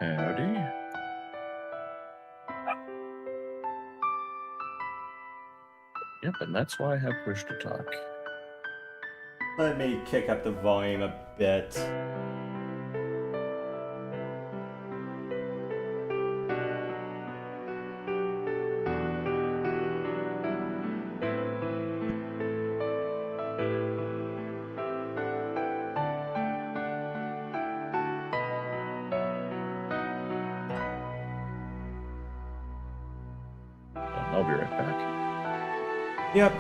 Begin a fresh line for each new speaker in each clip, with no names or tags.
Howdy. Yep, and that's why I have push to talk.
Let me kick up the volume a bit.
I'll be right back.
Yep.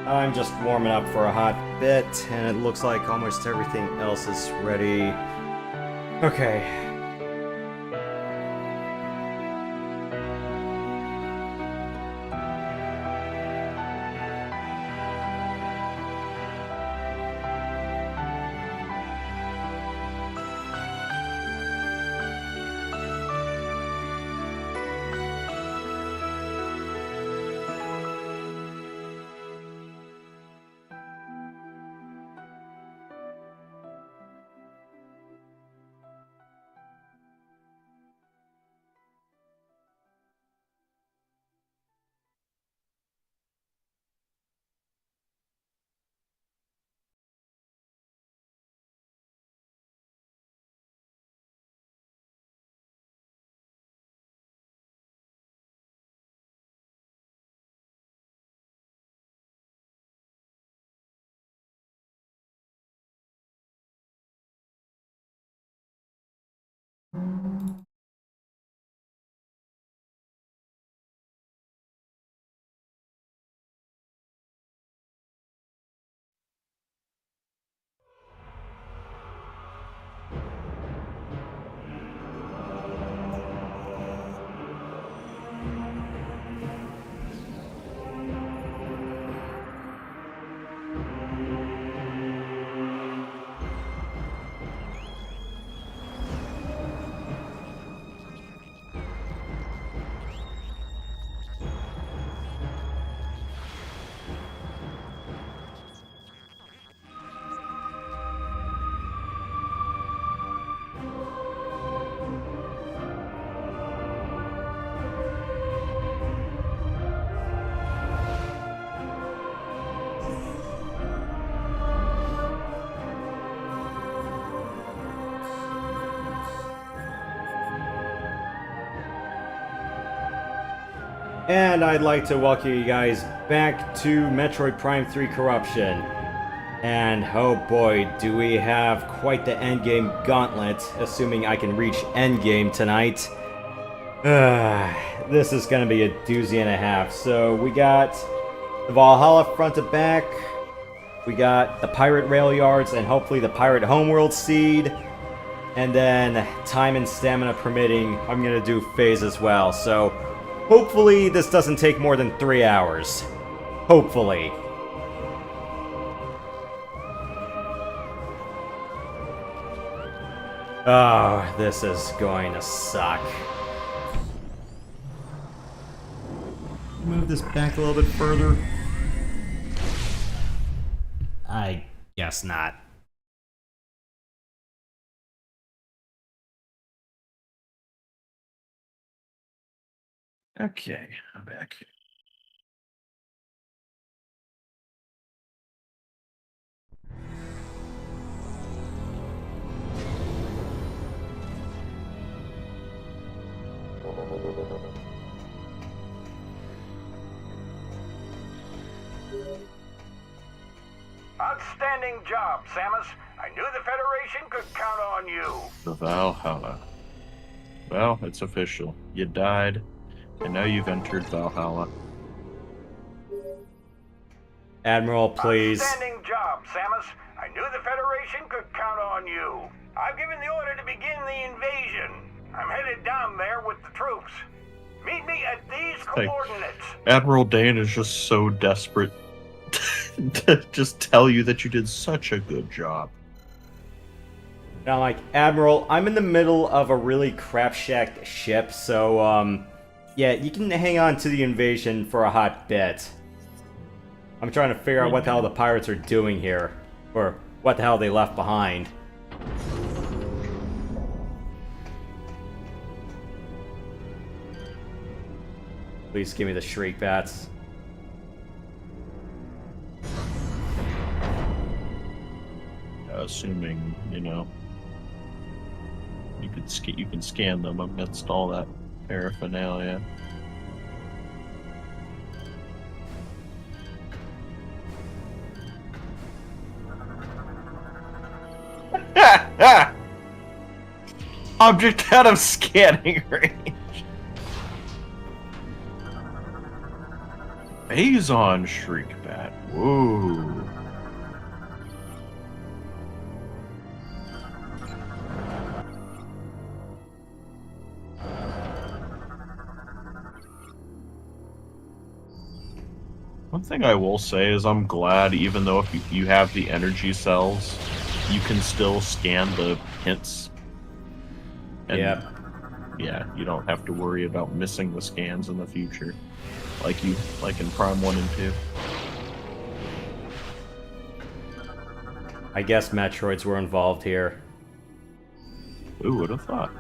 I'm just warming up for a hot bit, and it looks like almost everything else is ready. Okay. And I'd like to welcome you guys back to Metroid Prime 3 Corruption. And oh boy, do we have quite the Endgame gauntlet, assuming I can reach Endgame tonight. This is gonna be a doozy and a half. So we got the Valhalla front to back, we got the Pirate Rail Yards, and hopefully the Pirate Homeworld Seed. And then, time and stamina permitting, I'm gonna do Phaaze as well. So hopefully this doesn't take more than 3 hours. Hopefully. Oh, this is going to suck. Move this back a little bit further. I guess not.
Okay, I'm back.
Outstanding job, Samus. I knew the Federation could count on you.
The Valhalla. Well, it's official. You died, and now you've entered Valhalla.
Admiral, please.
Outstanding job, Samus. I knew the Federation could count on you. I've given the order to begin the invasion. I'm headed down there with the troops. Meet me at these coordinates.
Admiral Dane is just so desperate to just tell you that you did such a good job.
And I'm like, Admiral, I'm in the middle of a really crapshack ship, so, yeah, you can hang on to the invasion for a hot bit. I'm trying to figure out what the hell the pirates are doing here. Or what the hell they left behind. Please give me the shriek bats.
Assuming, you know, you can scan them amidst all that paraphernalia. Object out of scanning range. Phaaze on Shriek Bat. Whoa. One thing I will say is I'm glad, even though if you have the energy cells, you can still scan the hints. And yeah, you don't have to worry about missing the scans in the future, like in Prime 1 and 2.
I guess Metroids were involved here.
Who would have thought?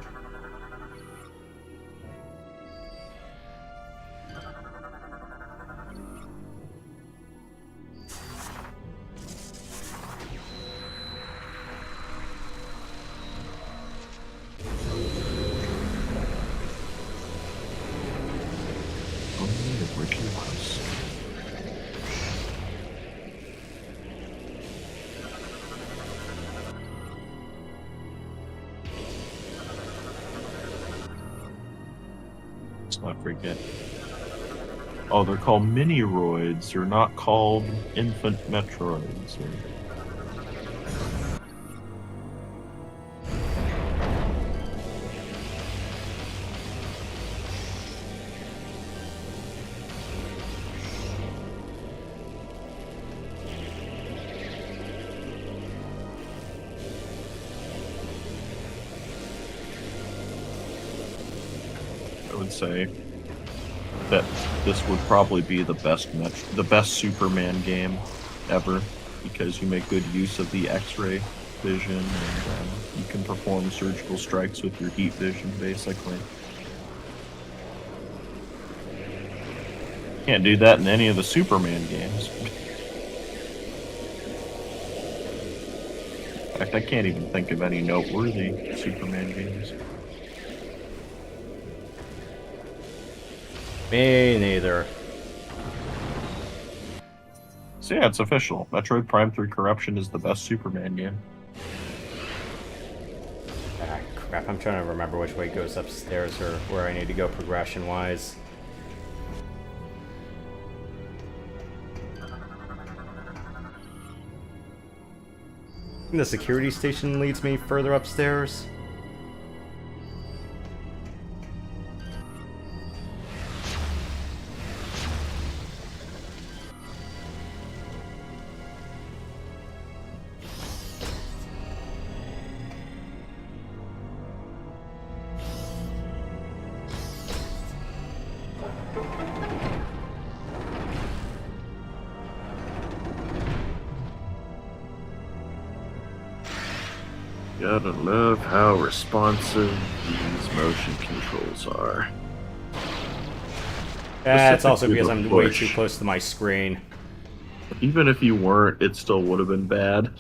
Not forget. Oh, they're called mini-roids. They're not called infant Metroids. I would say that this would probably be the best Superman game ever, because you make good use of the X-ray vision, and you can perform surgical strikes with your heat vision, basically. Can't do that in any of the Superman games. In fact, I can't even think of any noteworthy Superman games.
Me neither.
So yeah, it's official. Metroid Prime 3 Corruption is the best Superman game.
Ah, crap, I'm trying to remember which way goes upstairs or where I need to go progression-wise. The security station leads me further upstairs.
Gotta love how responsive these motion controls are.
That's also because I'm way
push.
too close to my screen.
Even if you weren't, it still would have been bad.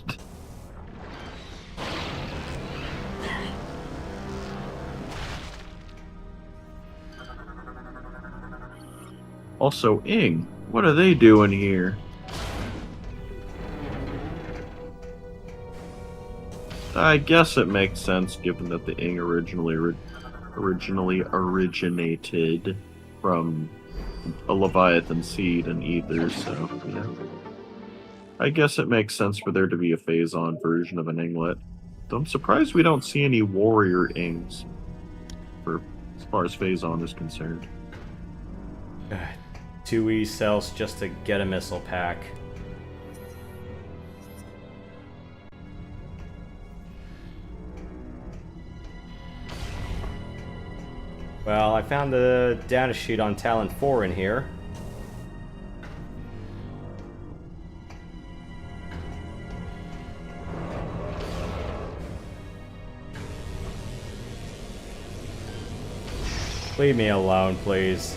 Also, Ing, what are they doing here? I guess it makes sense, given that the Ing originally originated from a Leviathan seed and ether, so yeah. I guess it makes sense for there to be a Phaaze version of an Inglet. Though I'm surprised we don't see any warrior Ings, as far as Phaaze is concerned.
2 E cells just to get a missile pack. Well, I found the data sheet on Talon 4 in here. Leave me alone, please.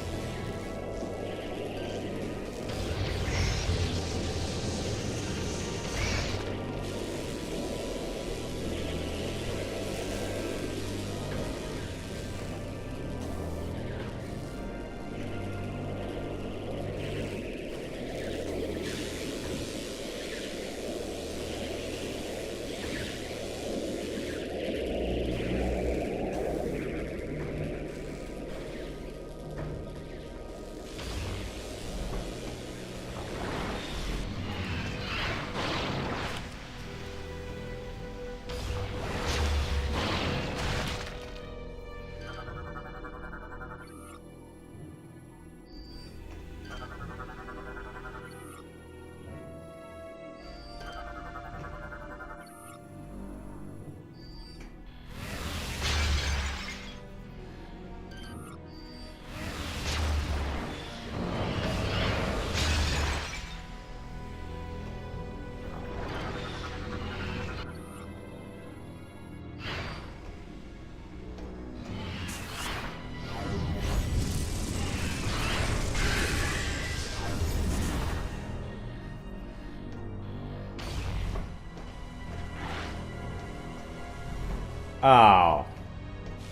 Oh.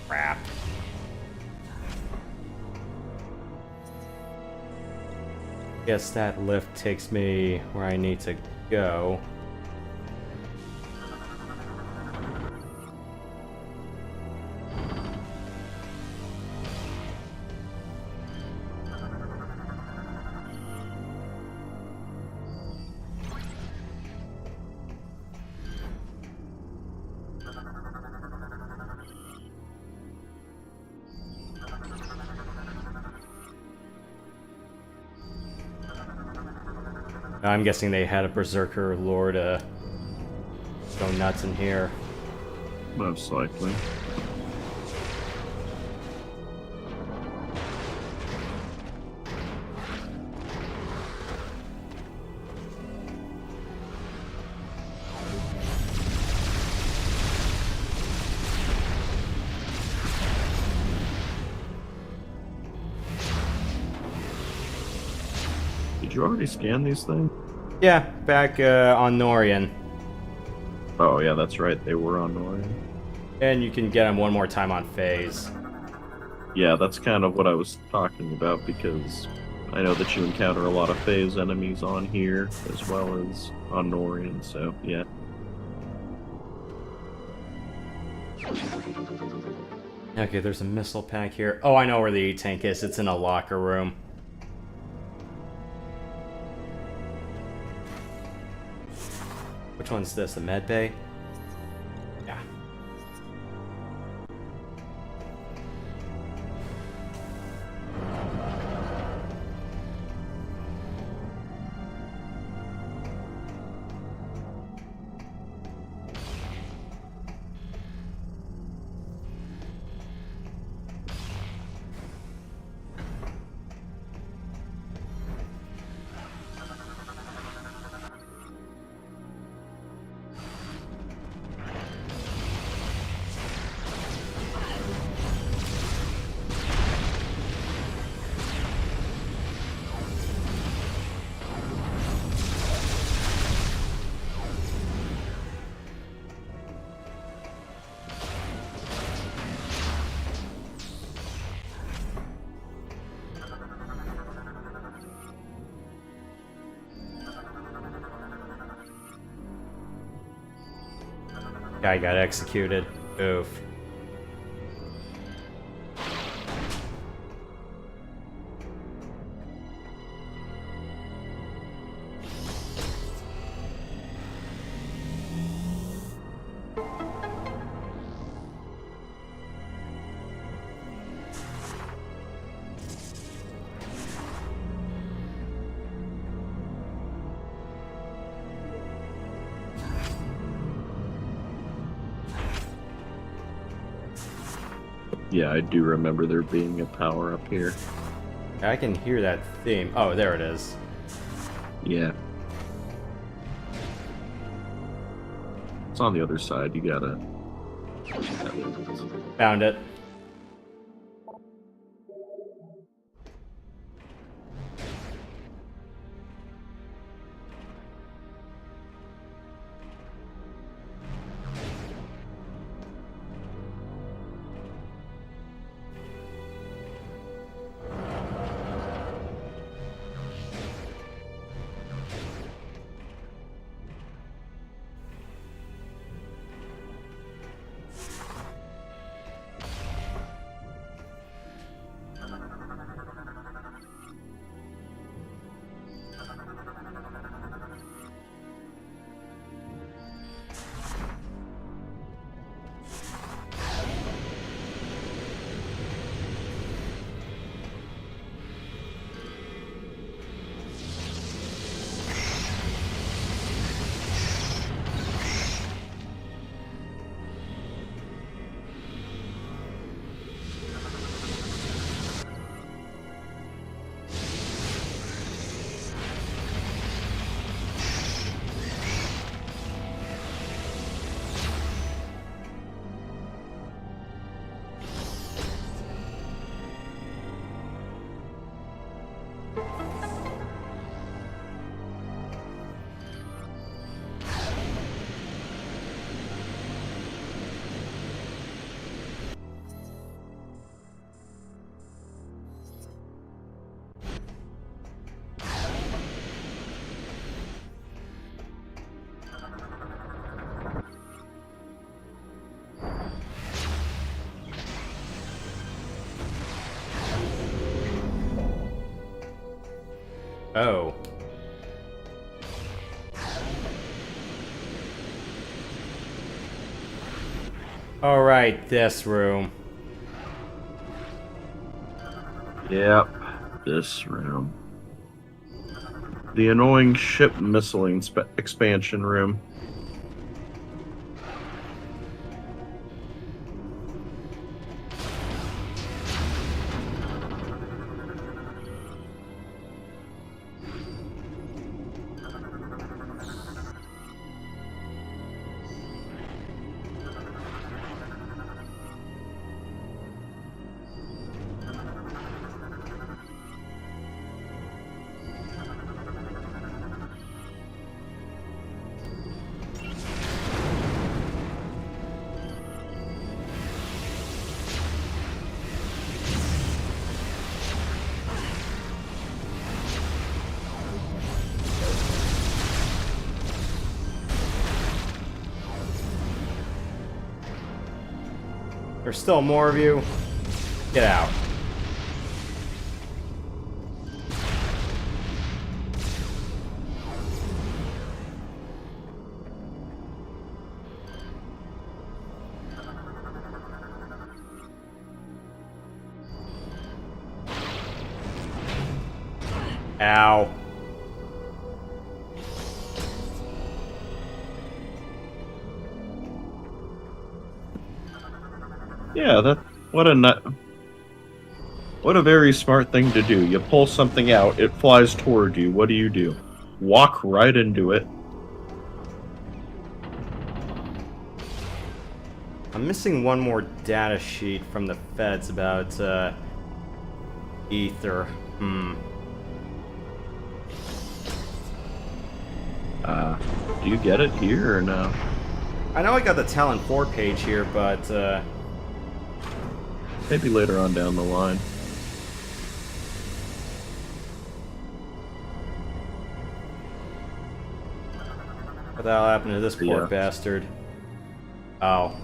Crap. Guess that lift takes me where I need to go. I'm guessing they had a Berserker Lord go nuts in here.
Most likely. Did you already scan these things?
Yeah, back on Norian.
Oh yeah, that's right. They were on Norian.
And you can get them one more time on Phaaze.
Yeah, that's kind of what I was talking about, because I know that you encounter a lot of Phaaze enemies on here, as well as on Norian, so yeah.
Okay, there's a missile pack here. Oh, I know where the E-Tank is. It's in a locker room. Which one's this? The med bay? Yeah. Guy got executed. Oof.
Yeah, I do remember there being a power up here.
I can hear that theme. Oh, there it is.
Yeah. It's on the other side, you gotta...
Found it. Oh. Alright, this room.
Yep, this room. The annoying ship missile expansion room.
There's still more of you. Get out. Ow.
Yeah, what a very smart thing to do. You pull something out, it flies toward you. What do? Walk right into it.
I'm missing one more data sheet from the feds about ether.
Do you get it here or no?
I know I got the Talon 4 page here, but
Maybe later on down the line.
what the hell happened to this poor bastard? Oh.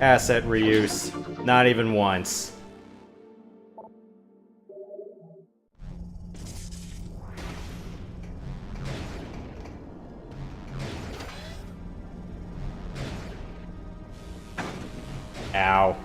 Asset reuse. Not even once. Ow.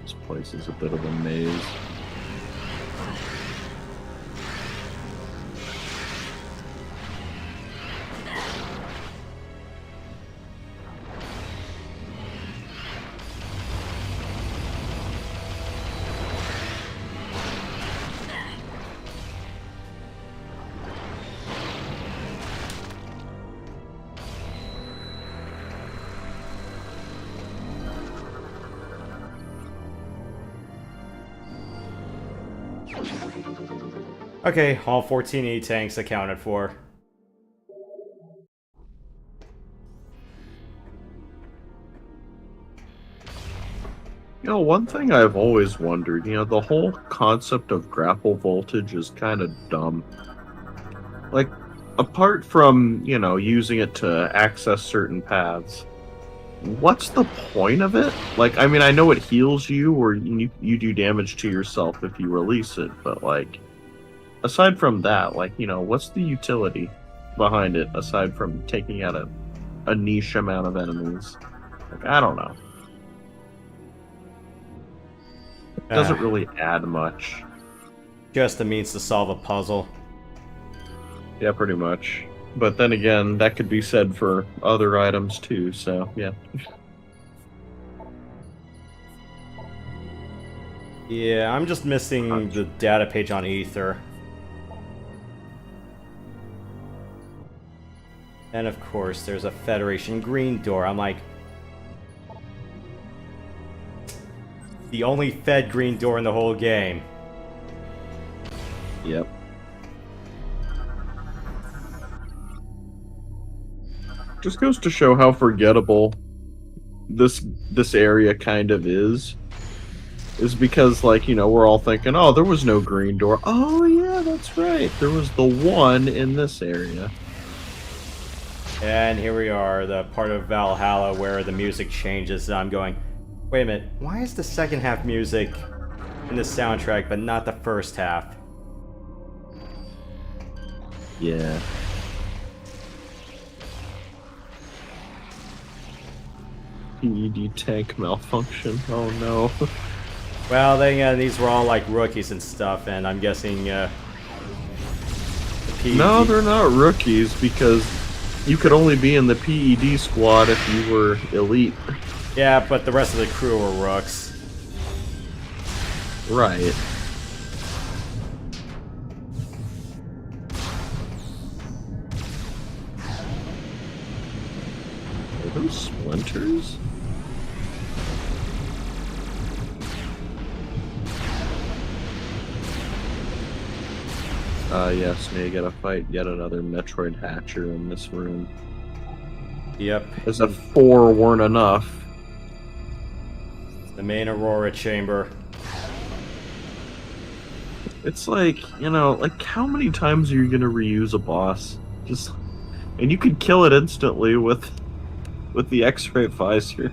This place is a bit of a maze.
Okay, all 14 E-tanks accounted for.
You know, one thing I've always wondered, the whole concept of grapple voltage is kind of dumb. Like, apart from, using it to access certain paths, what's the point of it? Like, I mean, I know it heals you, or you do damage to yourself if you release it, but, like, aside from that, like, what's the utility behind it, aside from taking out a niche amount of enemies? Like, I don't know. It doesn't really add much.
Just a means to solve a puzzle.
Yeah, pretty much. But then again, that could be said for other items too, so yeah.
Yeah, I'm just missing the data page on Ether. And of course, there's a Federation green door. I'm like... the only Fed green door in the whole game.
Yep. Just goes to show how forgettable this area kind of is because, like, you know, we're all thinking, oh, there was no green door. Oh yeah, that's right, there was the one in this area.
And here we are, the part of Valhalla where the music changes. I'm going, wait a minute, why is the second half music in the soundtrack but not the first half?
Yeah. PED tank malfunction. Oh no.
Well, then these were all like rookies and stuff, and I'm guessing the PED...
No, they're not rookies because you could only be in the PED squad if you were elite.
Yeah, but the rest of the crew were rooks.
Right. Are those splinters? Yes, now you gotta fight yet another Metroid Hatcher in this room.
Yep.
As if 4 weren't enough.
The main Aurora chamber.
It's like, you know, like how many times are you gonna reuse a boss? And you could kill it instantly with the X-ray visor.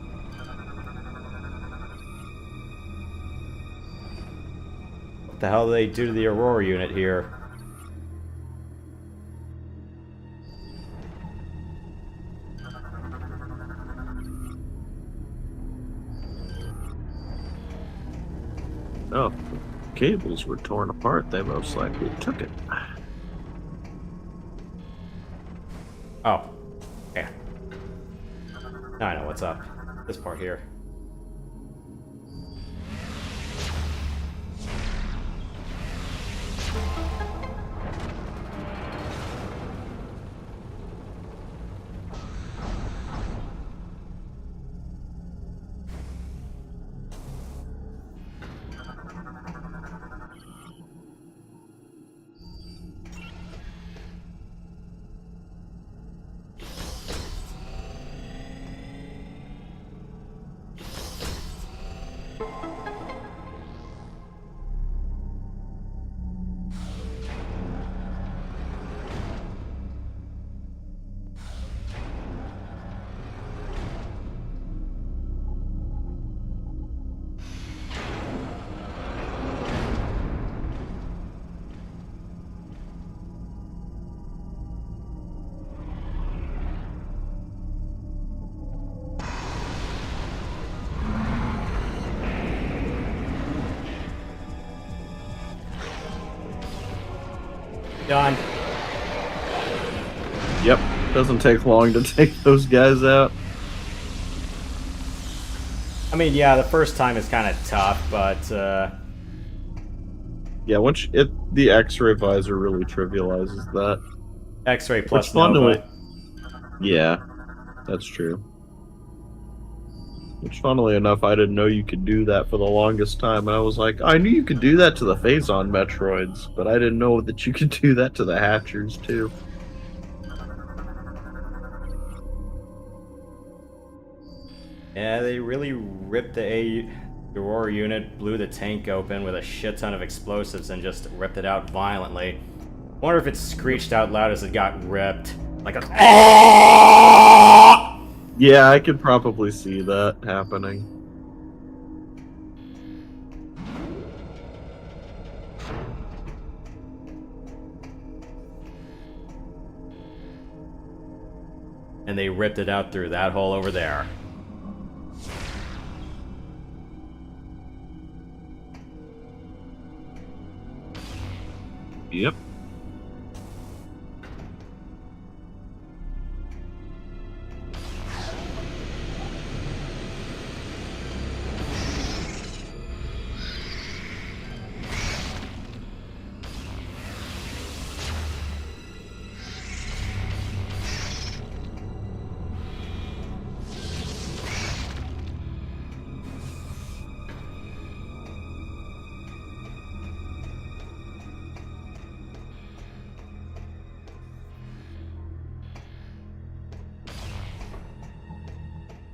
What the hell do they do to the Aurora unit here?
Oh, the cables were torn apart. They most likely took it.
Oh. Yeah. Now I know what's up. This part here. Done.
Yep, doesn't take long to take those guys out.
I mean, yeah, the first time is kind of tough, but
Yeah, the X-ray visor really trivializes that.
X-ray plus
Which
Nova.
funnily, yeah, that's true. Which, funnily enough, I didn't know you could do that for the longest time. And I was like, I knew you could do that to the Phaaze Metroids, but I didn't know that you could do that to the Hatchers, too.
Yeah, they really ripped the Aurora unit, blew the tank open with a shit ton of explosives, and just ripped it out violently. Wonder if it screeched out loud as it got ripped. Like a...
Yeah, I could probably see that happening.
And they ripped it out through that hole over there.
Yep.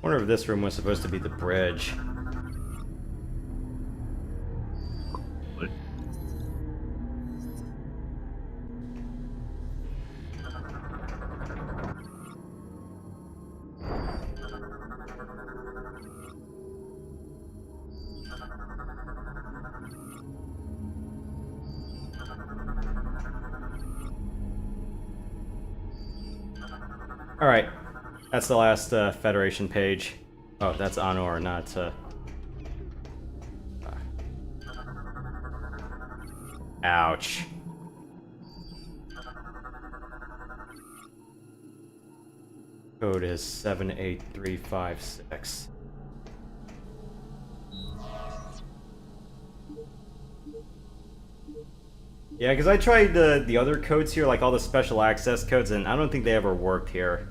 wonder if this room was supposed to be the bridge. Alright, that's the last Federation page. Oh, that's Honor, not... Ouch. Code is 78356. Yeah, because I tried the other codes here, like all the special access codes, and I don't think they ever worked here.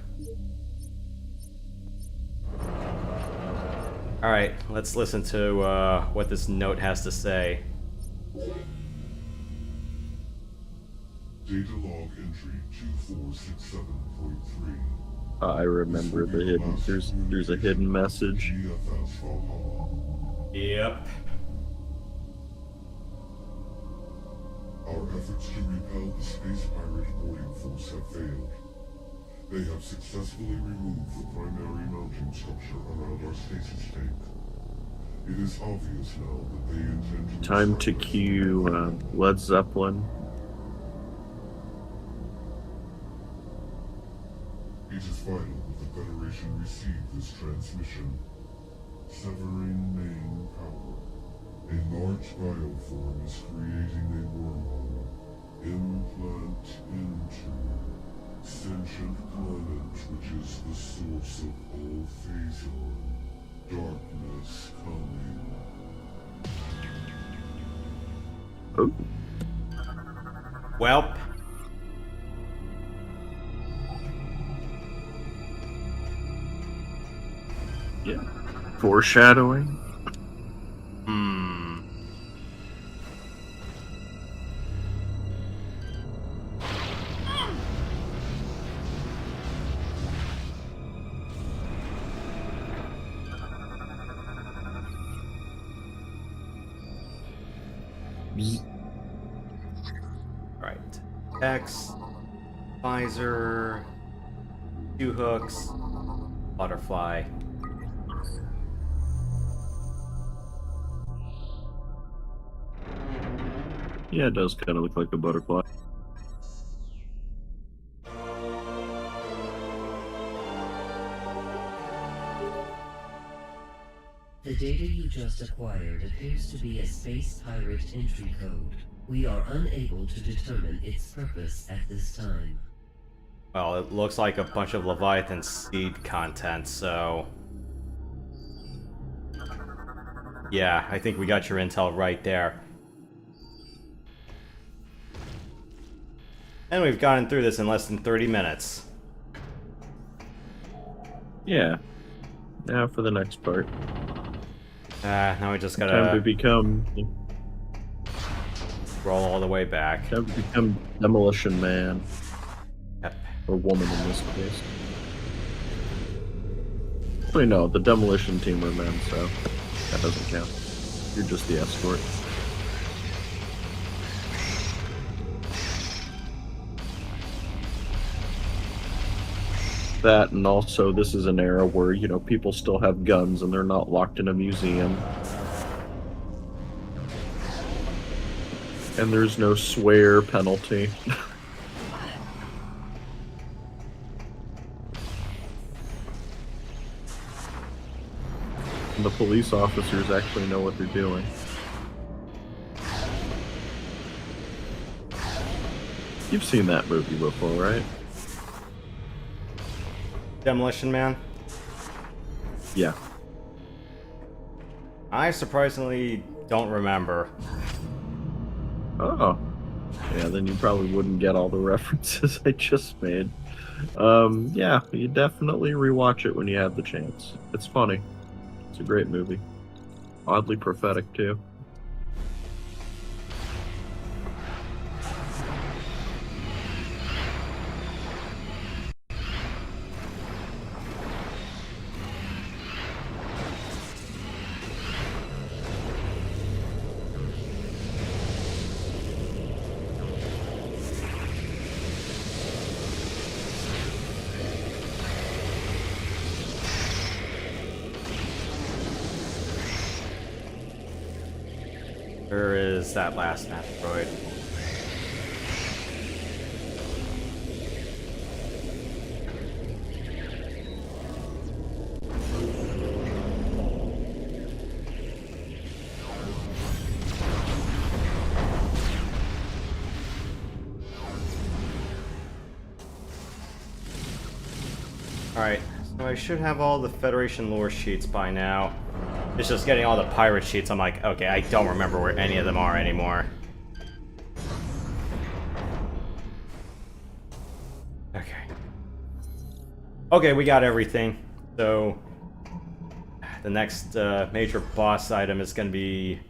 Alright, let's listen to what this note has to say.
Data log entry 2467.3.
I remember the hidden. There's a hidden message.
Yep.
Our efforts to repel the space pirate boarding force have failed. They have successfully removed the primary mounting structure around our stasis tank. It is obvious now that they intend to...
Time to cue Led Zeppelin.
It is vital that the Federation receive this transmission. Severing main power. A large bioform is creating a wormhole. Implant into sentient planet, which is the source of all Phaaze. Darkness coming.
Oh.
Welp.
Yeah. Foreshadowing.
Alright. X, visor, 2 hooks, butterfly.
Yeah, it does kind of look like a butterfly.
The data you just acquired appears to be a space pirate entry code. We are unable to determine its purpose at this time.
Well, it looks like a bunch of Leviathan seed content, so... Yeah, I think we got your intel right there. And we've gotten through this in less than 30 minutes.
Yeah. Now for the next part.
Now we just gotta...
Time to become...
roll all the way back.
Time to become Demolition Man.
Yep.
Or woman in this case. Wait, no, the Demolition team are men, so that doesn't count. You're just the escort. That, and also this is an era where, you know, people still have guns and they're not locked in a museum. And there's no swear penalty. And the police officers actually know what they're doing. You've seen that movie before, right?
Demolition Man?
Yeah.
I surprisingly don't remember.
Oh. Yeah, then you probably wouldn't get all the references I just made. Yeah, you definitely rewatch it when you have the chance. It's funny. It's a great movie. Oddly prophetic, too.
Where is that last asteroid? Alright, so I should have all the Federation lore sheets by now. It's just getting all the pirate sheets, I'm like, okay, I don't remember where any of them are anymore. Okay. Okay, we got everything. So, the next major boss item is going to be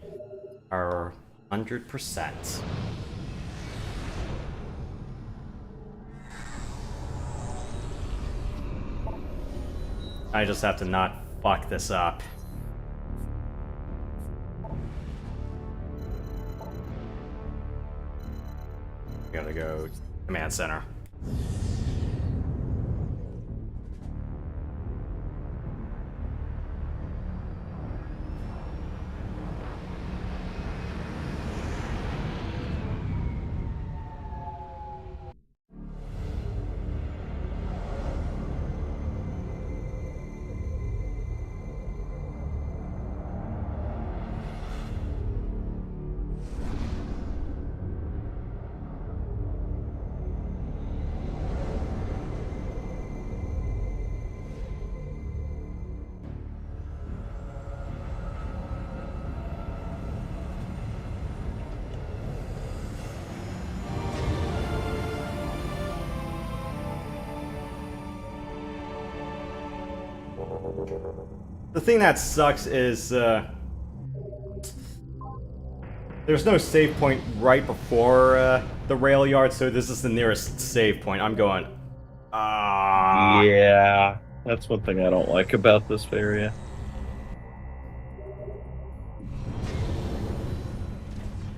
our 100%. I just have to not fuck this up. Gotta go to command center. The thing that sucks is there's no save point right before the rail yard, so this is the nearest save point. I'm going,
Yeah, that's one thing I don't like about this area.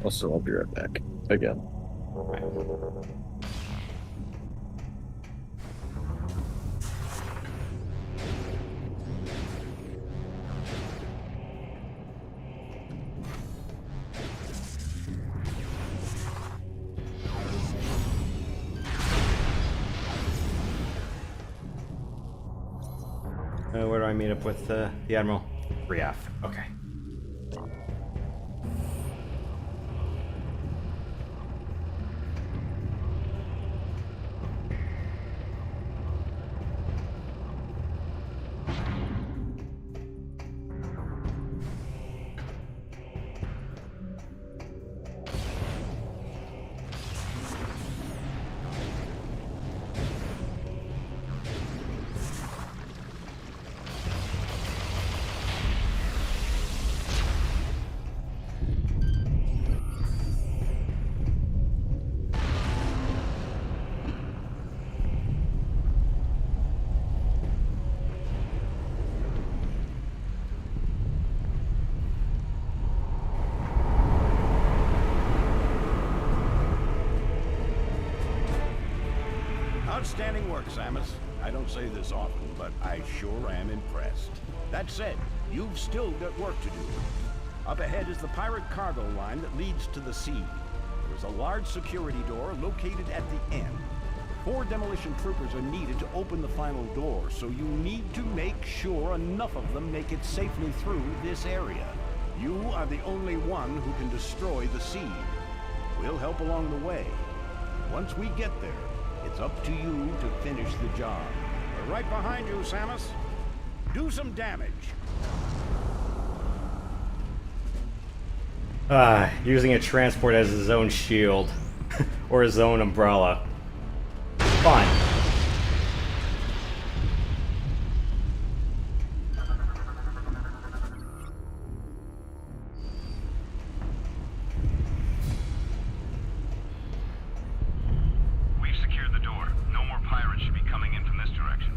Also, I'll be right back again.
Where do I meet up with the Admiral? Riaf. Okay.
Outstanding work, Samus. I don't say this often, but I sure am impressed. That said, you've still got work to do. Up ahead is the pirate cargo line that leads to the sea. There's a large security door located at the end. 4 demolition troopers are needed to open the final door, so you need to make sure enough of them make it safely through this area. You are the only one who can destroy the seed. We'll help along the way. Once we get there, it's up to you to finish the job. We're right behind you, Samus. Do some damage.
Using a transport as his own shield. Or his own umbrella. Fine.
We've secured the door. No more pirates should be coming in from this direction.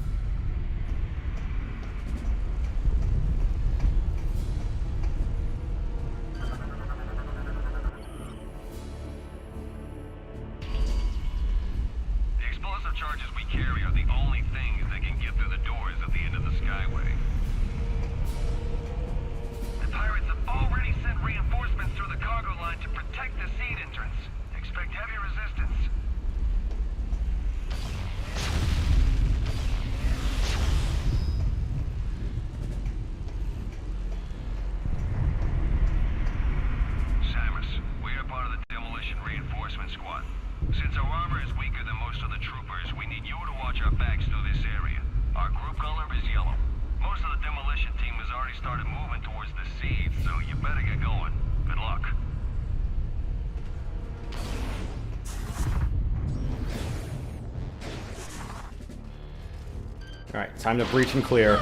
Alright, time to breach and clear.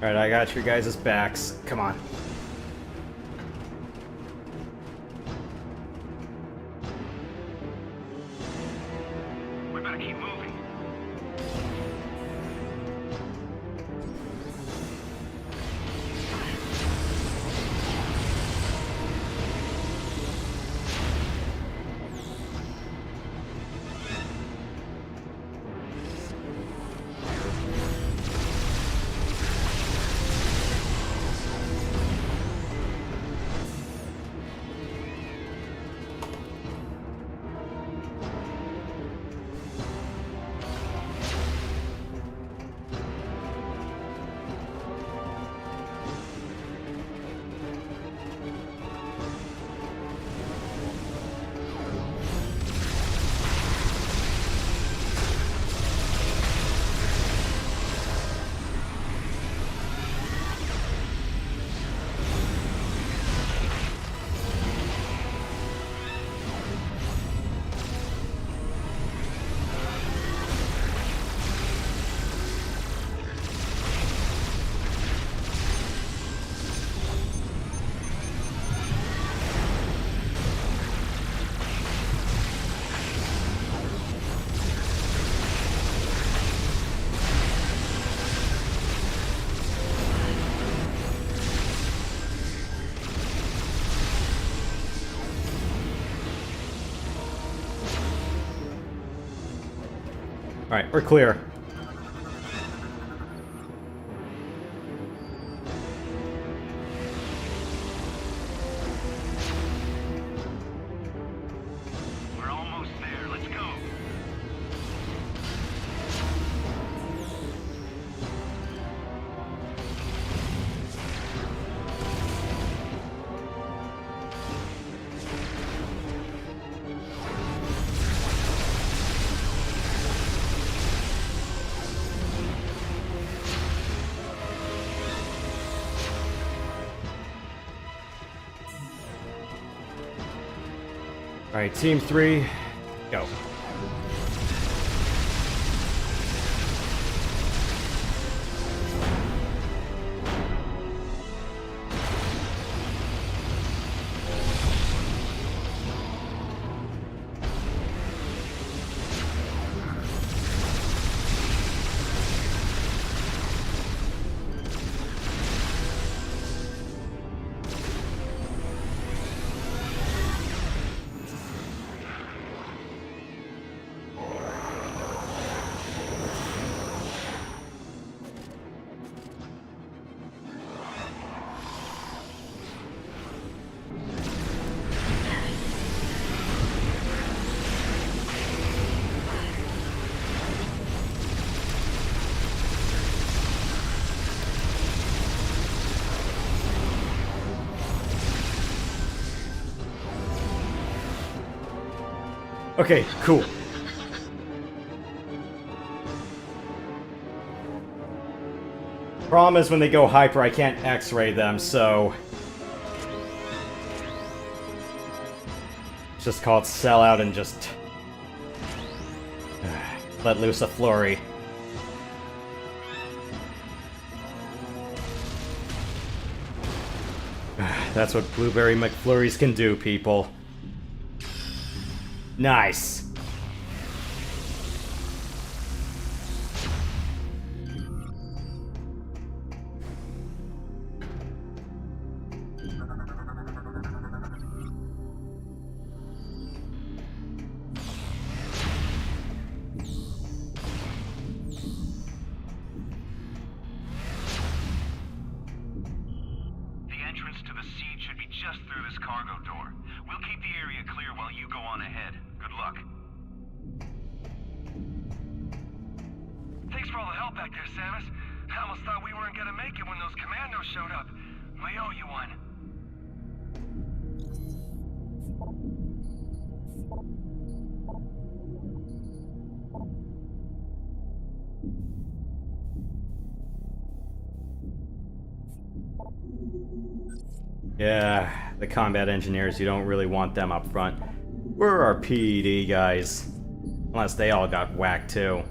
Alright, I got your guys' backs. Come on.
We better keep moving.
Alright, we're clear.
We're almost there. Let's go.
Alright, team 3, go. Okay, cool. Problem is when they go hyper, I can't X-ray them, so... Just call it sell out and just... let loose a flurry. That's what Blueberry McFlurries can do, people. Nice. Yeah, the combat engineers, you don't really want them up front. We're our PED guys. Unless they all got whacked too.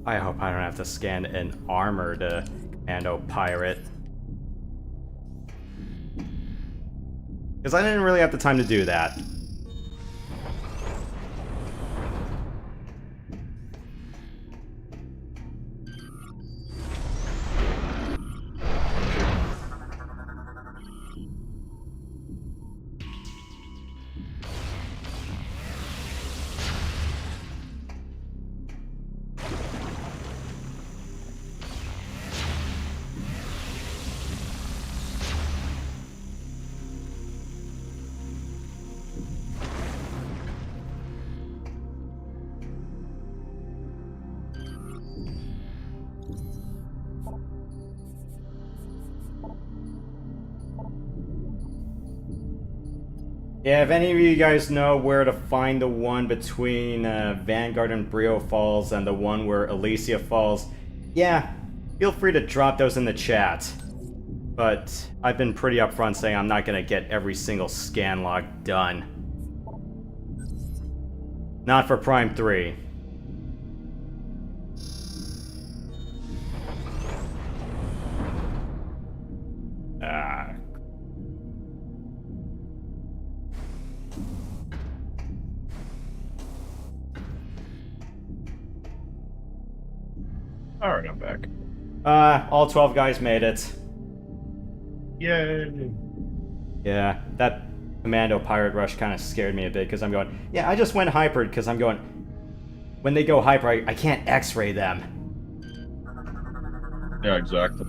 I hope I don't have to scan an armored commando pirate. Because I didn't really have the time to do that. Yeah, if any of you guys know where to find the one between Vanguard and Brio falls and the one where Elysia falls, yeah, feel free to drop those in the chat. But I've been pretty upfront saying I'm not going to get every single scan log done. Not for Prime 3.
Alright, I'm back.
All 12 guys made it.
Yay!
Yeah, that Commando Pirate Rush kind of scared me a bit, because I'm going, yeah, I just went hyper, because I'm going, when they go hyper, I can't X-ray them.
Yeah, exactly.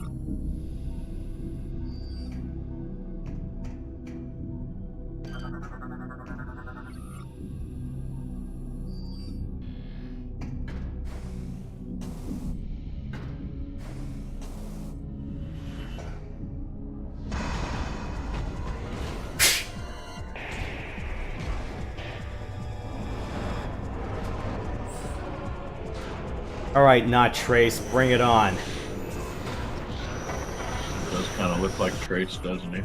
Alright, not Trace, bring it on.
It does kind of look like Trace, doesn't he?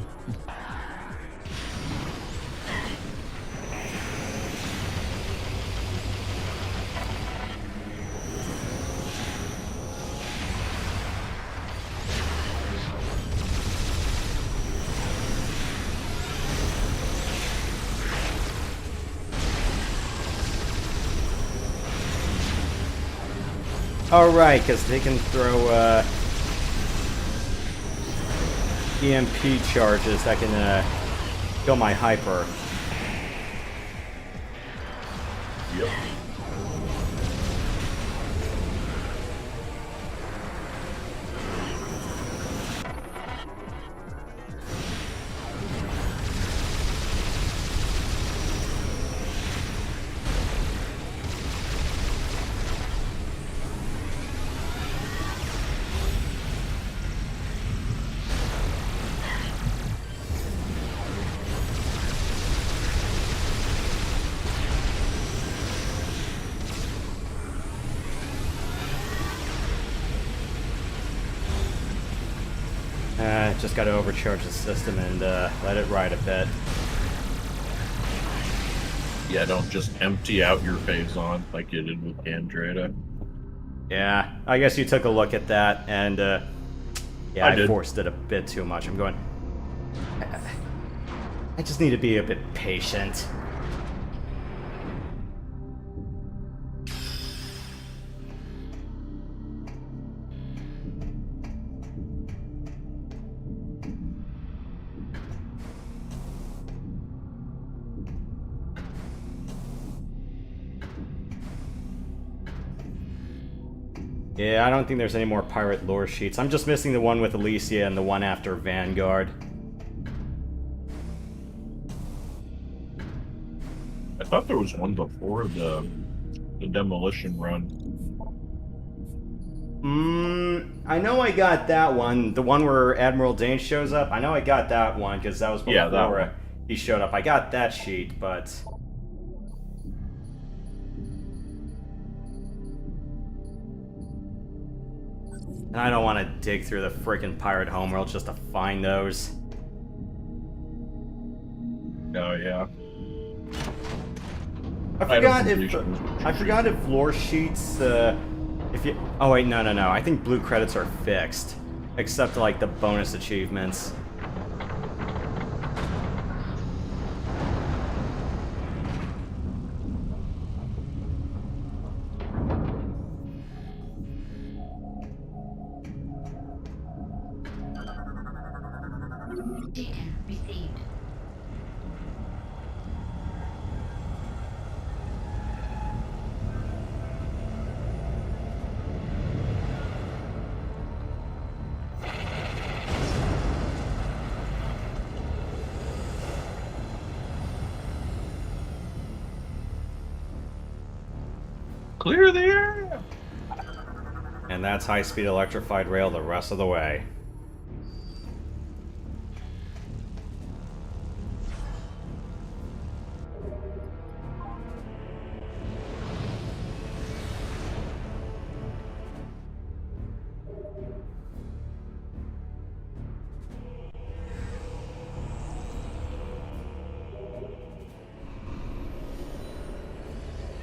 Alright, because they can throw EMP charges that can kill my hyper.
Yep.
just gotta overcharge the system and let it ride a bit.
Yeah, don't just empty out your phase on like you did with Andreda.
Yeah, I guess you took a look at that, and yeah, I
did.
forced it a bit too much. I'm going... I just need to be a bit patient. Yeah, I don't think there's any more pirate lore sheets. I'm just missing the one with Alicia and the one after Vanguard.
I thought there was one before the demolition run.
I know I got that one. The one where Admiral Dane shows up. I know I got that one because that was before
that one.
he showed up. I got that sheet, but... And I don't want to dig through the freaking pirate homeworld just to find those.
Oh yeah.
I forgot if lore sheets if you... Oh wait, no. I think blue credits are fixed, except like the bonus achievements.
Data received.
Clear the area!
And that's high-speed electrified rail the rest of the way.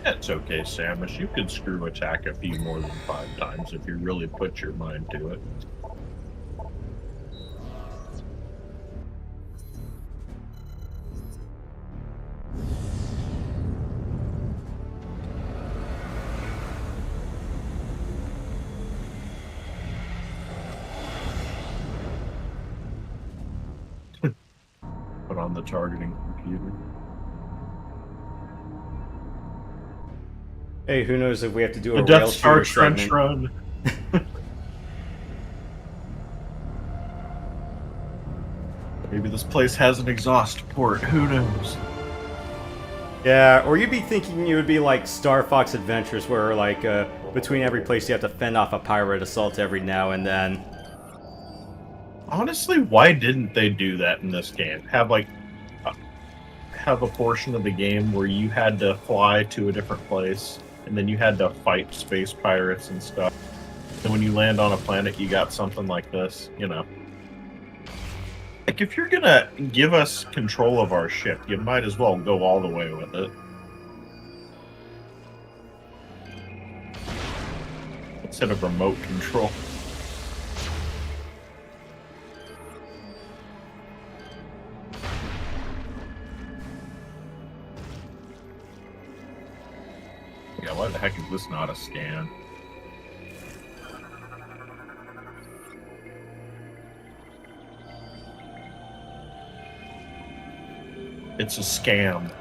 It's okay, Samus. You could screw attack a few more than 5 times if you really put your mind to it. Put on the targeting computer.
Hey, who knows if we have to do
The
a
Death
rail
Star
shooter
trench
segment.
run. Maybe this place has an exhaust port. Who knows?
Yeah, or you'd be thinking it would be like Star Fox Adventures, where like between every place you have to fend off a pirate assault every now and then.
Honestly, why didn't they do that in this game? Have a portion of the game where you had to fly to a different place, and then you had to fight space pirates and stuff. And when you land on a planet, you got something like this, you know. Like, if you're gonna give us control of our ship, you might as well go all the way with it. Instead of remote control. Yeah, why the heck is this not a scan? It's a scam.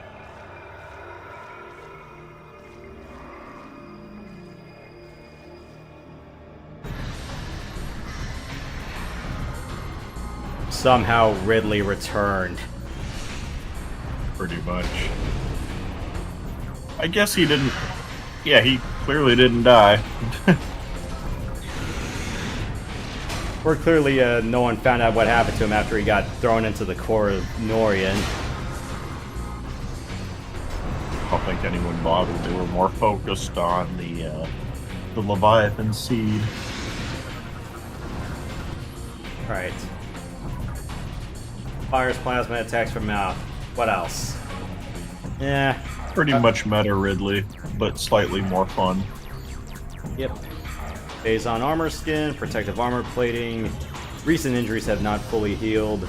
Somehow Ridley returned.
Pretty much. I guess he didn't... Yeah, he clearly didn't die.
Or clearly no one found out what happened to him after he got thrown into the core of Norian.
I don't think anyone bothered. They were more focused on the Leviathan seed.
Right. Fires plasma attacks from mouth. What else? Yeah.
Pretty much meta Ridley, but slightly more fun.
Yep. Phaaze on armor skin, protective armor plating. Recent injuries have not fully healed.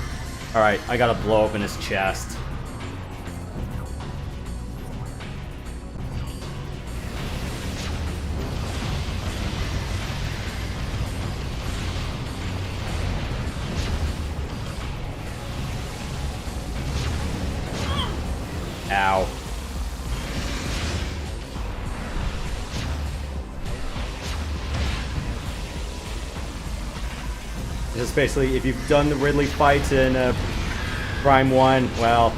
Alright, I gotta blow open his chest. Ow. Just basically, if you've done the Ridley fights in Prime 1, well...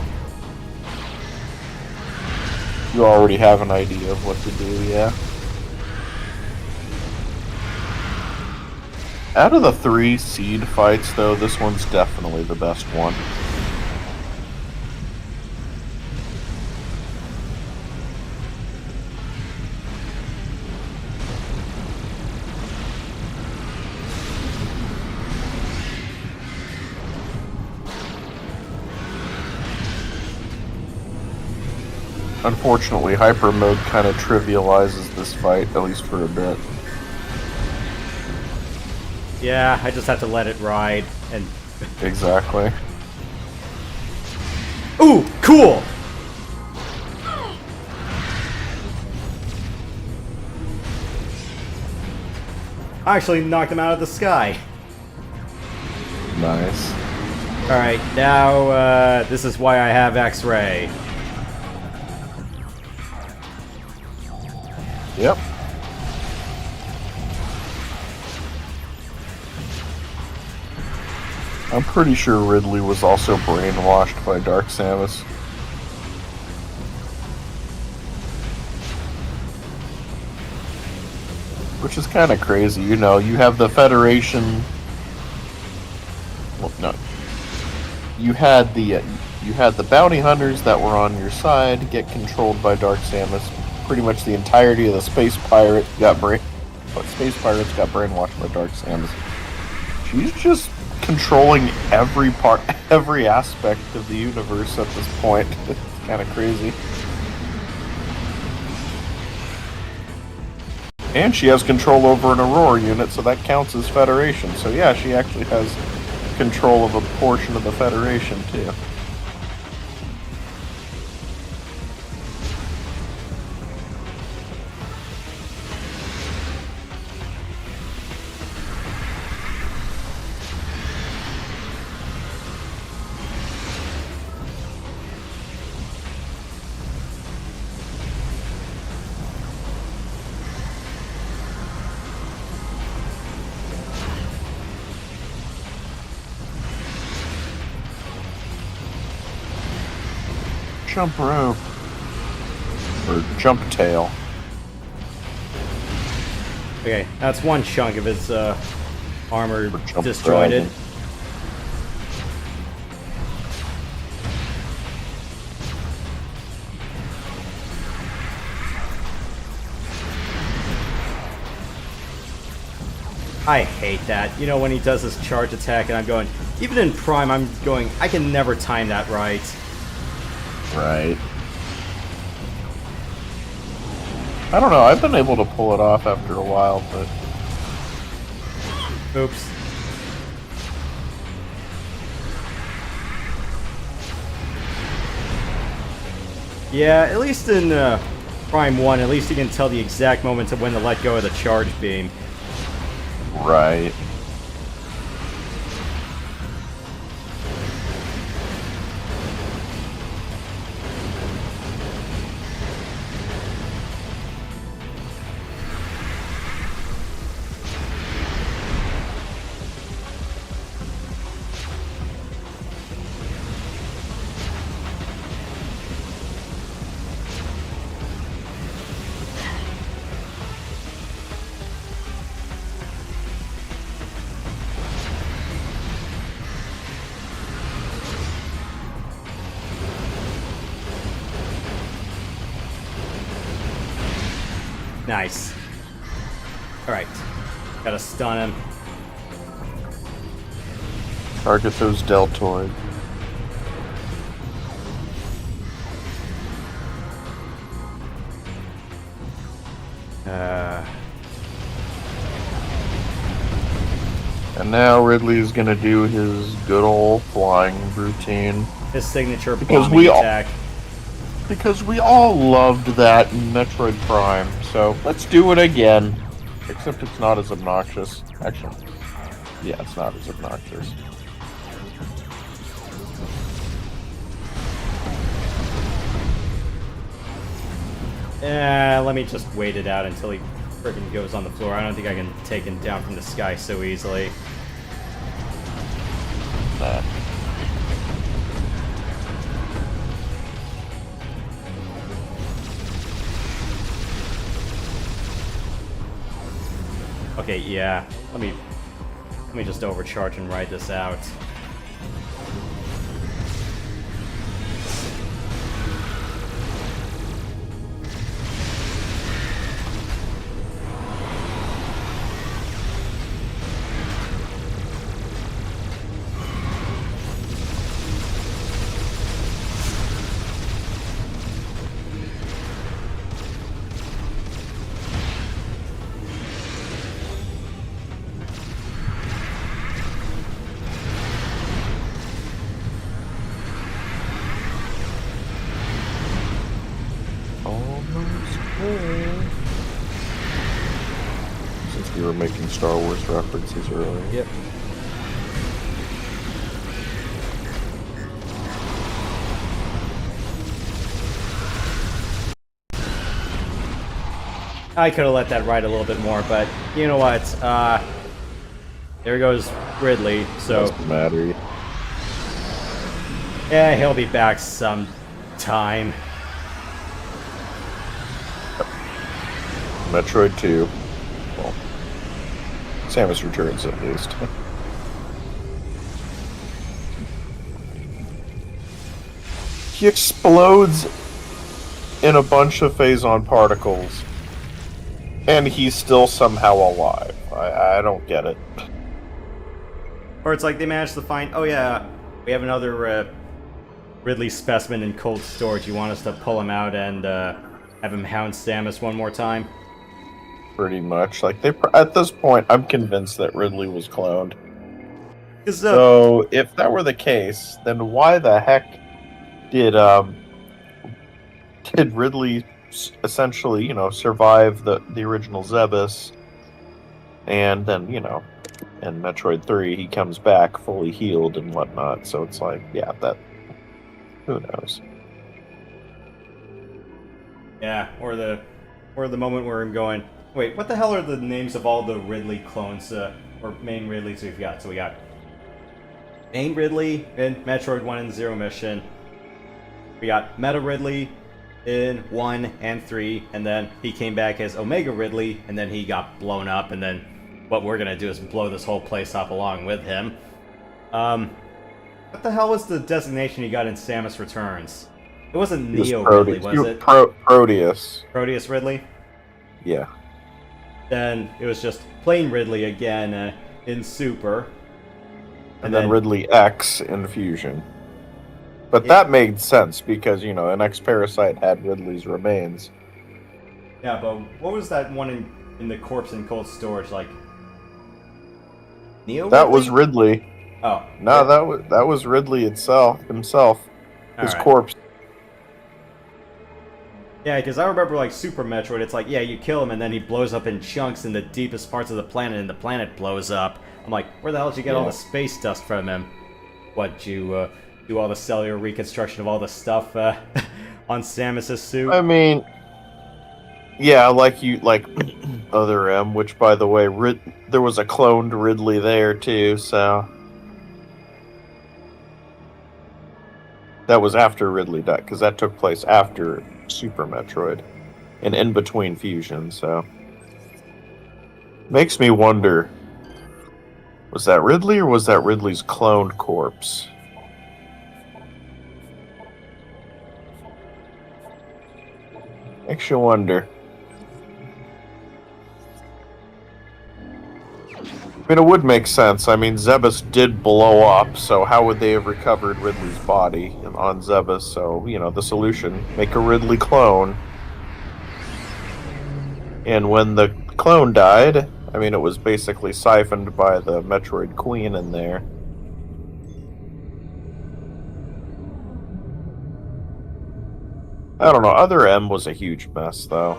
You already have an idea of what to do, yeah. Out of the 3 seed fights, though, this one's definitely the best one. Unfortunately, Hyper Mode kind of trivializes this fight, at least for a bit.
Yeah, I just have to let it ride, and...
Exactly.
Ooh, cool! I actually knocked him out of the sky.
Nice.
Alright, now, this is why I have X-Ray.
Yep. I'm pretty sure Ridley was also brainwashed by Dark Samus. Which is kind of crazy, you know, you have the Federation... Well, no. You had the bounty hunters that were on your side get controlled by Dark Samus. Pretty much the entirety of the space pirates got brainwashed by Dark Samus. She's just controlling every aspect of the universe at this point. It's kind of crazy. And she has control over an Aurora unit, so that counts as Federation. So yeah, she actually has control of a portion of the Federation too. Jump rope. Or jump tail.
Okay, that's one chunk of his armor
Jump
destroyed.
dragon.
I hate that. You know, when he does his charge attack and I'm going, even in Prime, I'm going, I can never time that right.
Right. I don't know, I've been able to pull it off after a while, but...
Oops. Yeah, at least in Prime 1, at least you can tell the exact moment of when to let go of the charge beam.
Right.
Nice. Alright. Gotta stun him.
Target those deltoids. And now Ridley's gonna do his good old flying routine.
His signature
Because
bombing attack.
Because we all loved that in Metroid Prime, so let's do it again. Except it's not as obnoxious. Actually, yeah, it's not as obnoxious.
Let me just wait it out until he freaking goes on the floor. I don't think I can take him down from the sky so easily.
Nah.
Okay, yeah. Let me just overcharge and ride this out.
Since we were making Star Wars references earlier.
Yep. I could have let that ride a little bit more, but you know what? There goes Ridley, so...
Doesn't matter.
Yeah, he'll be back sometime.
Metroid 2. Well, Samus Returns at least. He explodes in a bunch of Phazon particles, and he's still somehow alive. I don't get it.
Or it's like they managed to find, oh yeah, we have another Ridley specimen in cold storage. You want us to pull him out and have him hound Samus one more time?
Pretty much. Like, at this point, I'm convinced that Ridley was cloned. So, if that were the case, then why the heck did Ridley essentially, survive the original Zebus, and then, in Metroid 3, he comes back fully healed and whatnot, so it's like, yeah, who knows?
Yeah, or the moment where I'm going, wait, what the hell are the names of all the Ridley clones, or main Ridleys we've got? So we got main Ridley in Metroid 1 and 0 mission. We got Meta Ridley in 1 and 3, and then he came back as Omega Ridley, and then he got blown up, and then what we're gonna do is blow this whole place up along with him. What the hell was the designation he got in Samus Returns? It wasn't Neo Ridley, was it?
Proteus.
Proteus Ridley?
Yeah.
Then it was just plain Ridley again in Super.
And then Ridley X in Fusion. But that made sense because, an X-Parasite had Ridley's remains.
Yeah, but what was that one in the corpse in cold storage, like? Neo
That
Ridley?
was Ridley.
Oh.
No, that was Ridley himself. His corpse.
Yeah, because I remember, like, Super Metroid, it's like, yeah, you kill him, and then he blows up in chunks in the deepest parts of the planet, and the planet blows up. I'm like, where the hell did you get all the space dust from him? What, you, do all the cellular reconstruction of all the stuff, on Samus's suit?
I mean, yeah, like Other M, which, by the way, there was a cloned Ridley there, too, so... That was after Ridley died, because that took place after Super Metroid. And in between Fusion, so... Makes me wonder... Was that Ridley, or was that Ridley's cloned corpse? Makes you wonder. I mean, it would make sense. I mean, Zebus did blow up, so how would they have recovered Ridley's body on Zebus? So, the solution, make a Ridley clone. And when the clone died, I mean, it was basically siphoned by the Metroid Queen in there. I don't know, Other M was a huge mess, though.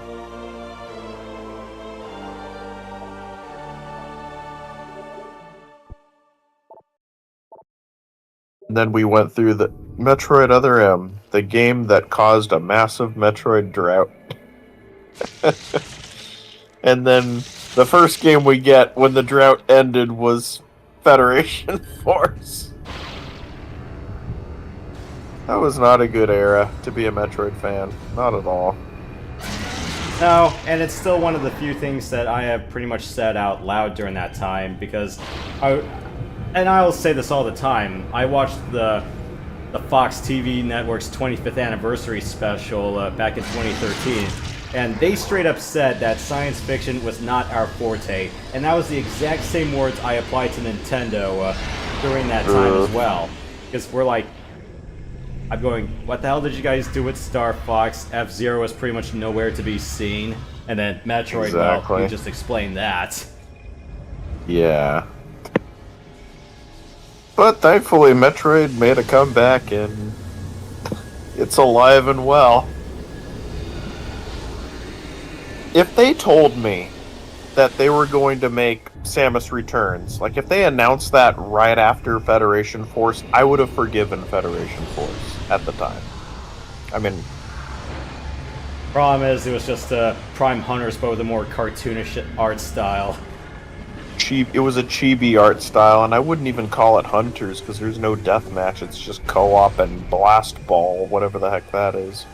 And then we went through the Metroid Other M, the game that caused a massive Metroid drought. And then the first game we get when the drought ended was Federation Force. That was not a good era to be a Metroid fan. Not at all.
No, and it's still one of the few things that I have pretty much said out loud during that time, because I'll say this all the time, I watched the Fox TV Network's 25th anniversary special back in 2013, and they straight up said that science fiction was not our forte, and that was the exact same words I applied to Nintendo during that time as well. Because we're like, I'm going, what the hell did you guys do with Star Fox? F-Zero was pretty much nowhere to be seen. And then Metroid,
Exactly.
well, you just explained that.
Yeah. But thankfully, Metroid made a comeback, and it's alive and well. If they told me that they were going to make Samus Returns, like if they announced that right after Federation Force, I would have forgiven Federation Force at the time. I mean,
Problem is, it was just Prime Hunters, but with a more cartoonish art style.
it was a chibi art style, and I wouldn't even call it Hunters because there's no deathmatch. It's just co-op and blast ball, whatever the heck that is.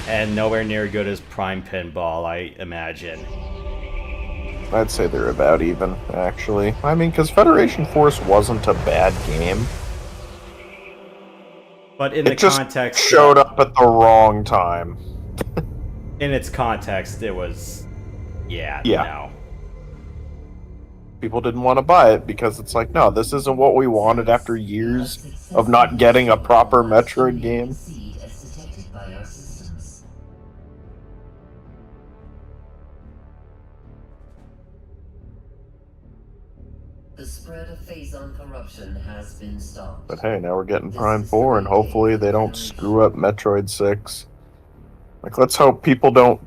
And nowhere near good as Prime Pinball, I imagine.
I'd say they're about even, actually. I mean, because Federation Force wasn't a bad game.
But in the
It just
context...
showed up at the wrong time.
In its context, it was... Yeah,
Yeah.
no.
People didn't want to buy it because it's like, no, this isn't what we wanted after years of not getting a proper Metroid game.
Seed as detected by our systems. The spread of Phaaze corruption has been stopped.
But hey, now we're getting Prime 4, and hopefully they don't screw up Metroid 6. Like, let's hope people don't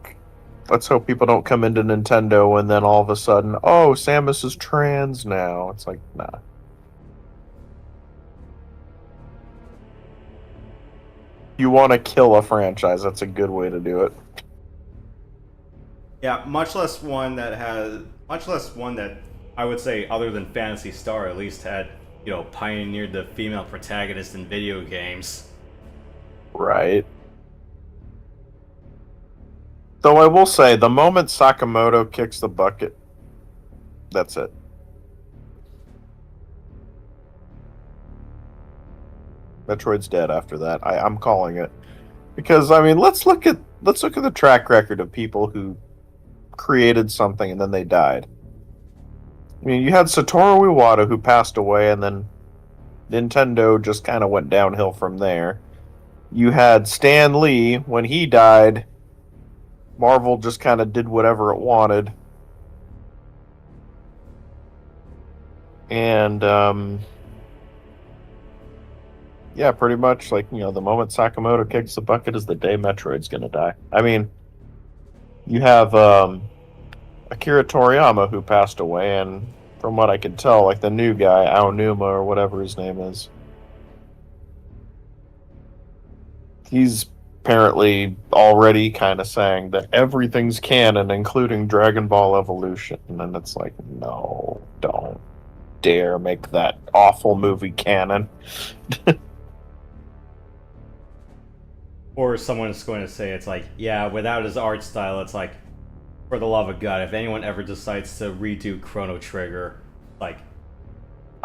come into Nintendo and then all of a sudden, oh, Samus is trans now. It's like, nah. You want to kill a franchise, that's a good way to do it.
Yeah, much less one that I would say, other than Phantasy Star, at least had, pioneered the female protagonist in video games.
Right. Though I will say, the moment Sakamoto kicks the bucket, that's it. Metroid's dead after that. I'm calling it. Because, I mean, let's look at the track record of people who created something and then they died. I mean, you had Satoru Iwata who passed away, and then Nintendo just kind of went downhill from there. You had Stan Lee, when he died, Marvel just kind of did whatever it wanted. And, yeah, pretty much, like, the moment Sakamoto kicks the bucket is the day Metroid's gonna die. I mean, you have, Akira Toriyama who passed away, and from what I can tell, like, the new guy, Aonuma, or whatever his name is, he's apparently already kind of saying that everything's canon, including Dragon Ball Evolution, and it's like, no, don't dare make that awful movie canon.
Or someone's going to say, it's like, yeah, without his art style, it's like, for the love of God, if anyone ever decides to redo Chrono Trigger, like,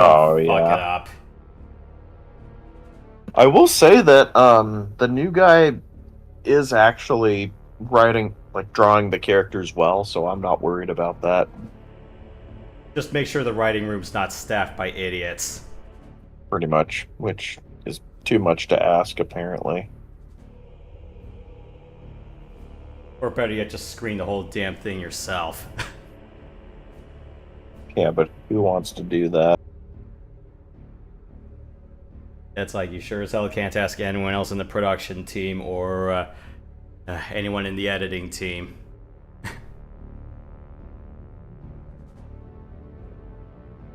Oh,
fuck it
yeah.
up.
I will say that the new guy is actually drawing the characters well, so I'm not worried about that.
Just make sure the writing room's not staffed by idiots.
Pretty much, which is too much to ask, apparently.
Or better yet, just screen the whole damn thing yourself.
Yeah, but who wants to do that?
It's like, you sure as hell can't ask anyone else in the production team or anyone in the editing team.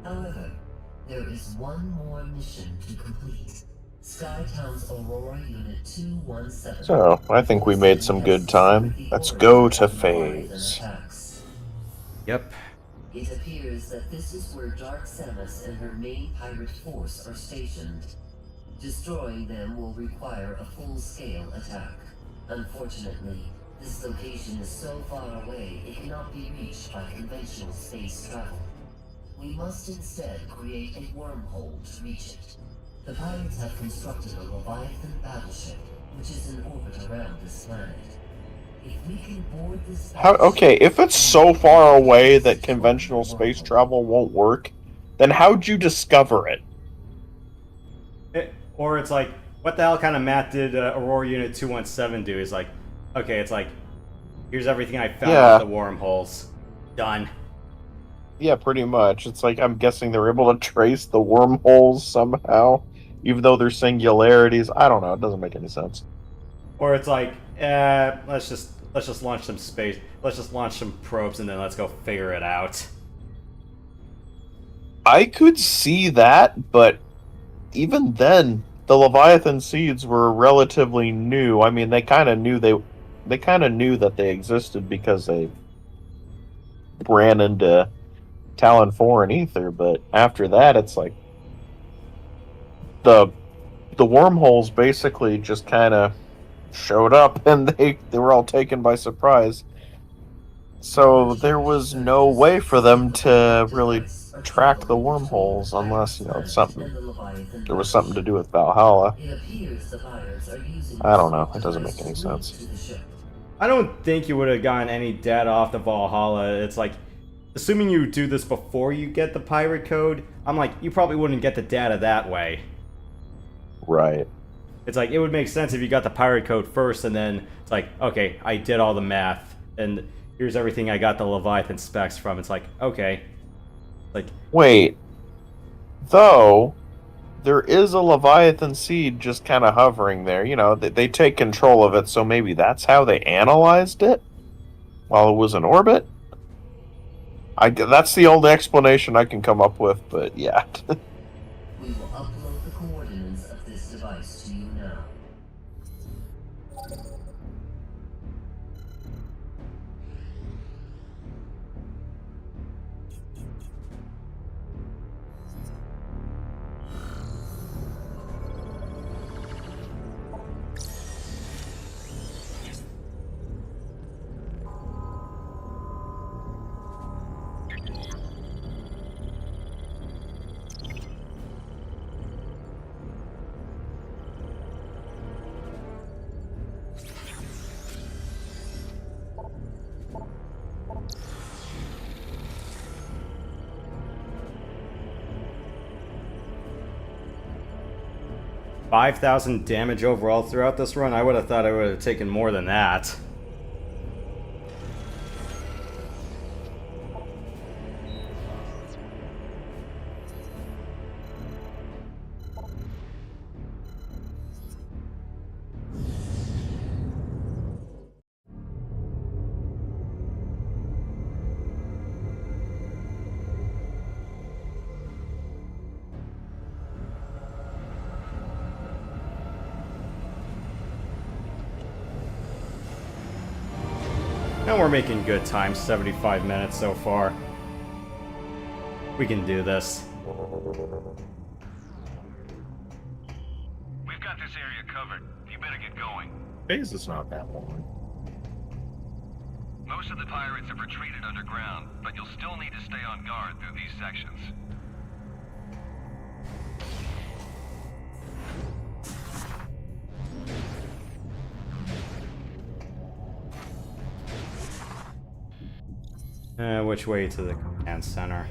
However, there is one more mission to complete. Skytown's Aurora Unit 217.
So, I think we made some good time. Let's go to Phaaze.
Yep.
It appears that this is where Dark Samus and her main pirate force are stationed. Destroying them will require a full-scale attack. Unfortunately, this location is so far away it cannot be reached by conventional space travel. We must instead create a wormhole to reach it. The pirates have constructed a Leviathan battleship, which is in orbit around this planet. If we can board this
Okay, if it's so far away that conventional space travel won't work, then how'd you discover it?
Or it's like, what the hell kind of math did Aurora Unit 217 do? It's like, okay, it's like, here's everything I found about the wormholes. Done.
Yeah, pretty much. It's like, I'm guessing they're able to trace the wormholes somehow, even though they're singularities. I don't know. It doesn't make any sense.
Or it's like, let's just launch some space. Let's just launch some probes and then let's go figure it out.
I could see that, but even then, the Leviathan seeds were relatively new. I mean, they kind of knew that they existed because they ran into Talon 4 and Ether, but after that, it's like the wormholes basically just kind of showed up and they were all taken by surprise. So there was no way for them to really track the wormholes unless, there was something to do with Valhalla. I don't know. It doesn't make any sense.
I don't think you would have gotten any data off the Valhalla. It's like, assuming you do this before you get the pirate code, I'm like, you probably wouldn't get the data that way.
Right.
It's like, it would make sense if you got the pirate code first, and then it's like, okay, I did all the math, and here's everything I got the Leviathan specs from. It's like, okay. Like,
wait. Though, there is a Leviathan seed just kind of hovering there. They take control of it, so maybe that's how they analyzed it while it was in orbit? That's the only explanation I can come up with, but yeah.
We will upload the coordinates of this device to you now.
$5,000 damage overall throughout this run? I would have thought I would have taken more than that. And we're making good time, 75 minutes so far. We can do this.
We've got this area covered. You better get going.
Phase is not that long.
Most of the pirates have retreated underground, but you'll still need to stay on guard through these sections.
Which way to the command center?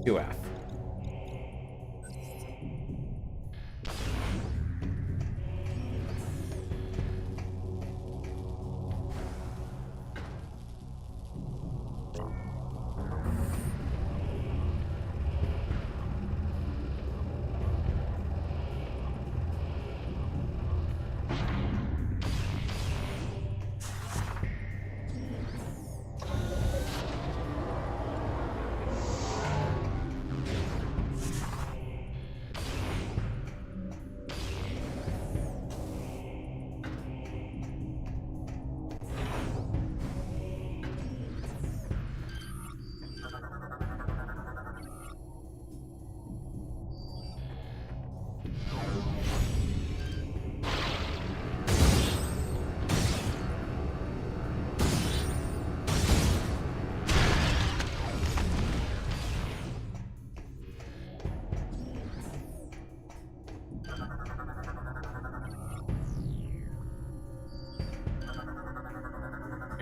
2F.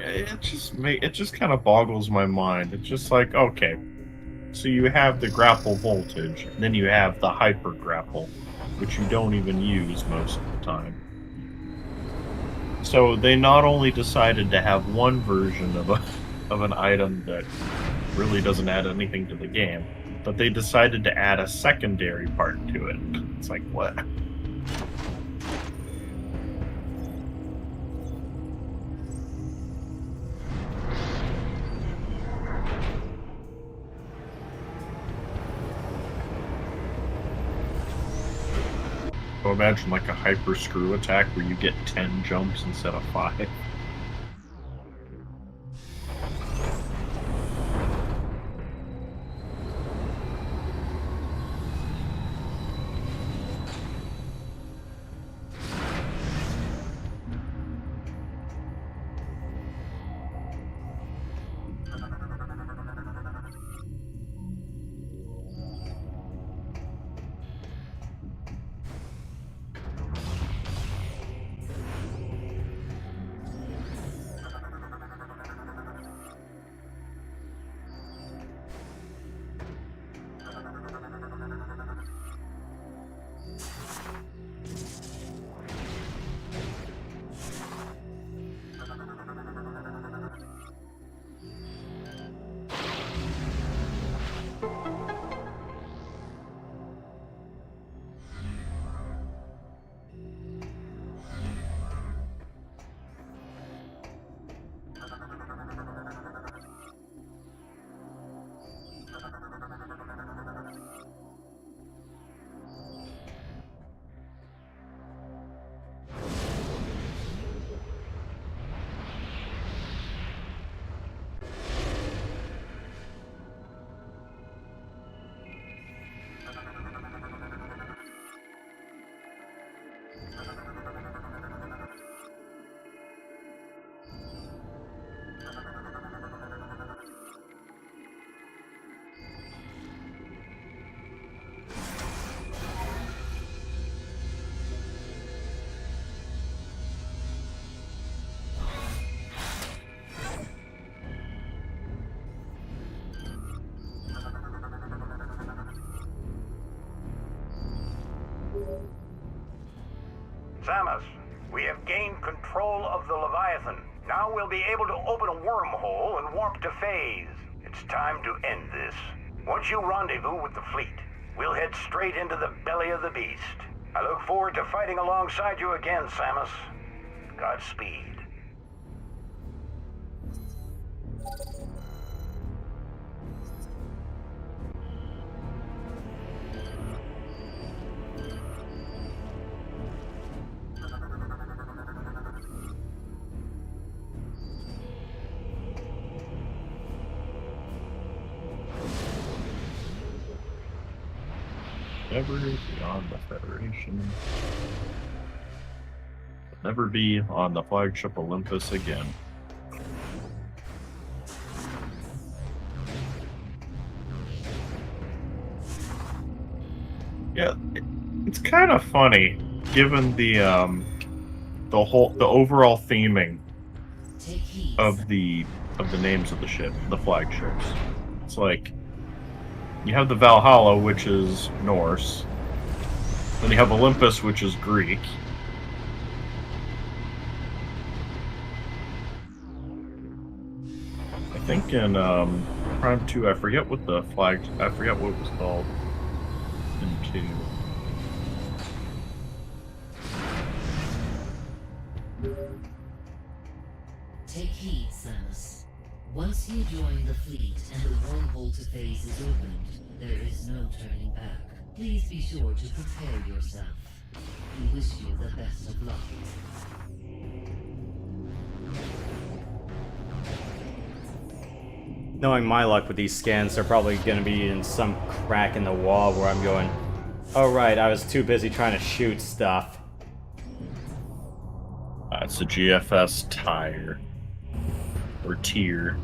it just kind of boggles my mind. It's just like, okay, so you have the grapple voltage, and then you have the hyper grapple, which you don't even use most of the time. So they not only decided to have one version of an item that really doesn't add anything to the game, but they decided to add a secondary part to it. It's like, what? So imagine like a hyper screw attack where you get 10 jumps instead of 5.
Samus, we have gained control of the Leviathan. Now we'll be able to open a wormhole and warp to Phaaze. It's time to end this. Once you rendezvous with the fleet, we'll head straight into the belly of the beast. I look forward to fighting alongside you again, Samus. Godspeed.
Never beyond the Federation. Never be on the flagship Olympus again. Yeah, it's kind of funny, given the overall theming of the names of the ship, the flagships. It's like you have the Valhalla, which is Norse. Then you have Olympus, which is Greek. I think in Prime 2, I forget what the flag, I forget what it was called in 2.
Take heed, Samus. Once you join the fleet and the wormhole to Phaaze is opened, there is no turning back. Please be sure to prepare yourself. We wish you the best of luck.
Knowing my luck with these scans, they're probably going to be in some crack in the wall where I'm going, oh right, I was too busy trying to shoot stuff.
It's a GFS tire. Or tier.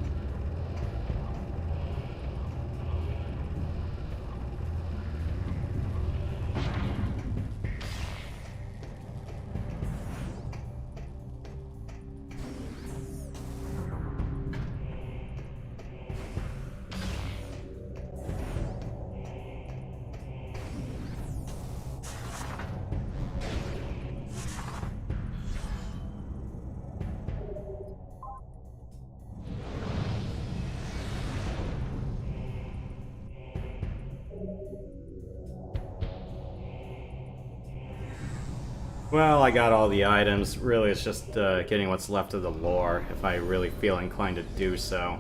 Well, I got all the items. Really, it's just getting what's left of the lore, if I really feel inclined to do so.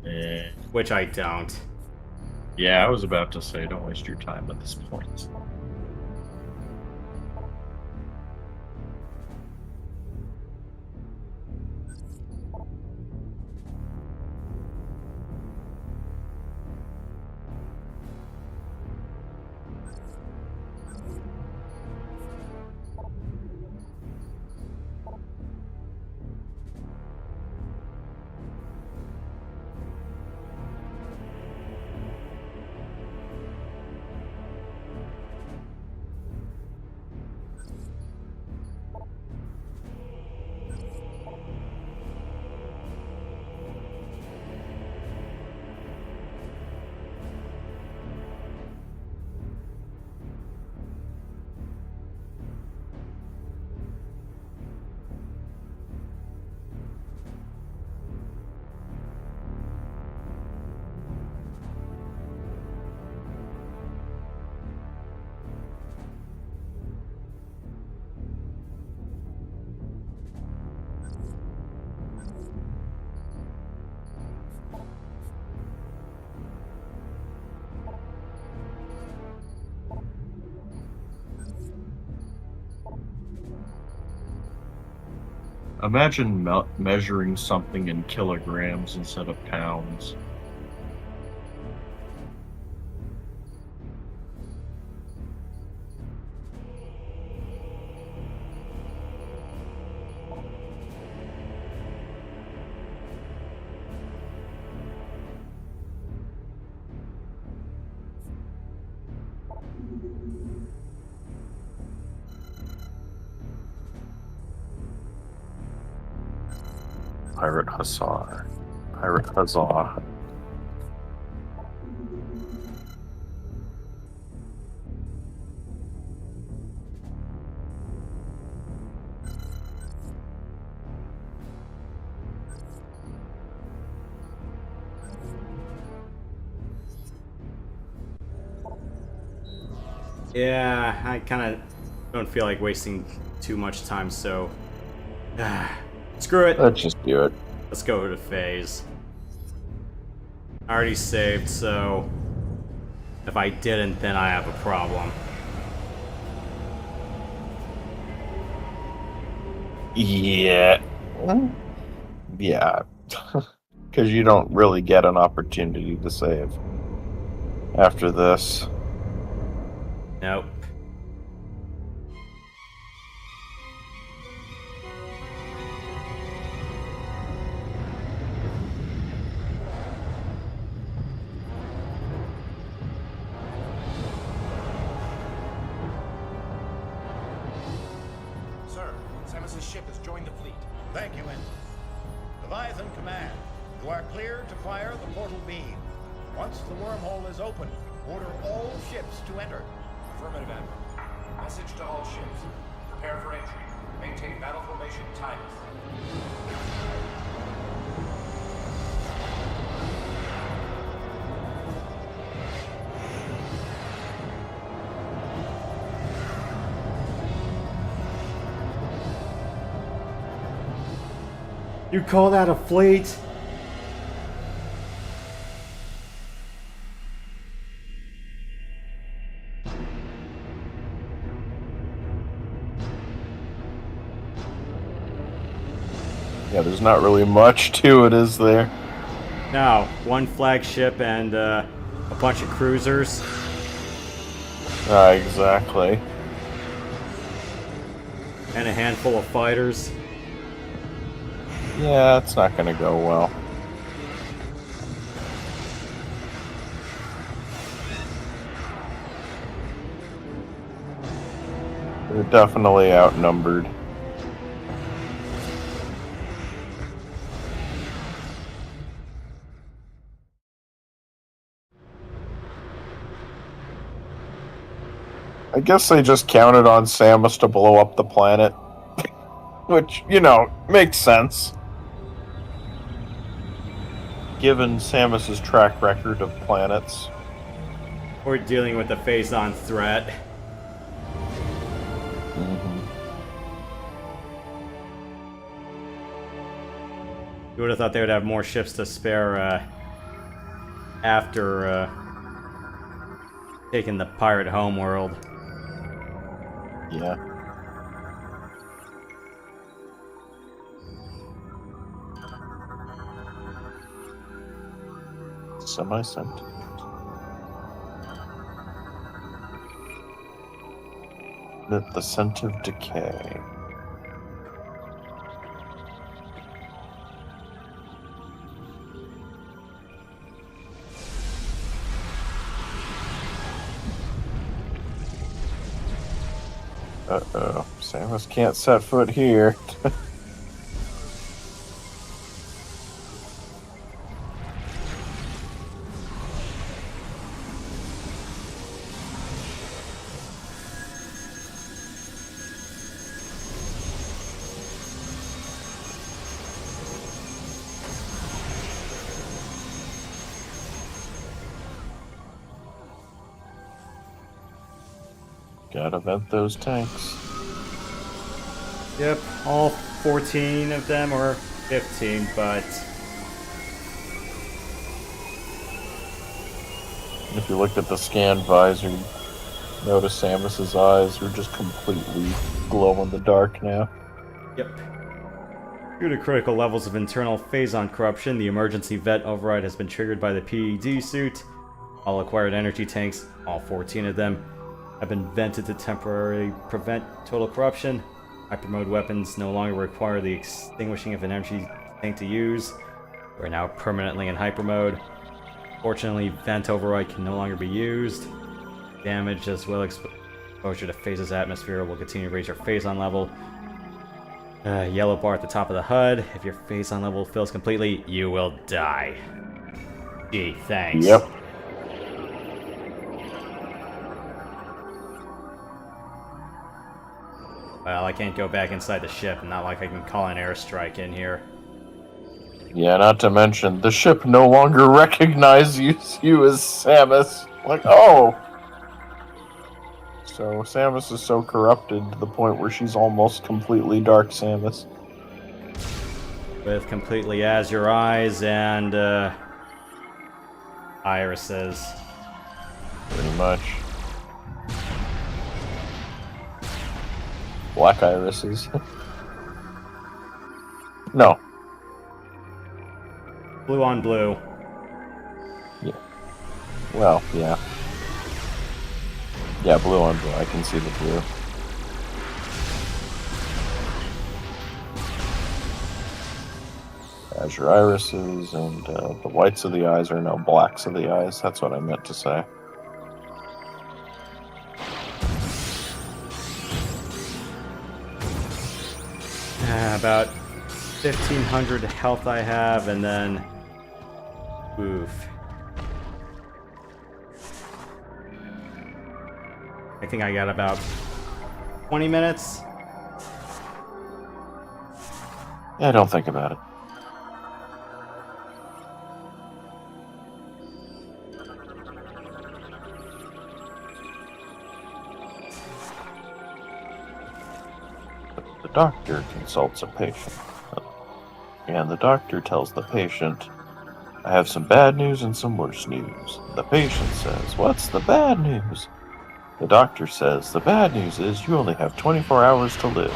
Eh.
Which I don't.
Yeah, I was about to say, don't waste your time at this point. Imagine measuring something in kilograms instead of pounds. Pirate Hussar. Pirate Huzzah.
Yeah, I kind of don't feel like wasting too much time, so... screw it.
Let's just do it.
Let's go to Phaaze. I already saved, so... if I didn't, then I have a problem.
Yeah. Yeah. Because you don't really get an opportunity to save after this.
Nope.
Sir, Samus's ship has joined the fleet.
Thank you, Ensign. Leviathan Command, you are clear to fire the portal beam. Once the wormhole is open, order all ships to enter.
Affirmative, Admiral. Message to all ships. Prepare for entry. Maintain battle formation timeless.
You call that a fleet?
Yeah, there's not really much to it, is there?
No, one flagship and a bunch of cruisers.
Exactly.
And a handful of fighters.
Yeah, it's not going to go well. They're definitely outnumbered. I guess they just counted on Samus to blow up the planet. Which, you know, makes sense. Given Samus's track record of planets.
We're dealing with a phase-on threat.
Mm-hmm.
You would have thought they would have more ships to spare after taking the pirate homeworld.
Yeah. Semi-sentient. The scent of decay. Uh-oh. Samus can't set foot here. Gotta vent those tanks.
Yep, all 14 of them, or 15, but...
If you looked at the scan visor, you notice Samus's eyes are just completely glow in the dark now.
Yep. Due to critical levels of internal phazon corruption, the emergency vet override has been triggered by the PED suit. All acquired energy tanks, all 14 of them, have been vented to temporarily prevent total corruption. Hypermode weapons no longer require the extinguishing of an energy tank to use. We're now permanently in hypermode. Fortunately, vent override can no longer be used. Damage as well exposure to Phaaze's atmosphere will continue to raise your phazon level. Yellow bar at the top of the HUD. If your phazon level fills completely, you will die. Gee, thanks.
Yep.
Well, I can't go back inside the ship, not like I can call an airstrike in here.
Yeah, not to mention, the ship no longer recognizes you as Samus. Like, oh! So, Samus is so corrupted to the point where she's almost completely Dark Samus.
With completely azure eyes and, irises.
Pretty much. Black irises. No.
Blue on blue.
Yeah. Well, yeah. Yeah, blue on blue. I can see the blue. Azure irises, and the whites of the eyes are now blacks of the eyes. That's what I meant to say.
About 1,500 health I have, and then... Oof. I think I got about 20 minutes.
Yeah, don't think about it. The doctor consults a patient, and the doctor tells the patient, "I have some bad news and some worse news." The patient says, "What's the bad news?" The doctor says, "The bad news is you only have 24 hours to live."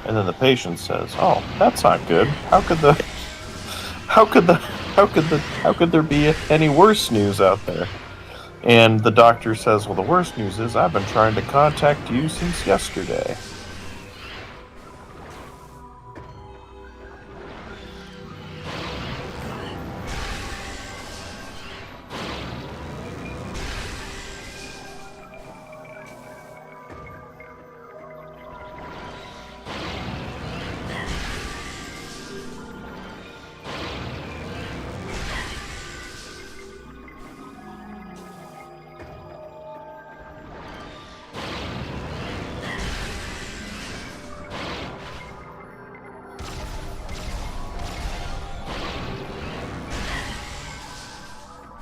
And then the patient says, "Oh, that's not good. How could there be any worse news out there?" And the doctor says, "Well, the worst news is I've been trying to contact you since yesterday."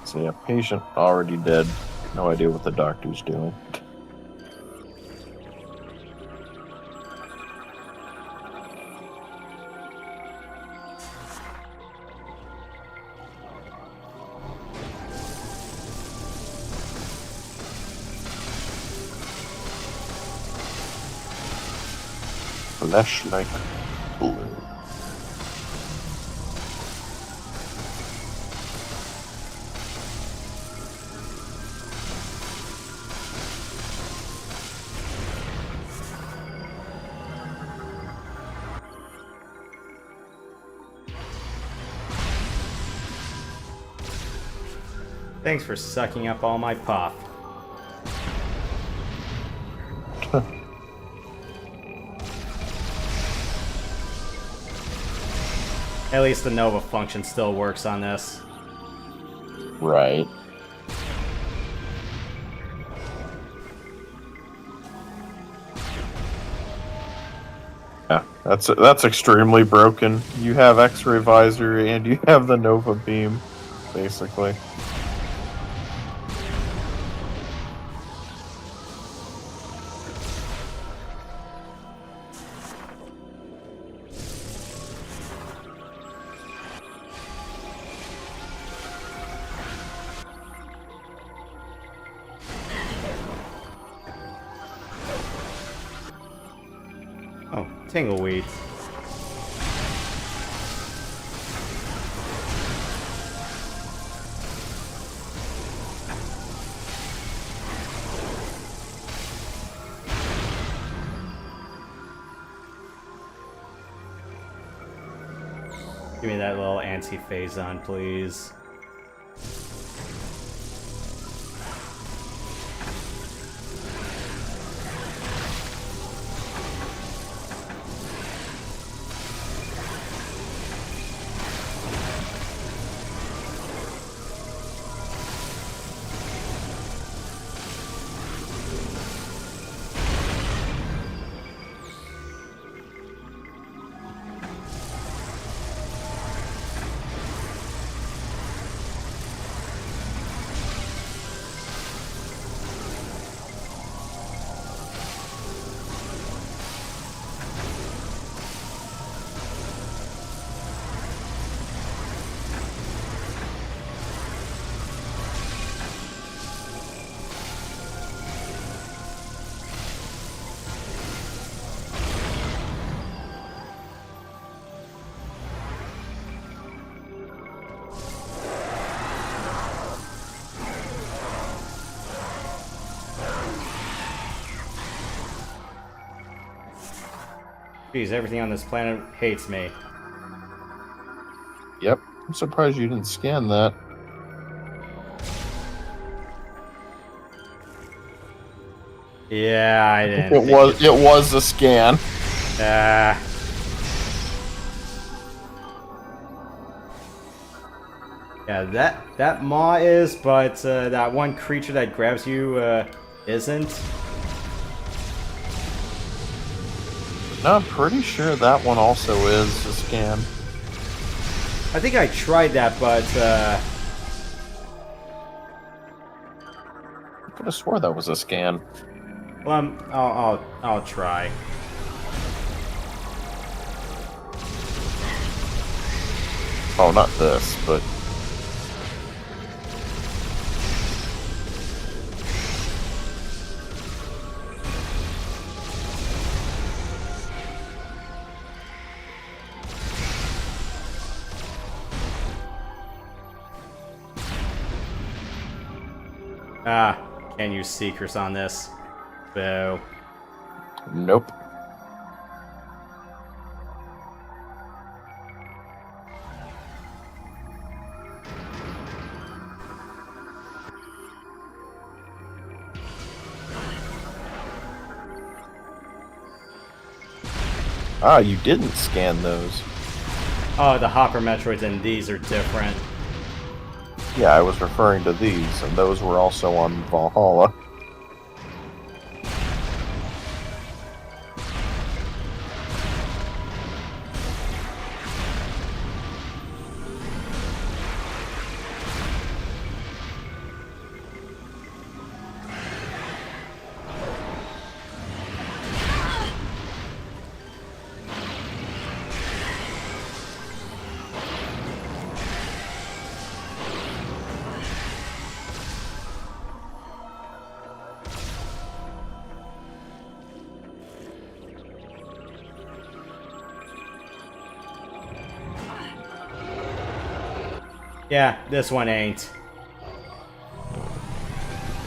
So yeah, patient already dead. No idea what the doctor's doing. Flesh like blue.
Thanks for sucking up all my puff. At least the Nova function still works on this.
Right. Yeah, that's extremely broken. You have X-ray visor and you have the Nova beam, basically.
Oh, Tingleweed. Give me that little anti-phase on, please. Jeez, everything on this planet hates me.
Yep. I'm surprised you didn't scan that.
Yeah, I didn't.
It was a scan.
Yeah, that maw is, but that one creature that grabs you isn't.
No, I'm pretty sure that one also is a scan.
I think I tried that, but
I could have swore that was a scan.
well, I'll try.
Oh, not this, but
Can't use Seekers on this. Boo.
nope. Ah, you didn't scan those.
Oh, the Hopper Metroids and these are different.
Yeah, I was referring to these, and those were also on Valhalla.
Yeah, this one ain't.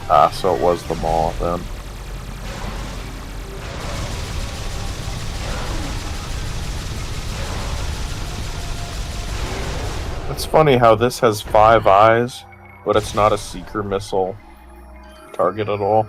Ah, so it was the maw then. It's funny how this has 5 eyes, but it's not a seeker missile target at all.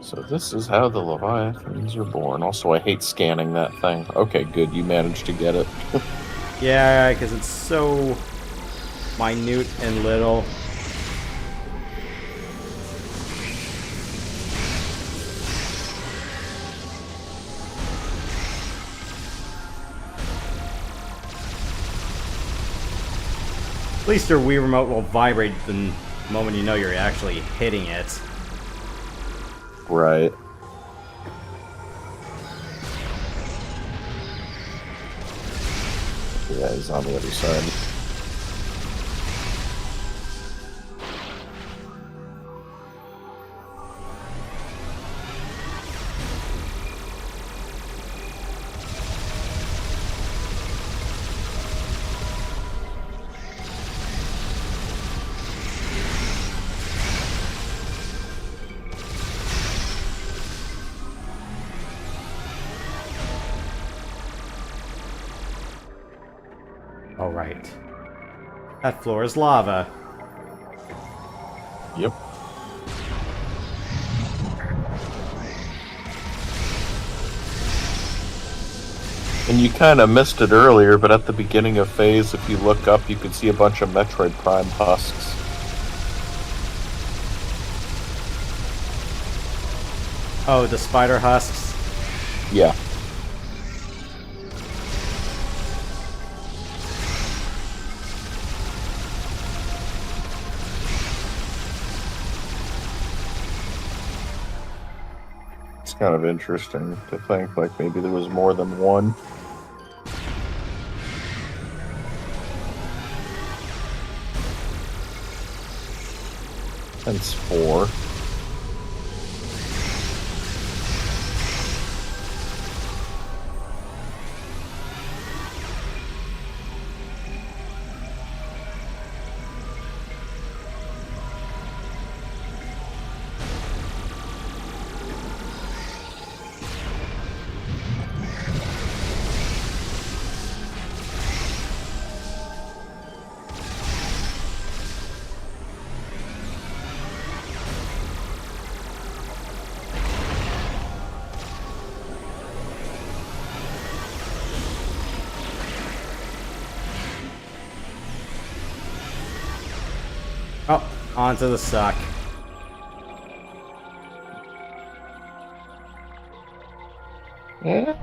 So this is how the Leviathans are born. Also, I hate scanning that thing. Okay, good, you managed to get it.
Yeah, because it's so minute and little. At least your Wii remote will vibrate the moment you know you're actually hitting it.
Right. Yeah, he's on the other side.
All right. That floor is lava.
Yep. And you kind of missed it earlier, but at the beginning of Phaaze, if you look up, you can see a bunch of Metroid Prime husks.
Oh, the spider husks?
Yeah. It's kind of interesting to think, like, maybe there was more than one. Hence 4.
Oh, onto the suck.
Yeah,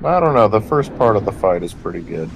I don't know. The first part of the fight is pretty good.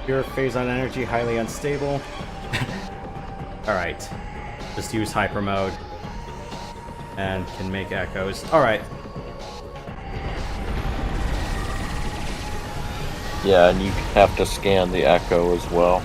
Pure phase on energy, highly unstable. Alright. Just use hyper mode. And can make echoes. Alright.
Yeah, and you have to scan the echo as well.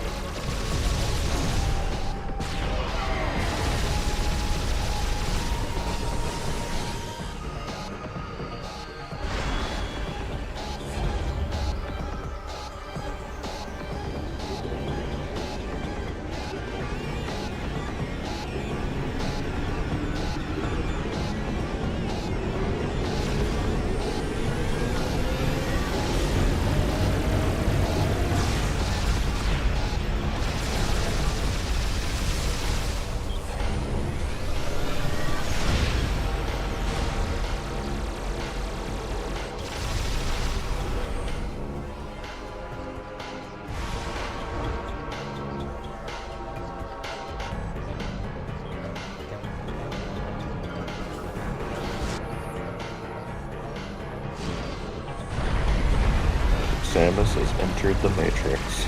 Samus has entered the Matrix.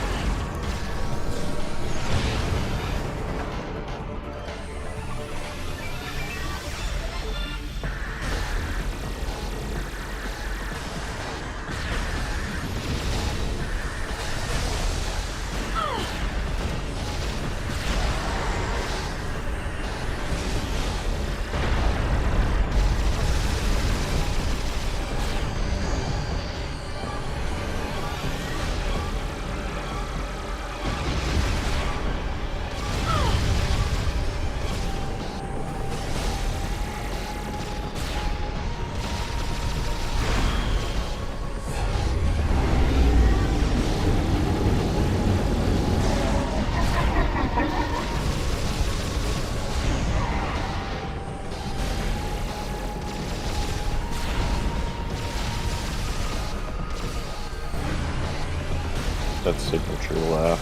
That signature laugh.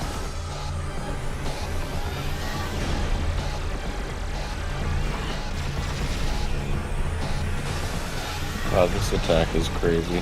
Wow, this attack is crazy.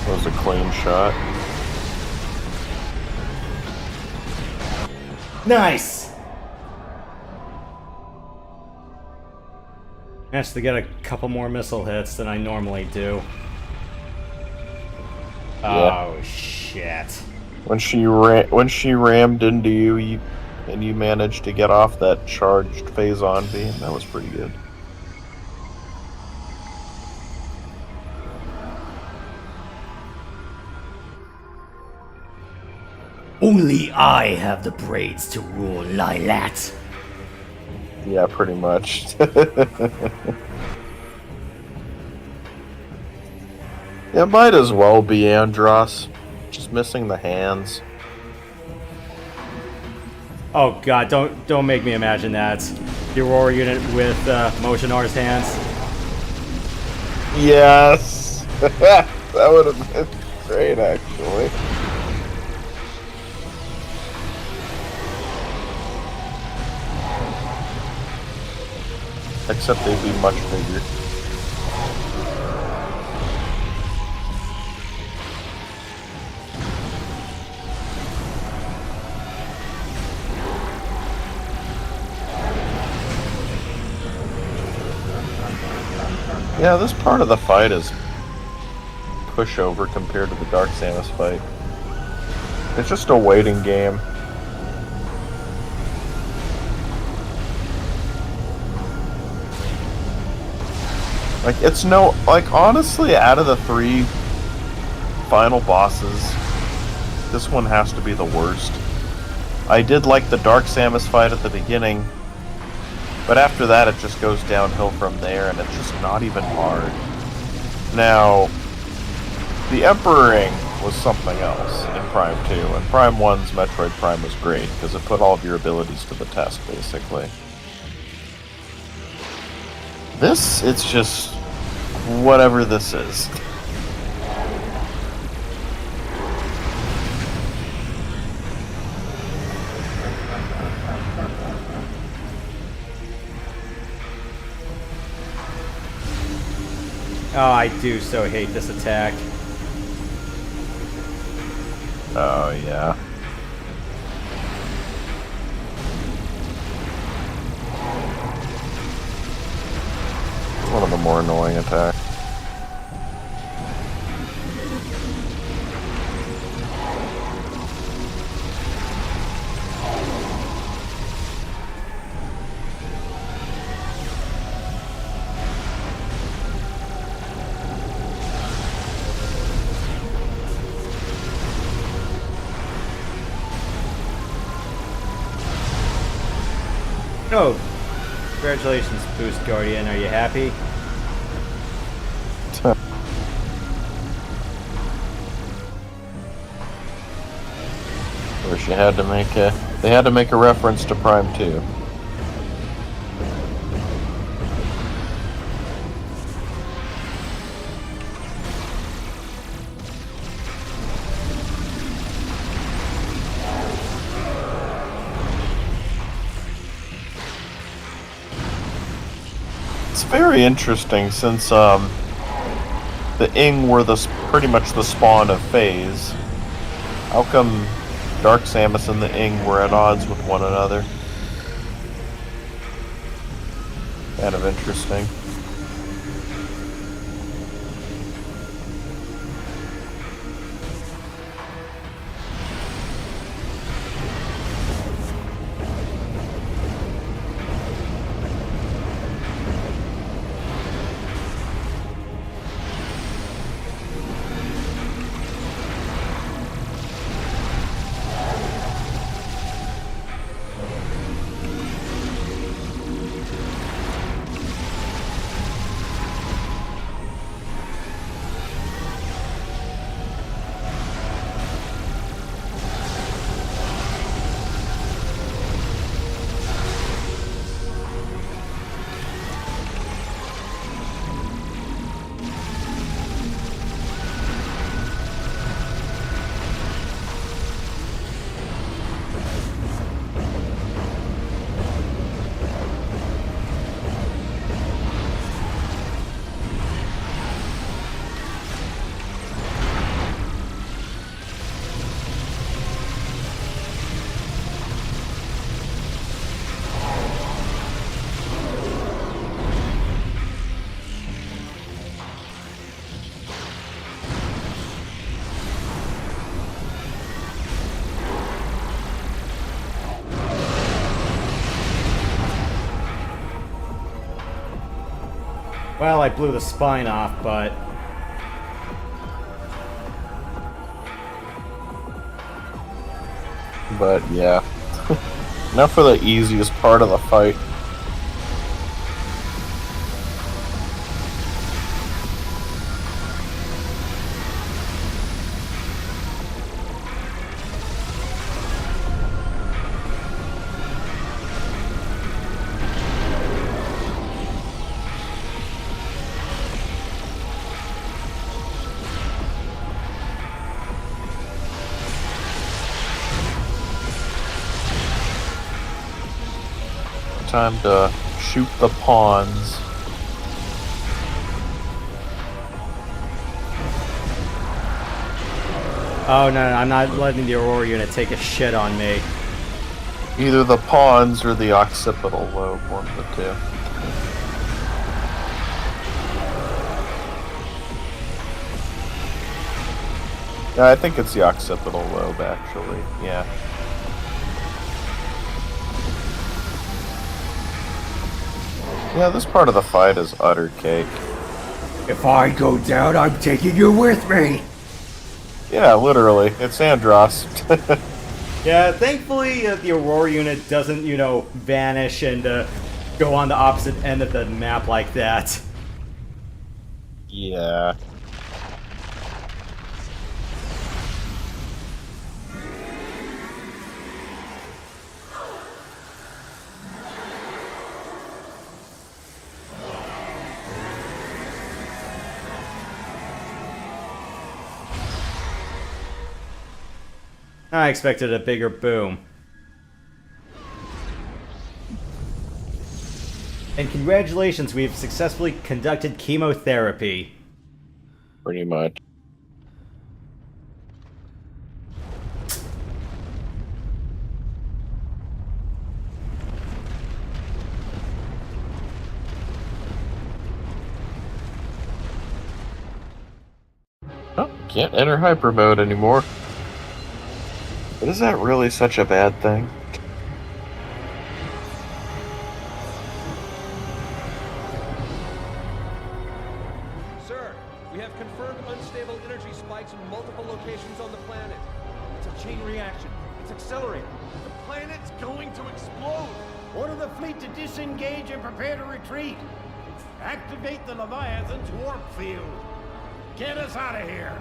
That was a clean shot.
Nice! Managed to get a couple more missile hits than I normally do.
Yeah.
Oh, shit.
When she rammed into you, and you managed to get off that charged Phaaze beam, that was pretty good.
Only I have the braids to rule Lilat.
Yeah, pretty much. It might as well be Andros. Just missing the hands.
Oh god, don't make me imagine that. The Aurora unit with motion artist hands.
Yes! That would have been great, actually. Except they'd be much bigger. Yeah, this part of the fight is pushover compared to the Dark Samus fight. It's just a waiting game. Like, it's no... Like, honestly, out of the 3 final bosses, this one has to be the worst. I did like the Dark Samus fight at the beginning, but after that it just goes downhill from there, and it's just not even hard. Now, The Emperor was something else in Prime 2, and Prime 1's Metroid Prime was great, because it put all of your abilities to the test, basically. This, it's just whatever this is.
Oh, I do so hate this attack.
Oh, yeah. It's one of the more annoying attacks.
Oh, congratulations, Boost Guardian. Are you happy?
Wish you had to make a. They had to make a reference to Prime 2. It's very interesting since the Ing were pretty much the spawn of Phaaze. How come Dark Samus and the Ing were at odds with one another? Kind of interesting.
Well, I blew the spine off, but...
But yeah. Now for the easiest part of the fight. Time to shoot the pawns.
Oh, no, I'm not letting the Aurora unit take a shit on me.
Either the pawns or the occipital lobe, one of the two. Yeah, I think it's the occipital lobe, actually. Yeah. Yeah, this part of the fight is utter cake.
If I go down, I'm taking you with me!
Yeah, literally. It's Andros.
Yeah, thankfully the Aurora unit doesn't, you know, vanish and go on the opposite end of the map like that.
Yeah.
I expected a bigger boom. And congratulations, we've successfully conducted chemotherapy.
Pretty much. Oh, can't enter hyper mode anymore. But is that really such a bad thing?
Sir, we have confirmed unstable energy spikes in multiple locations on the planet. It's a chain reaction. It's accelerating. The planet's going to explode.
Order the fleet to disengage and prepare to retreat. Activate the Leviathan's warp field. Get us out of here.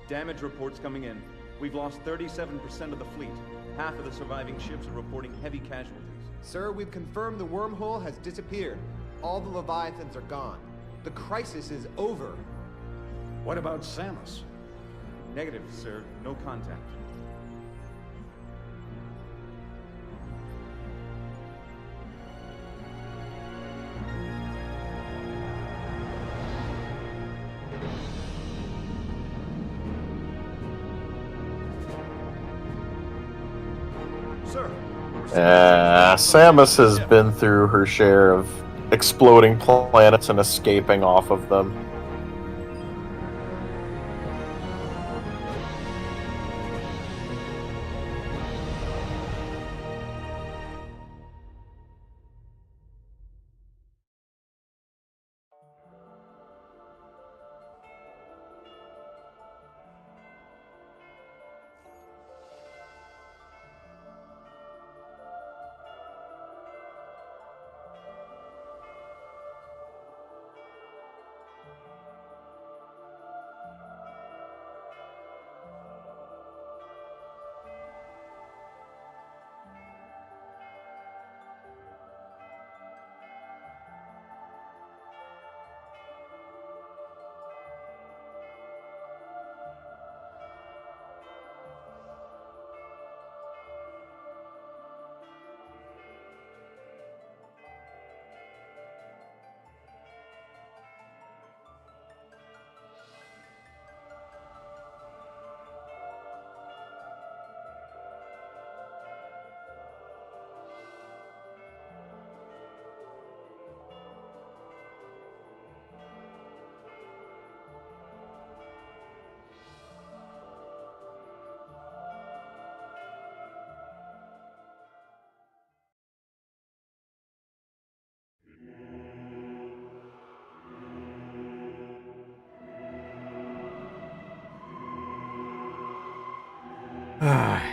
Damage reports coming in. We've lost 37% of the fleet. Half of the surviving ships are reporting heavy casualties.
Sir, we've confirmed the wormhole has disappeared. All the Leviathans are gone. The crisis is over.
What about Samus?
Negative, sir. No contact.
Samus has been through her share of exploding planets and escaping off of them.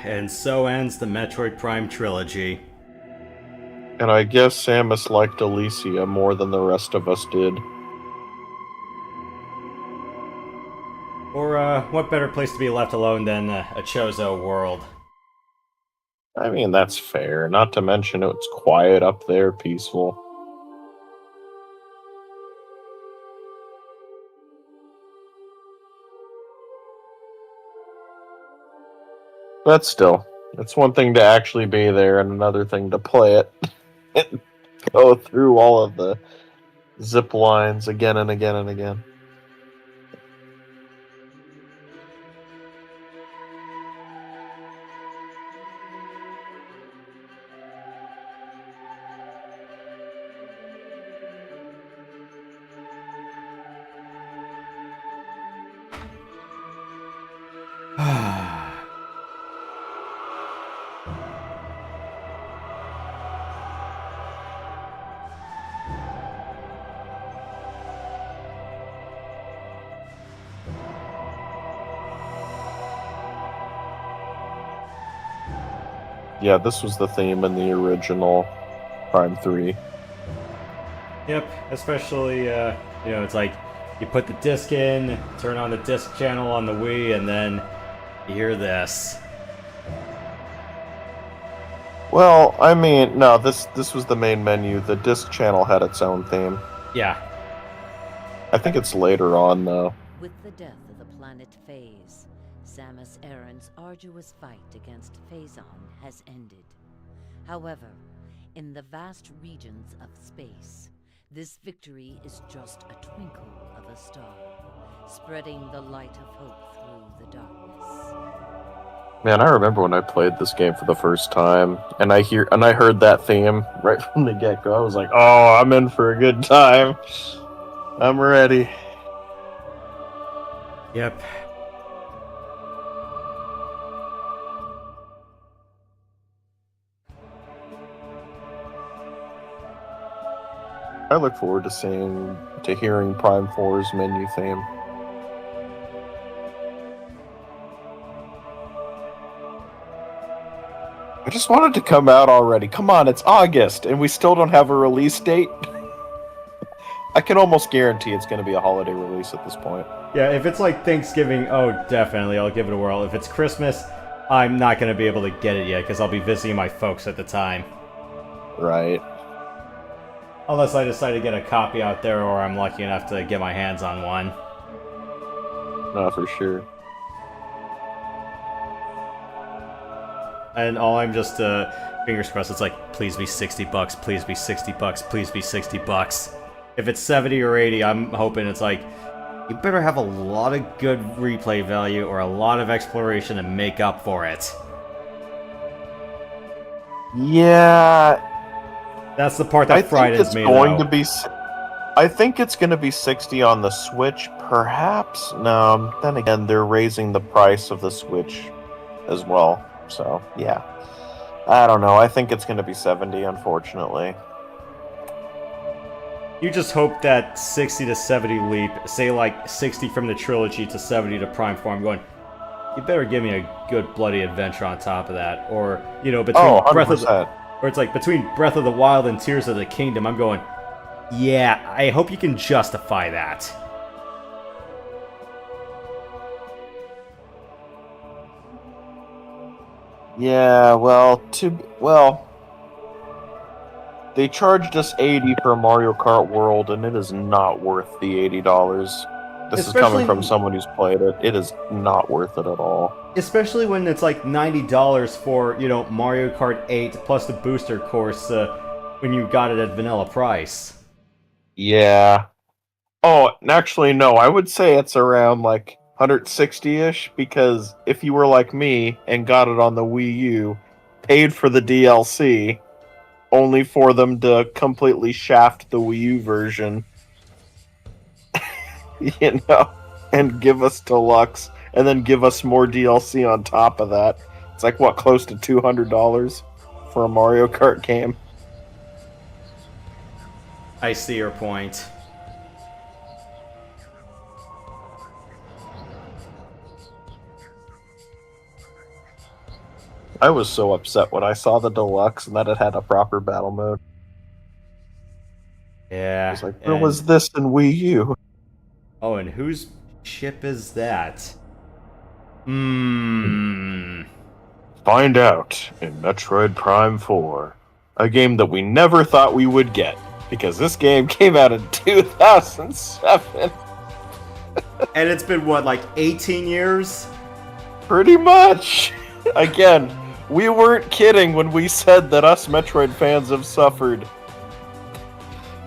And so ends the Metroid Prime trilogy.
And I guess Samus liked Alicia more than the rest of us did.
Or, what better place to be left alone than a Chozo world?
I mean, that's fair. Not to mention it's quiet up there, peaceful. But still, it's one thing to actually be there and another thing to play it and go through all of the zip lines again and again and again. Yeah, this was the theme in the original Prime 3.
Yep, especially, it's like you put the disc in, turn on the disc channel on the Wii, and then you hear this.
Well, I mean, no, this was the main menu. The disc channel had its own theme.
Yeah.
I think it's later on, though.
With the death of the planet Phaaze, Samus Aran's arduous fight against Phazon has ended. However, in the vast regions of space, this victory is just a twinkle of a star, spreading the light of hope through the darkness.
Man, I remember when I played this game for the first time, and I heard that theme right from the get-go. I was like, "Oh, I'm in for a good time. I'm ready."
Yep.
I look forward to hearing Prime 4's menu theme. I just wanted to come out already. Come on, it's August, and we still don't have a release date. I can almost guarantee it's going to be a holiday release at this point.
Yeah, if it's like Thanksgiving, oh, definitely, I'll give it a whirl. If it's Christmas, I'm not going to be able to get it yet, because I'll be visiting my folks at the time.
Right.
Unless I decide to get a copy out there, or I'm lucky enough to get my hands on one.
No, for sure.
And all I'm just, fingers crossed, it's like, please be $60, please be $60, please be $60. If it's 70 or 80, I'm hoping it's like, you better have a lot of good replay value or a lot of exploration to make up for it.
Yeah.
That's the part that frightens me,
I think it's going to be 60 on the Switch, perhaps. No, then again, they're raising the price of the Switch as well. So, yeah. I don't know. I think it's going to be 70, unfortunately.
You just hope that 60 to 70 leap, say like 60 from the Trilogy to 70 to Prime 4, I'm going, you better give me a good bloody adventure on top of that. Or, between Breath of the... Or it's like, between Breath of the Wild and Tears of the Kingdom, I'm going, yeah, I hope you can justify that.
Yeah, they charged us $80 for Mario Kart World, and it is not worth the $80. This is coming from someone who's played it. It is not worth it at all.
Especially when it's like $90 for, Mario Kart 8 plus the booster course when you got it at vanilla price.
Yeah. Oh, actually, no. I would say it's around like 160-ish, because if you were like me and got it on the Wii U, paid for the DLC, only for them to completely shaft the Wii U version, and give us Deluxe, and then give us more DLC on top of that. It's like, what, close to $200 for a Mario Kart game?
I see your point.
I was so upset when I saw the Deluxe and that it had a proper battle mode.
Yeah.
I was like, where was this in Wii U?
Oh, and whose chip is that?
Find out in Metroid Prime 4. A game that we never thought we would get, because this game came out in 2007.
And it's been, what, like 18 years?
Pretty much. Again, we weren't kidding when we said that us Metroid fans have suffered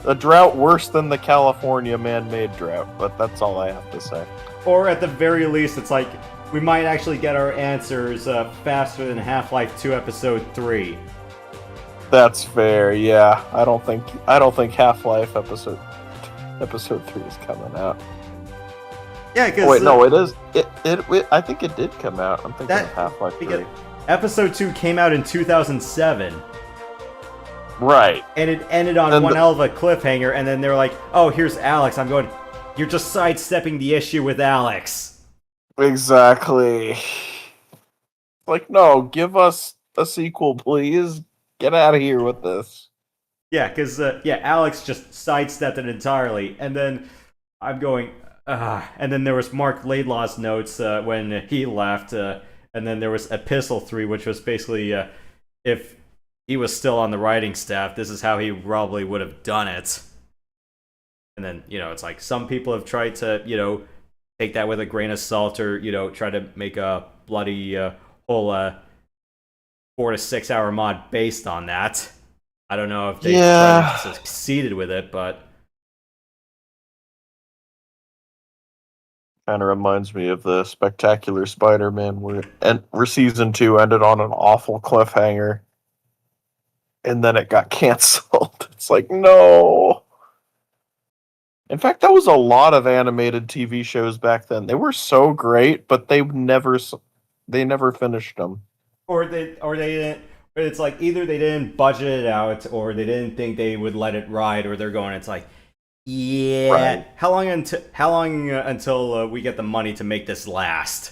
a drought worse than the California man-made drought, but that's all I have to say.
Or at the very least, it's like, we might actually get our answers faster than Half-Life 2 Episode 3.
That's fair, yeah. I don't think Half-Life Episode 3 is coming out.
Yeah, because...
Oh, wait, no, it is. I think it did come out. I'm thinking of Half-Life 3.
Episode 2 came out in 2007.
Right.
And it ended on one hell of a cliffhanger, and then they're like, oh, here's Alex. I'm going, you're just sidestepping the issue with Alex.
Exactly. Like, no, give us a sequel, please. Get out of here with this.
Yeah, because Alex just sidestepped it entirely, and then I'm going, and then there was Mark Laidlaw's notes when he left, and then there was Epistle 3, which was basically if he was still on the writing staff, this is how he probably would have done it. And then, it's like some people have tried to, take that with a grain of salt or, try to make a bloody whole 4 to 6 hour mod based on that. I don't know if they succeeded with it, but
kind of reminds me of the Spectacular Spider-Man where season 2 ended on an awful cliffhanger, and then it got canceled. It's like, no. In fact, that was a lot of animated TV shows back then. They were so great, but they never finished them.
Or they didn't. It's like either they didn't budget it out, or they didn't think they would let it ride, or they're going. It's like, yeah. Right. How long until we get the money to make this last?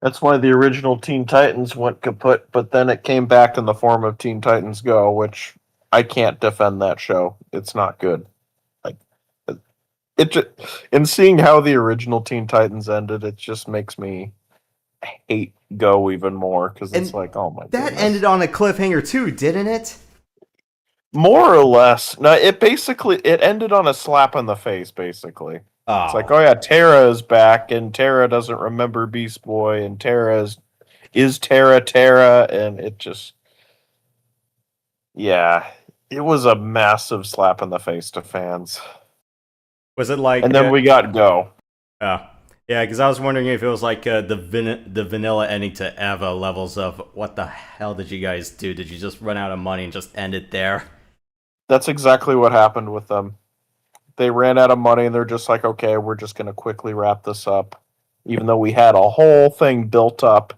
That's why the original Teen Titans went kaput, but then it came back in the form of Teen Titans Go, which I can't defend that show. It's not good. Like in seeing how the original Teen Titans ended, it just makes me hate Go even more because it's like, oh my god.
That ended on a cliffhanger too, didn't it?
More or less. No, it ended on a slap in the face, basically. Oh. It's like, oh yeah, Tara is back, and Tara doesn't remember Beast Boy, and Tara is Tara, and it just... Yeah, it was a massive slap in the face to fans.
Was it like...
And then we got Go.
Oh. Yeah, because I was wondering if it was like the vanilla ending to Eva levels of, what the hell did you guys do? Did you just run out of money and just end it there?
That's exactly what happened with them. They ran out of money and they're just like, okay, we're just going to quickly wrap this up. Even though we had a whole thing built up.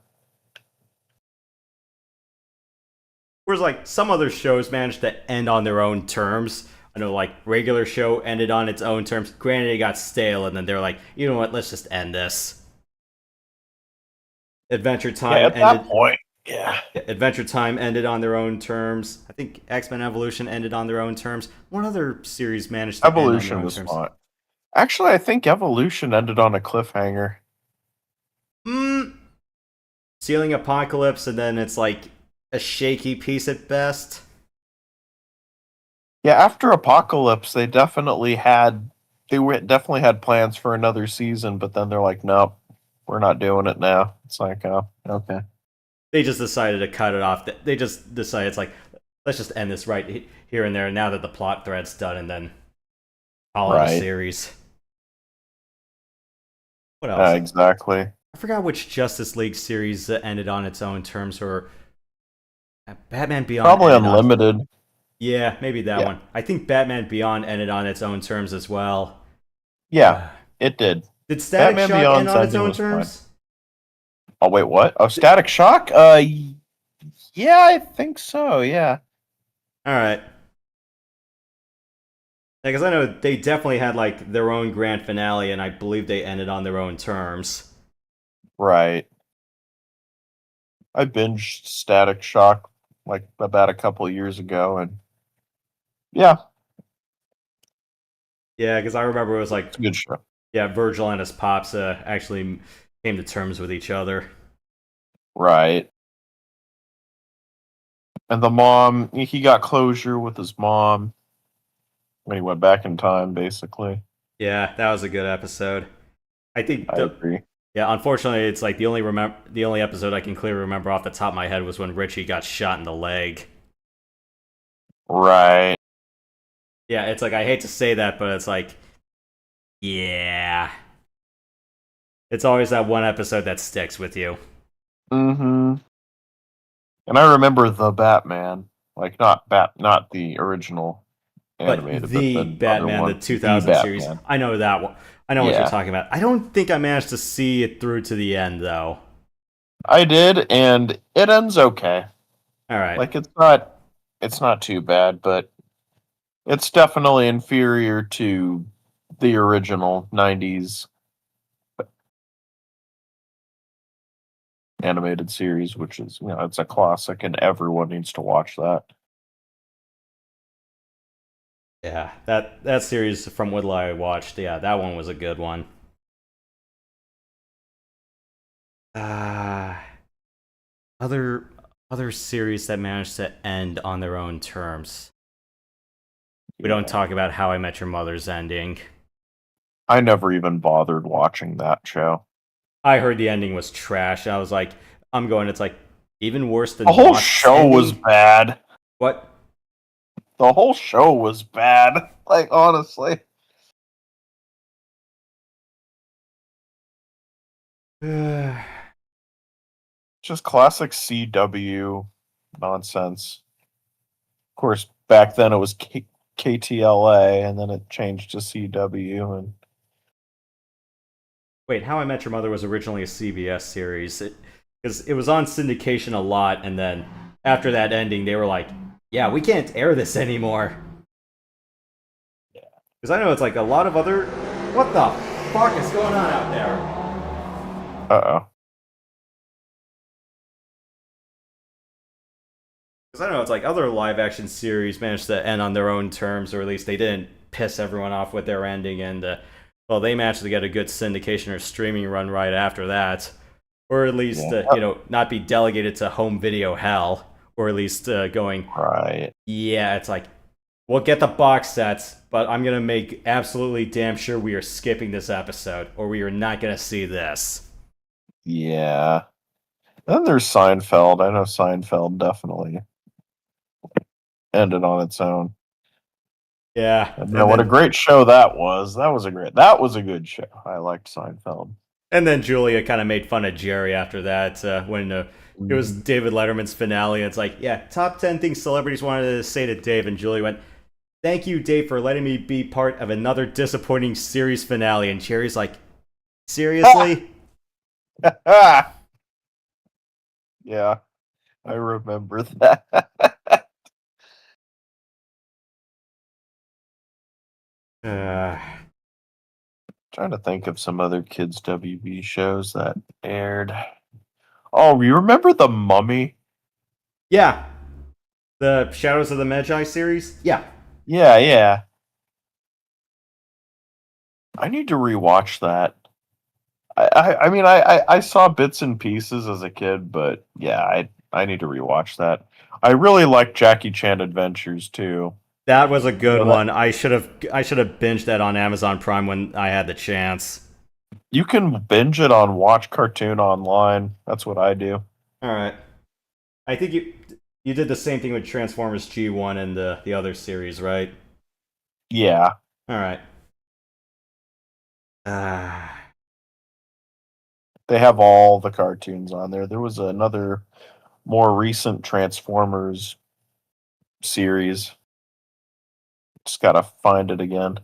Whereas like some other shows managed to end on their own terms. I know, like, regular show ended on its own terms. Granted, it got stale, and then they were like, you know what, let's just end this. Adventure Time
ended... that point, yeah.
Adventure Time ended on their own terms. I think X-Men Evolution ended on their own terms. One other series managed to
Evolution
end on
was
their own terms.
Fun. Actually, I think Evolution ended on a cliffhanger.
Ceiling Apocalypse, and then it's like a shaky piece at best.
Yeah, after Apocalypse, they definitely had plans for another season, but then they're like, nope, we're not doing it now. It's like, oh, okay.
They just decided to cut it off. They just decided, it's like, let's just end this right here and there, now that the plot thread's done, and then call it a series. What else?
Exactly.
I forgot which Justice League series ended on its own terms, or Batman Beyond.
Probably Unlimited.
Yeah, maybe that one. I think Batman Beyond ended on its own terms as well.
Yeah, it did.
Did Static Shock end on its own terms?
Fine. Oh, wait, what? Oh, Static Shock? Yeah, I think so, yeah.
Alright. Because I know they definitely had, like, their own grand finale, and I believe they ended on their own terms.
Right. I binged Static Shock, like, about a couple of years ago, and yeah.
Yeah, because I remember it was like...
It's a good show.
Yeah, Virgil and his pops actually came to terms with each other.
Right. And the mom, he got closure with his mom when he went back in time, basically.
Yeah, that was a good episode. I
agree.
Yeah, unfortunately, it's like the only episode I can clearly remember off the top of my head was when Richie got shot in the leg.
Right.
Yeah, it's like, I hate to say that, but it's like, yeah. It's always that one episode that sticks with you.
Mm-hmm. And I remember the Batman, like not the original animated,
but the Batman, the 2000 series. I know that one. I know what you're talking about. I don't think I managed to see it through to the end, though.
I did, and it ends okay.
All right.
Like, it's not too bad, but it's definitely inferior to the original 90s animated series, which is, it's a classic, and everyone needs to watch that.
Yeah, that series from what I watched, yeah, that one was a good one. Other series that managed to end on their own terms. We don't talk about How I Met Your Mother's ending.
I never even bothered watching that show.
I heard the ending was trash. I was like, it's like even worse than
the whole
Lost
show
ending?
was bad.
What?
The whole show was bad. Like, honestly. Just classic CW nonsense. Of course, back then it was KTLA, and then it changed to CW. And
wait, How I Met Your Mother was originally a CBS series. Because it was on syndication a lot, and then after that ending, they were like, "Yeah, we can't air this anymore." Yeah. Because I know it's like a lot of other. What the fuck is going on out there?
Uh-oh.
Because I know it's like other live action series managed to end on their own terms, or at least they didn't piss everyone off with their ending, and they managed to get a good syndication or streaming run right after that, or at least not be delegated to home video hell, or at least going
right.
Yeah, it's like we'll get the box sets, but I'm gonna make absolutely damn sure we are skipping this episode, or we are not gonna see this.
Yeah. Then there's Seinfeld. I know Seinfeld definitely ended on its own.
Yeah.
And what a great show that was. That was a good show. I liked Seinfeld.
And then Julia kind of made fun of Jerry after that when it was David Letterman's finale. It's like, yeah, top 10 things celebrities wanted to say to Dave, and Julia went, "Thank you, Dave, for letting me be part of another disappointing series finale." And Jerry's like, "Seriously?"
Yeah, I remember that. Trying to think of some other kids' WB shows that aired. Oh, you remember The Mummy?
Yeah. The Shadows of the Magi series? Yeah.
Yeah. I need to rewatch that. I mean, I saw bits and pieces as a kid, but yeah, I need to rewatch that. I really like Jackie Chan Adventures too.
That was a good one. I should have binged that on Amazon Prime when I had the chance.
You can binge it on Watch Cartoon Online. That's what I do.
All right. I think you did the same thing with Transformers G1 and the other series, right?
Yeah.
All right.
They have all the cartoons on there. There was another more recent Transformers series. Just gotta find it again.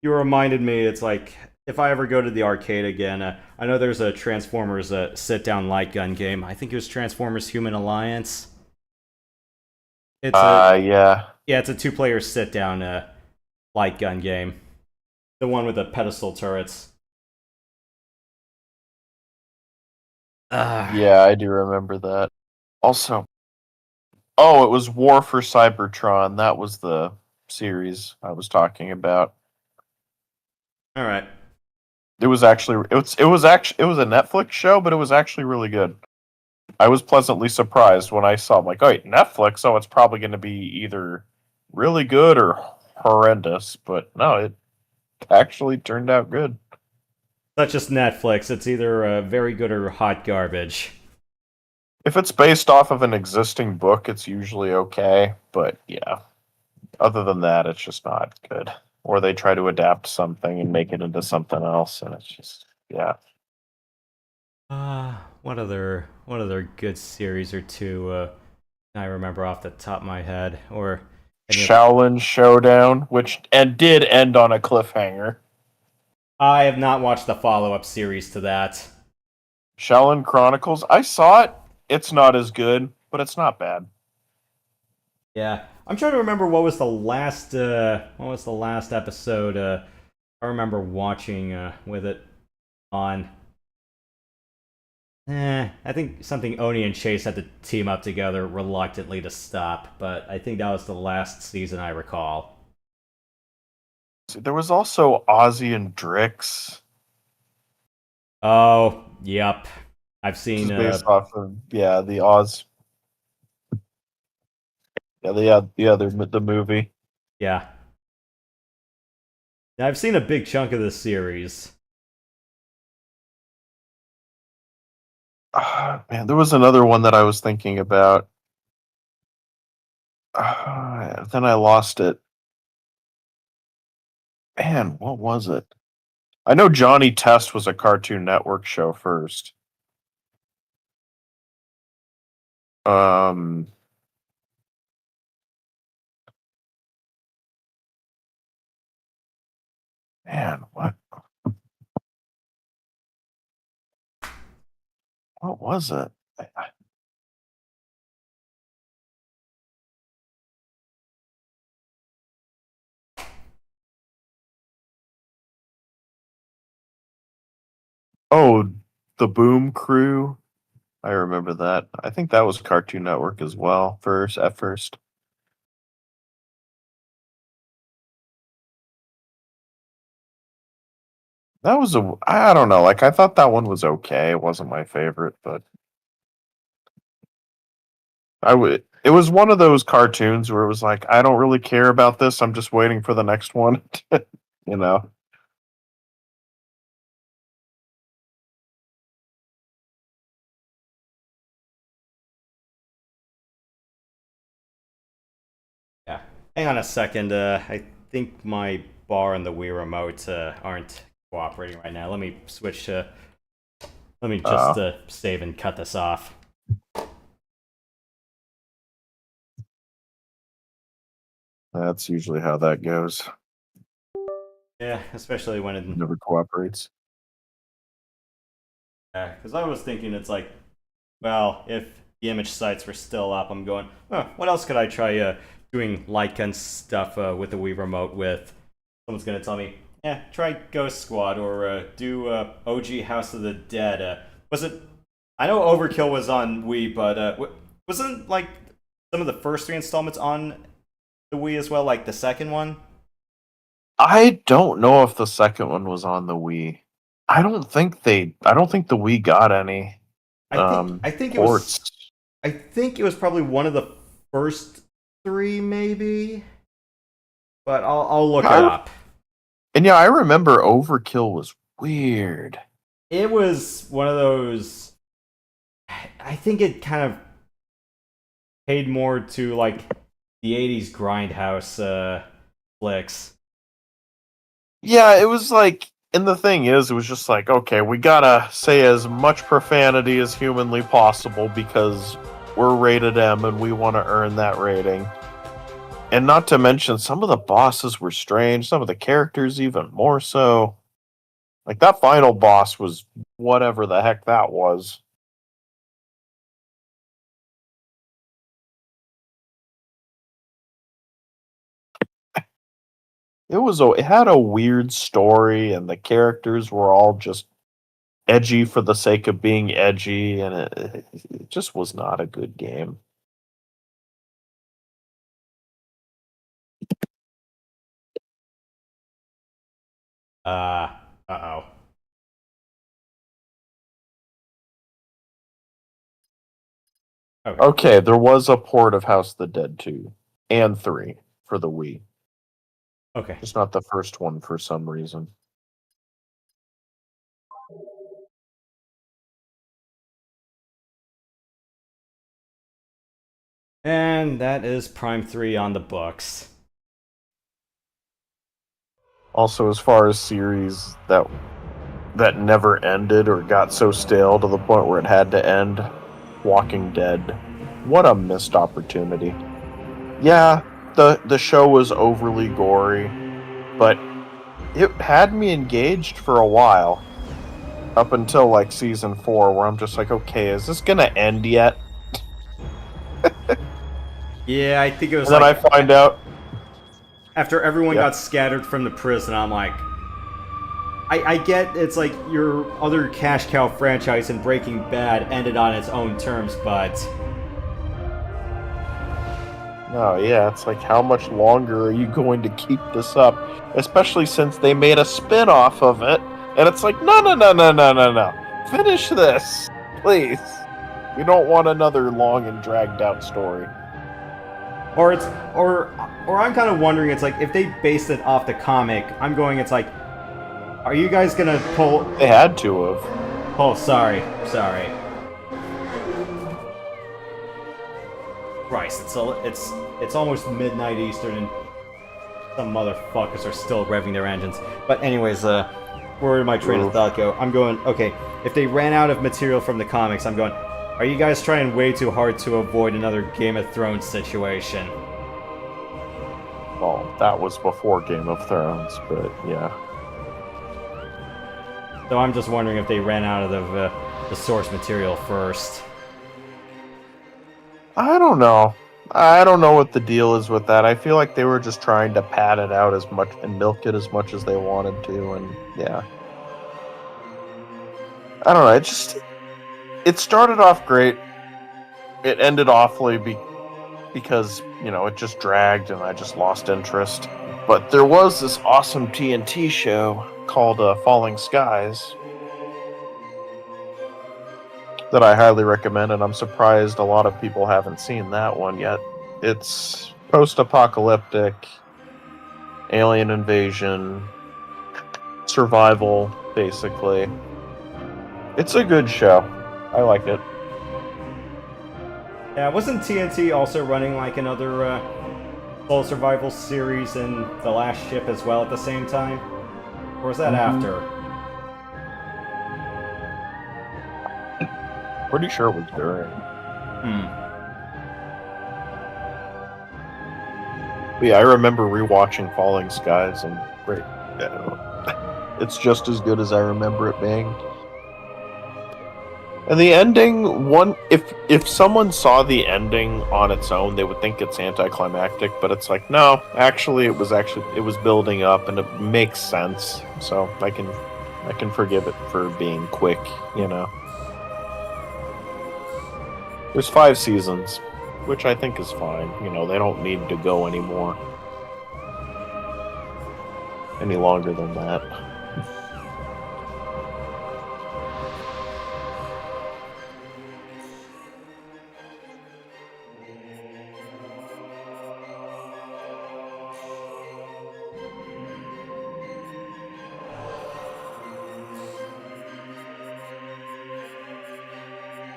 You reminded me, it's like, if I ever go to the arcade again, I know there's a Transformers sit-down light gun game. I think it was Transformers Human Alliance. It's
yeah.
Yeah, it's a 2-player sit-down light gun game. The one with the pedestal turrets.
Yeah, I do remember that. Also, it was War for Cybertron. That was the series I was talking about.
All right.
It was a Netflix show, but it was actually really good. I was pleasantly surprised when I saw, I'm like, oh, wait, Netflix? Oh, it's probably going to be either really good or horrendous. But no, it actually turned out good.
Not just Netflix. It's either very good or hot garbage.
If it's based off of an existing book, it's usually okay. But yeah, other than that, it's just not good. Or they try to adapt something and make it into something else, and it's just, yeah.
What other good series or two I remember off the top of my head? Or
Shaolin Showdown, which did end on a cliffhanger.
I have not watched the follow-up series to that.
Shaolin Chronicles, I saw it. It's not as good, but it's not bad.
Yeah, I'm trying to remember what was the last episode I remember watching with it on. I think something Oni and Chase had to team up together reluctantly to stop, but I think that was the last season I recall.
There was also Ozzy and Drix.
Oh, yep. I've seen
based off of the Oz. Yeah, the movie.
Yeah. I've seen a big chunk of this series.
Man, there was another one that I was thinking about. Then I lost it. Man, what was it? I know Johnny Test was a Cartoon Network show first. Man, what? What was it? Oh, the Boom Crew. I remember that. I think that was Cartoon Network as well. At first. That was I don't know. Like I thought that one was okay. It wasn't my favorite, but it was one of those cartoons where it was like, I don't really care about this. I'm just waiting for the next one. you know.
Yeah. Hang on a second. I think my bar and the Wii remote aren't cooperating right now. Let me switch to. Let me just save and cut this off.
That's usually how that goes.
Yeah, especially when it
never cooperates.
Yeah, because I was thinking it's like, well, if the image sites were still up, I'm going, what else could I try doing light gun stuff with the Wii remote with? Someone's going to tell me, try Ghost Squad or do OG House of the Dead. Was it... I know Overkill was on Wii, but wasn't like some of the first 3 installments on the Wii as well, like the second one?
I don't know if the second one was on the Wii. I don't think the Wii got any.
I think
ports.
I think it was probably one of the first 3, maybe. But I'll look it up.
And yeah, I remember Overkill was weird.
It was one of those. I think it kind of paid more to like the '80s grindhouse flicks.
Yeah, it was like, and the thing is, it was just like, okay, we gotta say as much profanity as humanly possible because we're rated M and we want to earn that rating. And not to mention, some of the bosses were strange, some of the characters even more so. Like, that final boss was whatever the heck that was. It had a weird story, and the characters were all just edgy for the sake of being edgy, and it just was not a good game.
Uh-oh.
Okay, there was a port of House of the Dead 2 and 3 for the Wii.
Okay.
Just not the first one for some reason.
And that is Prime 3 on the books.
Also, as far as series that never ended or got so stale to the point where it had to end, Walking Dead. What a missed opportunity. Yeah, the show was overly gory, but it had me engaged for a while. Up until like season 4, where I'm just like, okay, is this gonna end yet?
Yeah, I think it was.
And then I find out
after everyone got scattered from the prison, I'm like, I get it's like your other cash cow franchise in Breaking Bad ended on its own terms, but
No, yeah, it's like how much longer are you going to keep this up? Especially since they made a spin-off of it, and it's like, no. Finish this, please. We don't want another long and dragged out story.
or I'm kind of wondering, it's like if they based it off the comic, I'm going, it's like, are you guys gonna pull?
They had to have.
Oh, sorry. Christ, it's almost midnight Eastern, and some motherfuckers are still revving their engines. But anyways, where did my train of thought go? I'm going, okay, if they ran out of material from the comics, I'm going, are you guys trying way too hard to avoid another Game of Thrones situation?
Well, that was before Game of Thrones, but yeah.
So I'm just wondering if they ran out of the source material first.
I don't know. I don't know what the deal is with that. I feel like they were just trying to pad it out as much and milk it as much as they wanted to, and yeah. I don't know. It started off great. It ended awfully because, you know, it just dragged and I just lost interest. But there was this awesome TNT show called Falling Skies that I highly recommend, and I'm surprised a lot of people haven't seen that one yet. It's post-apocalyptic, alien invasion, survival, basically. It's a good show. I like it.
Yeah, wasn't TNT also running like another full survival series in The Last Ship as well at the same time? Or was that after?
Pretty sure it was during. But yeah, I remember rewatching Falling Skies, and great. Yeah, it's just as good as I remember it being. And the ending, if someone saw the ending on its own, they would think it's anticlimactic, but it's like, no, actually it was building up and it makes sense. So I can forgive it for being quick, you know. There's 5 seasons, which I think is fine. You know, they don't need to go any longer than that.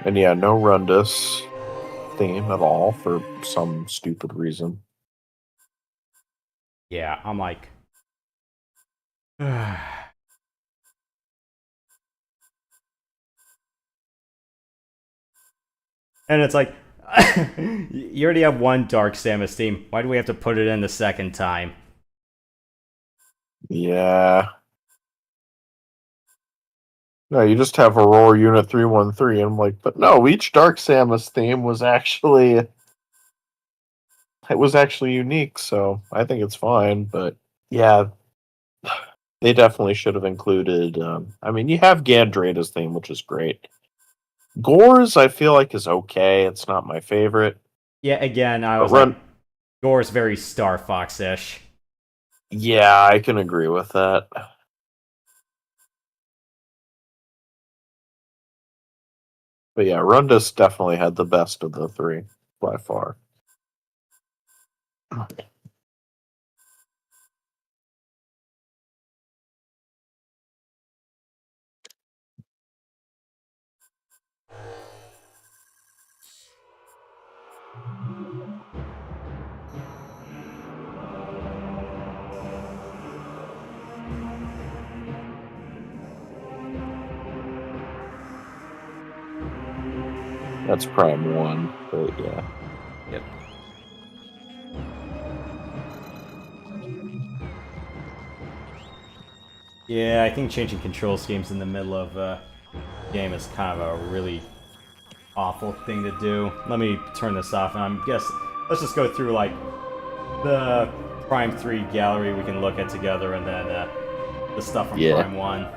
And yeah, no Rundus theme at all for some stupid reason.
Yeah, I'm like... And it's like, you already have one Dark Samus theme. Why do we have to put it in the second time?
Yeah. No, you just have Aurora Unit 313. And I'm like, but no, each Dark Samus theme was actually unique, so I think it's fine. But yeah, they definitely should have included. I mean, you have Gandrada's theme, which is great. Gore's, I feel like, is okay. It's not my favorite.
Yeah, again, I was like, Gore's very Star Fox-ish.
Yeah, I can agree with that. But yeah, Rundus definitely had the best of the 3, by far. That's Prime 1, but yeah.
Yep. Yeah, I think changing control schemes in the middle of a game is kind of a really awful thing to do. Let me turn this off, and let's just go through like the Prime 3 gallery we can look at together, and then the stuff from
Yeah.
Prime 1.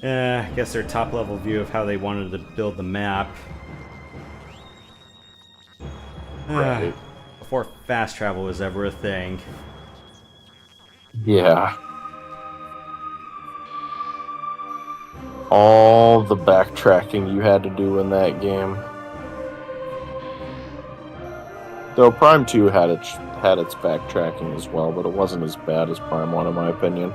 I guess their top-level view of how they wanted to build the map.
Right.
Before fast travel was ever a thing.
Yeah. All the backtracking you had to do in that game. Though Prime 2 had its backtracking as well, but it wasn't as bad as Prime 1 in my opinion.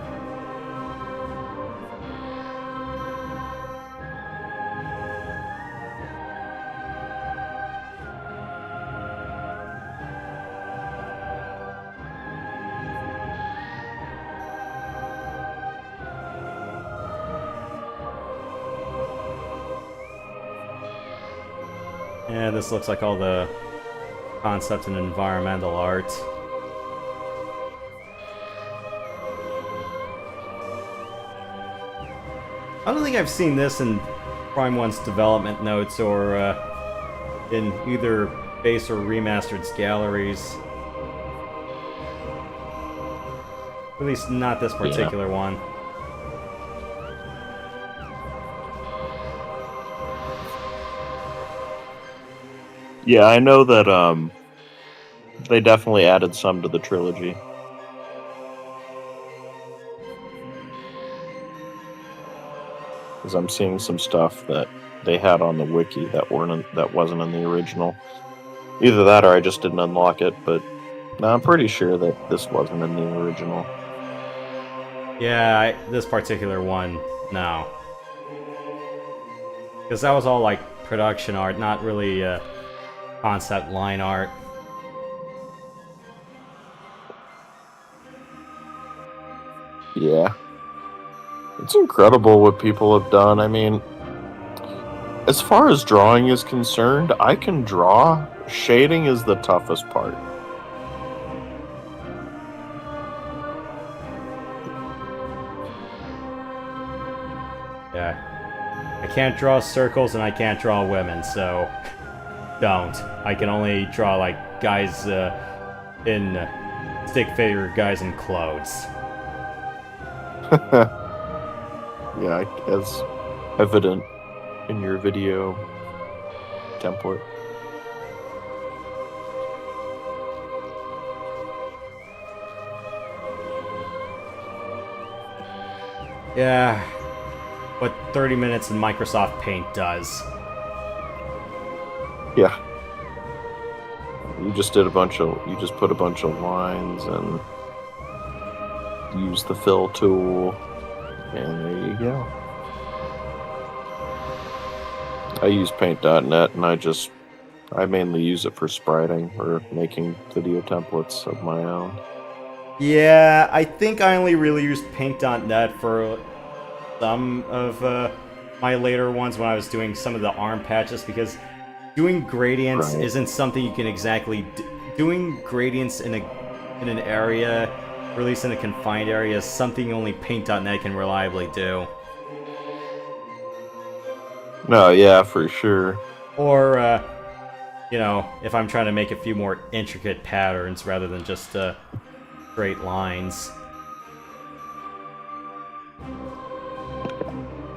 Yeah, this looks like all the concept and environmental art. I don't think I've seen this in Prime 1's development notes or in either base or remastered's galleries. At least not this particular one.
Yeah, I know that they definitely added some to the trilogy. Because I'm seeing some stuff that they had on the wiki that wasn't in the original. Either that or I just didn't unlock it, but no, I'm pretty sure that this wasn't in the original.
Yeah, this particular one, no. Because that was all like production art, not really concept line art.
Yeah. It's incredible what people have done. I mean, as far as drawing is concerned, I can draw. Shading is the toughest part.
Yeah. I can't draw circles and I can't draw women, so don't. I can only draw like guys in stick figure guys in clothes.
Yeah, as evident in your video template.
Yeah. What 30 minutes in Microsoft Paint does.
Yeah. You just put a bunch of lines and use the fill tool, and there you go. I use paint.net and I mainly use it for spriting or making video templates of my own.
Yeah, I think I only really used paint.net for some of my later ones when I was doing some of the arm patches, because doing gradients isn't something you can exactly doing gradients in an area, or at least in a confined area, is something only paint.net can reliably do.
No, yeah, for sure.
Or you know, if I'm trying to make a few more intricate patterns rather than just straight lines.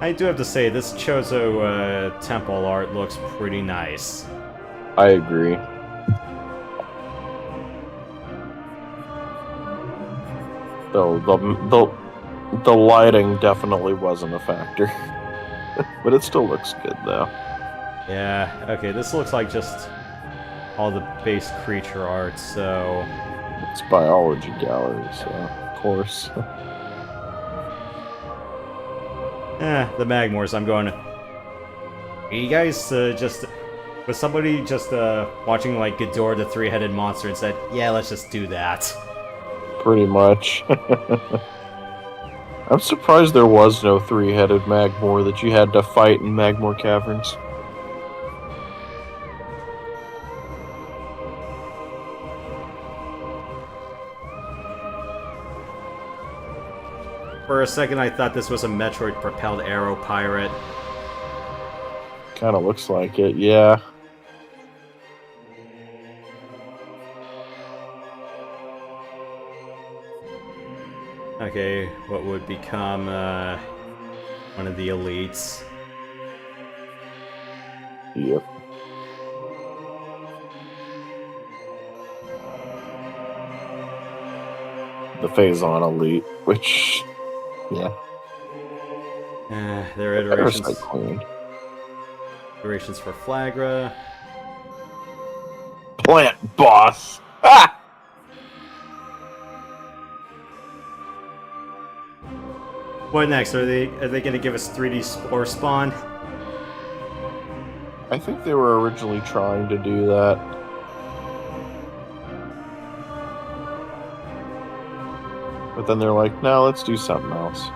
I do have to say, this Chozo temple art looks pretty nice.
I agree. Though the lighting definitely wasn't a factor. But it still looks good, though.
Yeah, okay, this looks like just all the base creature art, so...
It's biology gallery, so of course.
The Magmors. I'm going. Are you guys just? Was somebody just watching like Ghidorah the three-headed monster and said, "Yeah, let's just do that."
Pretty much. I'm surprised there was no three-headed Magmor that you had to fight in Magmor Caverns.
For a second, I thought this was a Metroid-propelled arrow pirate.
Kind of looks like it, yeah.
Okay, what would become one of the elites?
Yep. The Phaaze elite, which, yeah.
There are iterations.
Parasite Queen.
Iterations for Flagra.
Plant boss. Ah!
What next? Are they going to give us 3D Spore Spawn?
I think they were originally trying to do that. But then they're like, no, let's do something else.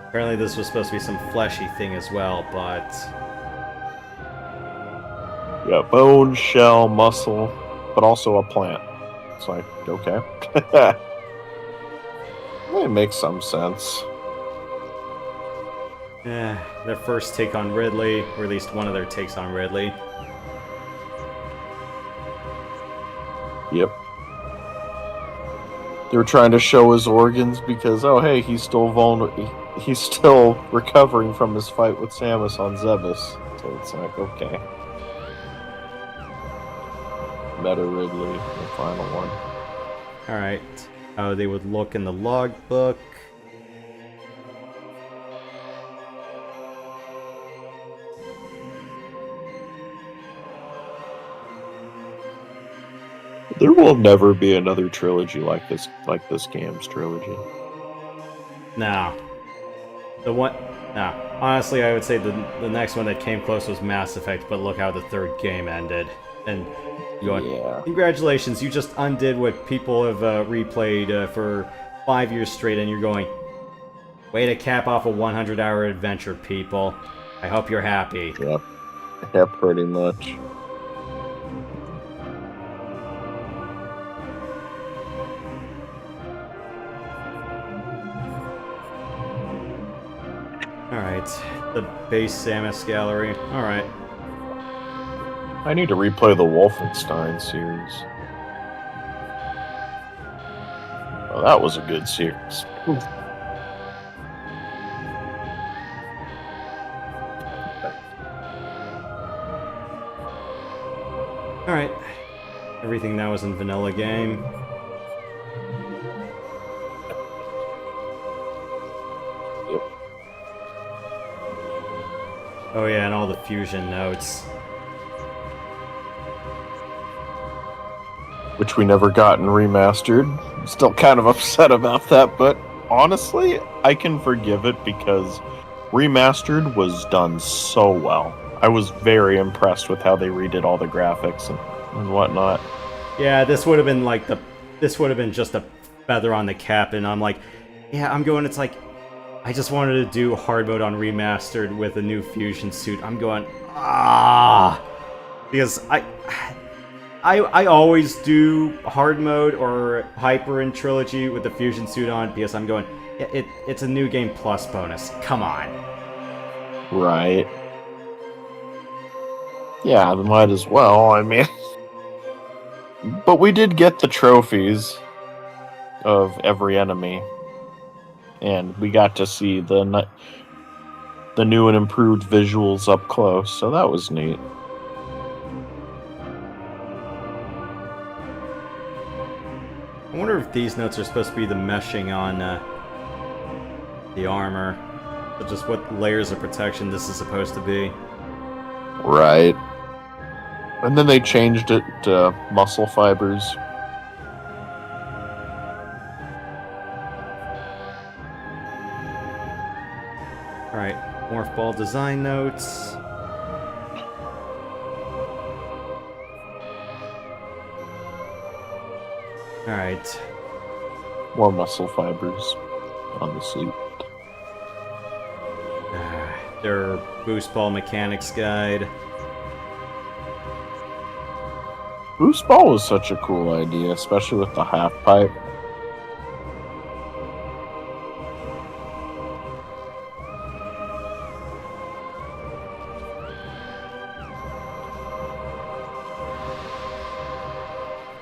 Apparently this was supposed to be some fleshy thing as well, but...
Yeah, bone, shell, muscle, but also a plant. It's like, okay. It makes some sense.
Their first take on Ridley, or at least one of their takes on Ridley.
Yep. They were trying to show his organs because, oh hey, he's still vulnerable. He's still recovering from his fight with Samus on Zebes. So it's like, okay. Meta Ridley, the final one.
Alright. How they would look in the logbook.
There will never be another trilogy like this game's trilogy.
No. Honestly, I would say the next one that came close was Mass Effect, but look how the third game ended. And you're going,
yeah.
Congratulations, you just undid what people have replayed for 5 years straight, and you're going, way to cap off a 100-hour adventure, people. I hope you're happy.
Yep. Yeah, pretty much.
Alright, the base Samus gallery. Alright.
I need to replay the Wolfenstein series. Oh, that was a good series.
Alright. Everything that was in vanilla game.
Yep.
Oh yeah, and all the fusion notes.
Which we never got in remastered. Still kind of upset about that, but honestly, I can forgive it because remastered was done so well. I was very impressed with how they redid all the graphics and whatnot.
Yeah, this would have been like this would have been just a feather on the cap, and I'm like, yeah, I'm going, it's like, I just wanted to do hard mode on remastered with a new fusion suit. I'm going, because I always do hard mode or hyper in Trilogy with the fusion suit on because I'm going, it's a new game plus bonus. Come on.
Right. Yeah, they might as well, I mean. But we did get the trophies of every enemy. And we got to see the new and improved visuals up close, so that was neat.
I wonder if these notes are supposed to be the meshing on the armor. So just what layers of protection this is supposed to be.
Right. And then they changed it to muscle fibers.
Alright, Morph Ball design notes. Alright.
More muscle fibers on the suit.
Their Boost Ball Mechanics Guide.
Boost Ball was such a cool idea, especially with the half pipe.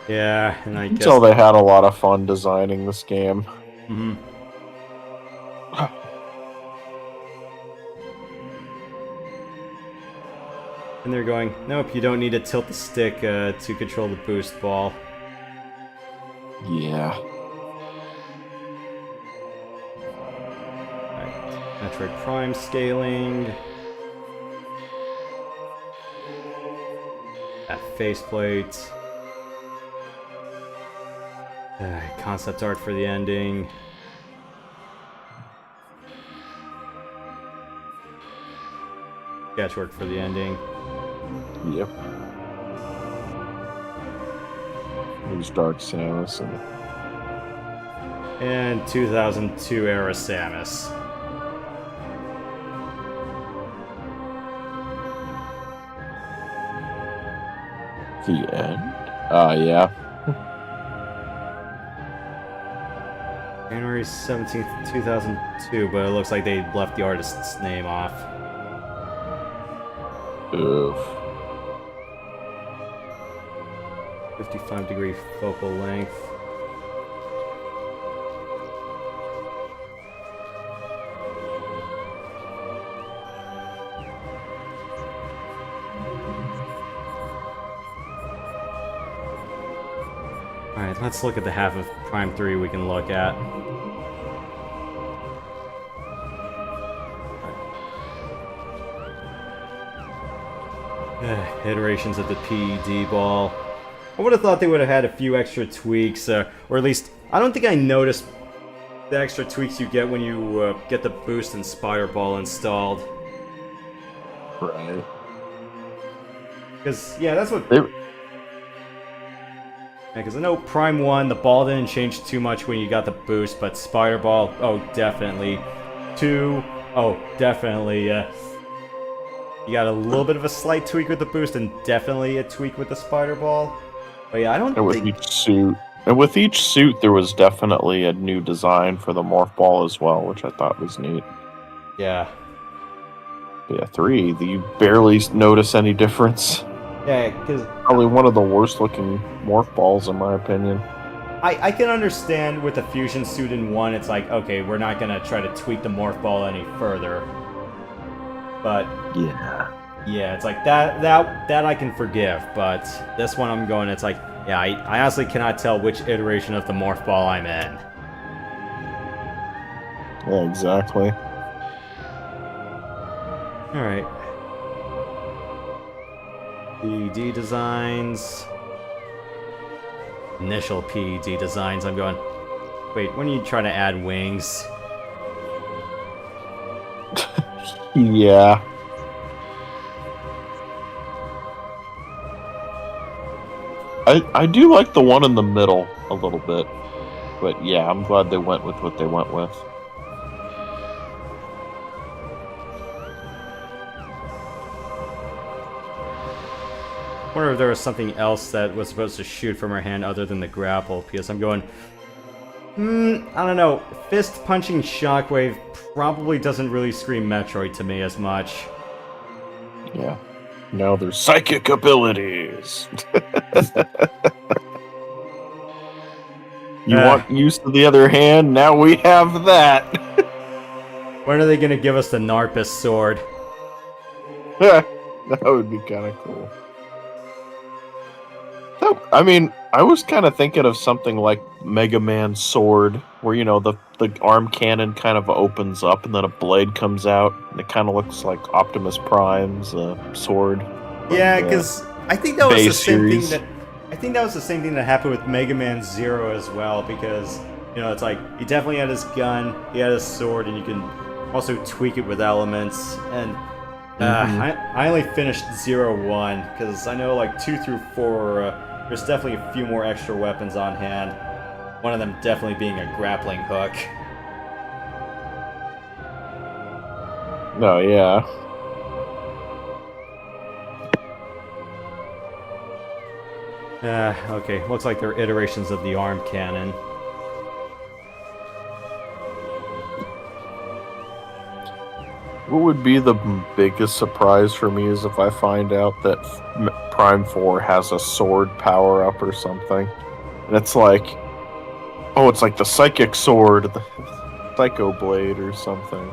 Yeah, and I guess...
So they had a lot of fun designing this game.
Mm-hmm. And they're going, nope, you don't need to tilt the stick to control the boost ball.
Yeah.
Right. Metroid Prime scaling. That faceplate. Concept art for the ending. Sketchwork for the ending.
Yep. There's Dark Samus
and 2002 era Samus.
The end? Yeah.
January 17th, 2002, but it looks like they left the artist's name off.
Oof.
55-degree focal length. Alright, let's look at the half of Prime 3 we can look at. Iterations of the PED ball. I would have thought they would have had a few extra tweaks, or at least, I don't think I noticed the extra tweaks you get when you get the boost and spider ball installed.
Right.
Because, yeah, that's what... Because I know Prime 1, the ball didn't change too much when you got the boost, but spider ball, oh, definitely. 2, oh, definitely, you got a little bit of a slight tweak with the boost, and definitely a tweak with the spider ball. But yeah, I don't
think... with each suit, there was definitely a new design for the morph ball as well, which I thought was neat.
Yeah.
Yeah, 3, you barely notice any difference.
Yeah, because...
Probably one of the worst looking morph balls, in my opinion.
I can understand with the fusion suit in 1, it's like, okay, we're not going to try to tweak the morph ball any further. But... Yeah, it's like, that I can forgive, but this one I'm going, it's like, yeah, I honestly cannot tell which iteration of the morph ball I'm in.
Yeah, exactly.
Alright. PED designs. Initial PED designs, I'm going, wait, when are you trying to add wings?
Yeah. I do like the one in the middle a little bit. But yeah, I'm glad they went with what they went with.
I wonder if there was something else that was supposed to shoot from her hand other than the grapple, because I'm going, I don't know, fist punching shockwave probably doesn't really scream Metroid to me as much.
Yeah. Now there's psychic abilities. You want use of the other hand? Now we have that.
When are they going to give us the Narpus sword?
That would be kind of cool. I mean, I was kind of thinking of something like Mega Man's sword, where, you know, the arm cannon kind of opens up and then a blade comes out, and it kind of looks like Optimus Prime's sword.
Yeah, because I think that was the
base
same
series.
thing that. I think that was the same thing that happened with Mega Man Zero as well, because it's like he definitely had his gun, he had his sword, and you can also tweak it with elements. And I only finished 0-1 because I know like 2 through 4, there's definitely a few more extra weapons on hand. One of them definitely being a grappling hook.
No, yeah.
Okay, looks like they're iterations of the arm cannon.
What would be the biggest surprise for me is if I find out that Prime 4 has a sword power-up or something. And it's like, oh, it's like the Psychic Sword, the Psycho Blade or something.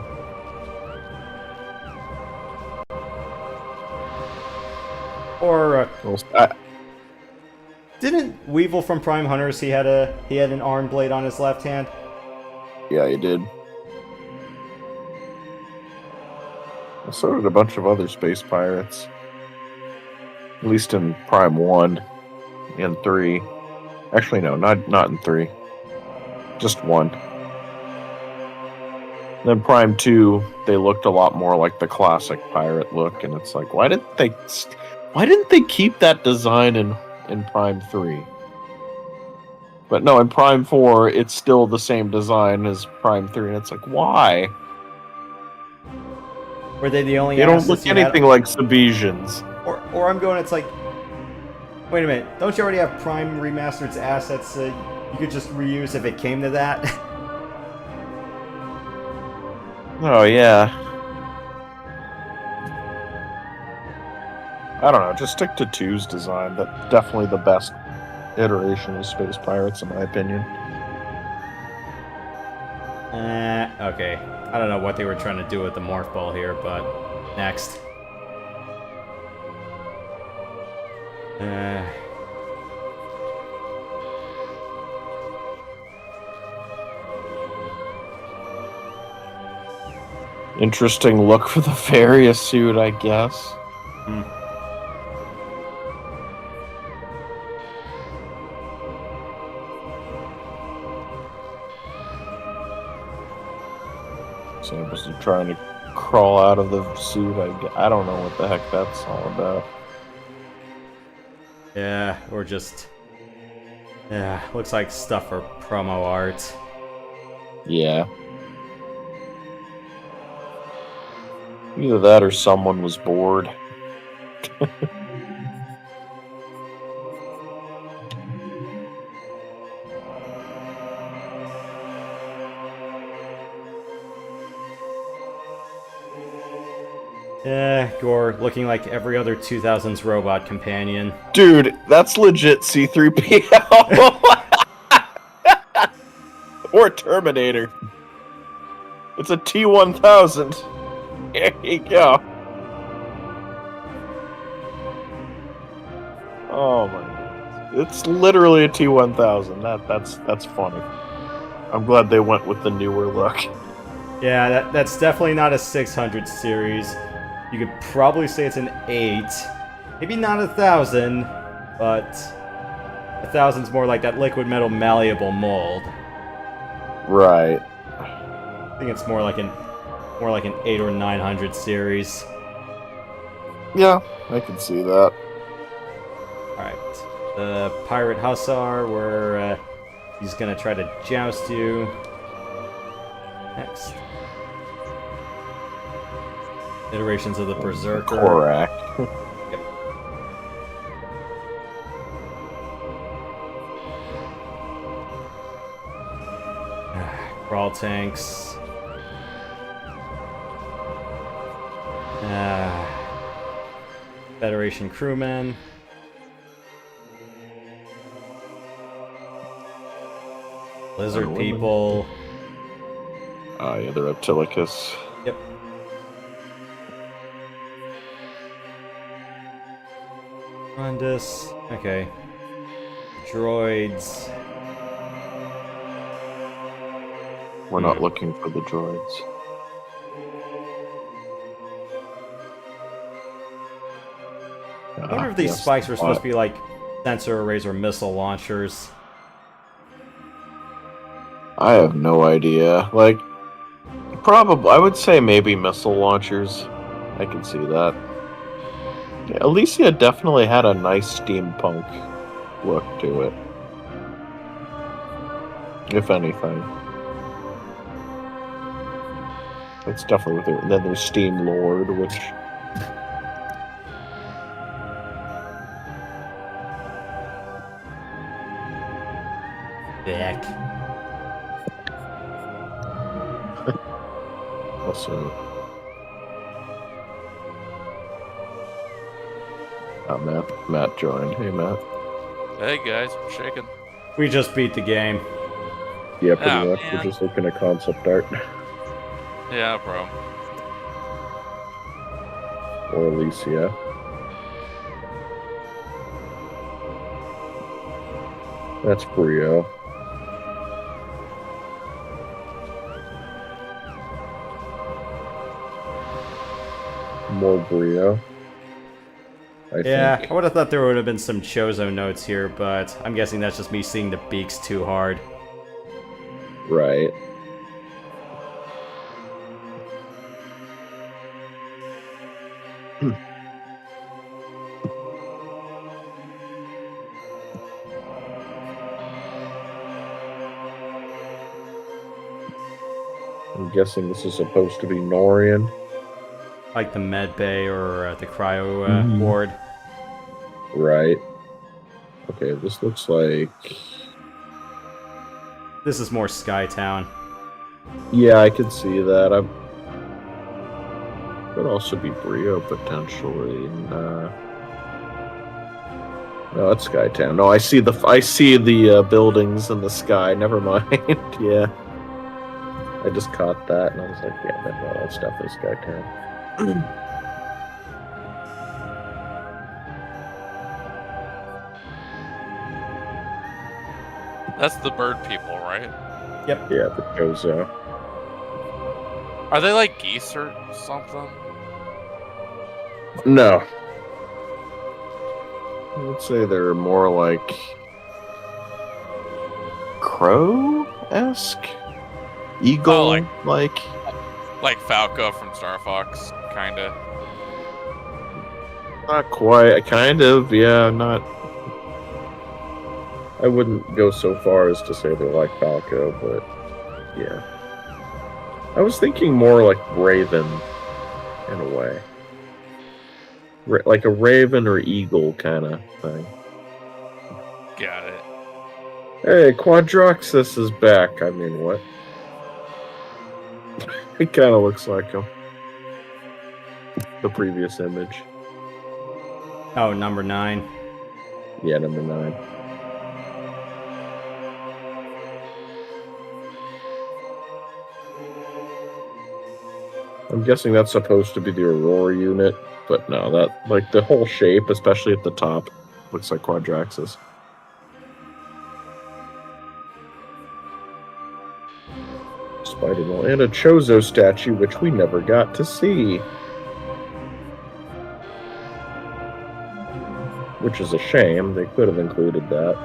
Or, didn't Weevil from Prime Hunters, he had an arm blade on his left hand?
Yeah, he did. So did a bunch of other space pirates. At least in Prime 1 and 3. Actually, no, not in 3. Just 1. Then Prime 2, they looked a lot more like the classic pirate look, and it's like, why didn't they keep that design in Prime 3? But no, in Prime 4, it's still the same design as Prime 3, and it's like, why?
Were they the only
They don't
assets
look
you
anything
had?
like Sabesians.
Or I'm going, it's like, wait a minute, don't you already have Prime Remastered's assets you could just reuse if it came to that?
Oh, yeah. I don't know, just stick to 2's design. That's definitely the best iteration of Space Pirates, in my opinion.
Okay. I don't know what they were trying to do with the Morph Ball here, but next.
Interesting look for the Varia suit, I guess. So was he trying to crawl out of the suit? I don't know what the heck that's all about.
Yeah, or just... Yeah, looks like stuff for promo art.
Yeah. Either that or someone was bored.
Gore looking like every other 2000s robot companion.
Dude, that's legit C-3PO! Or Terminator. It's a T-1000. There you go. Oh my god. It's literally a T-1000. That's funny. I'm glad they went with the newer look.
Yeah, that's definitely not a 600 series. You could probably say it's an 8. Maybe not 1,000, but 1,000's more like that liquid metal malleable mold.
Right.
I think it's more like an 8 or 900 series.
Yeah, I can see that.
Alright. The Pirate Hussar, where he's gonna try to joust you. Next. Iterations of the Berserker.
Korak.
Yep. Crawl tanks. Federation crewmen. Lizard people.
Yeah, the Reptilicus.
Yep. Rondus. Okay. Droids.
We're not looking for the droids.
I wonder if these spikes were supposed to be like sensor arrays or missile launchers.
I have no idea. Like, probably, I would say maybe missile launchers. I can see that. Yeah, Alicia definitely had a nice steampunk look to it. If anything. It's definitely with it. And then there's Steam Lord, which...
Back.
Also... Matt joined. Hey, Matt.
Hey, guys. I'm shaking.
We just beat the game.
Yeah, pretty much.
Man.
We're just looking at concept art.
Yeah, bro.
Or Alicia. That's Brio. More Brio.
Yeah,
think.
I would have thought there would have been some Chozo notes here, but I'm guessing that's just me seeing the beaks too hard.
Right. I'm guessing this is supposed to be Norian.
Like the med bay or the cryo ward.
Right. Okay, this looks like...
This is more Skytown.
Yeah, I can see that. Could also be Brio, potentially. No, it's Skytown. No, I see the buildings in the sky. Never mind. Yeah. I just caught that, and I was like, yeah, no, that's definitely Skytown.
That's the bird people, right?
Yep.
Yeah, the Chozo.
Are they like geese or something?
No. I would say they're more like crow-esque? Eagle,
like Falco from Star Fox, kinda.
Not quite. Kind of, yeah, not... I wouldn't go so far as to say they're like Falco, but yeah. I was thinking more like Raven, in a way. Like a Raven or Eagle kind of thing.
Got it.
Hey, Quadroxus is back. I mean, what? It kind of looks like him. The previous image.
Oh, number 9.
Yeah, number 9. I'm guessing that's supposed to be the Aurora unit, but no, that, like, the whole shape, especially at the top, looks like Quadraxis. Spider-Man, and a Chozo statue, which we never got to see. Which is a shame, they could have included that.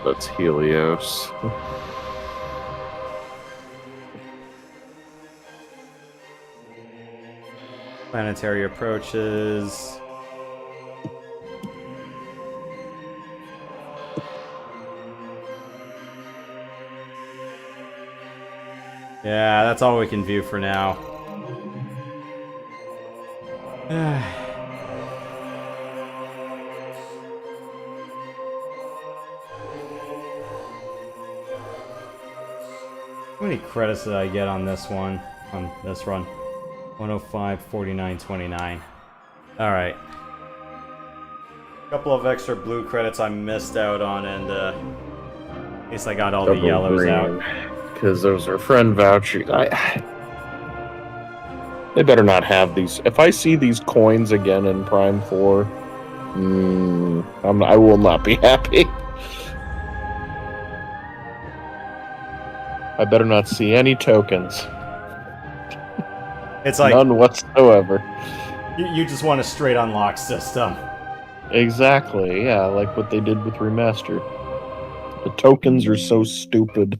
That's Helios.
Planetary approaches. Yeah, that's all we can view for now. How many credits did I get on this one? On this run? 105, 49, 29. Alright. A couple of extra blue credits I missed out on, and at least I got all the yellows out.
Because those are friend vouchers. They better not have these. If I see these coins again in Prime 4, I will not be happy. I better not see any tokens.
It's like
none whatsoever.
You just want a straight unlock system.
Exactly, yeah, like what they did with Remaster. The tokens are so stupid.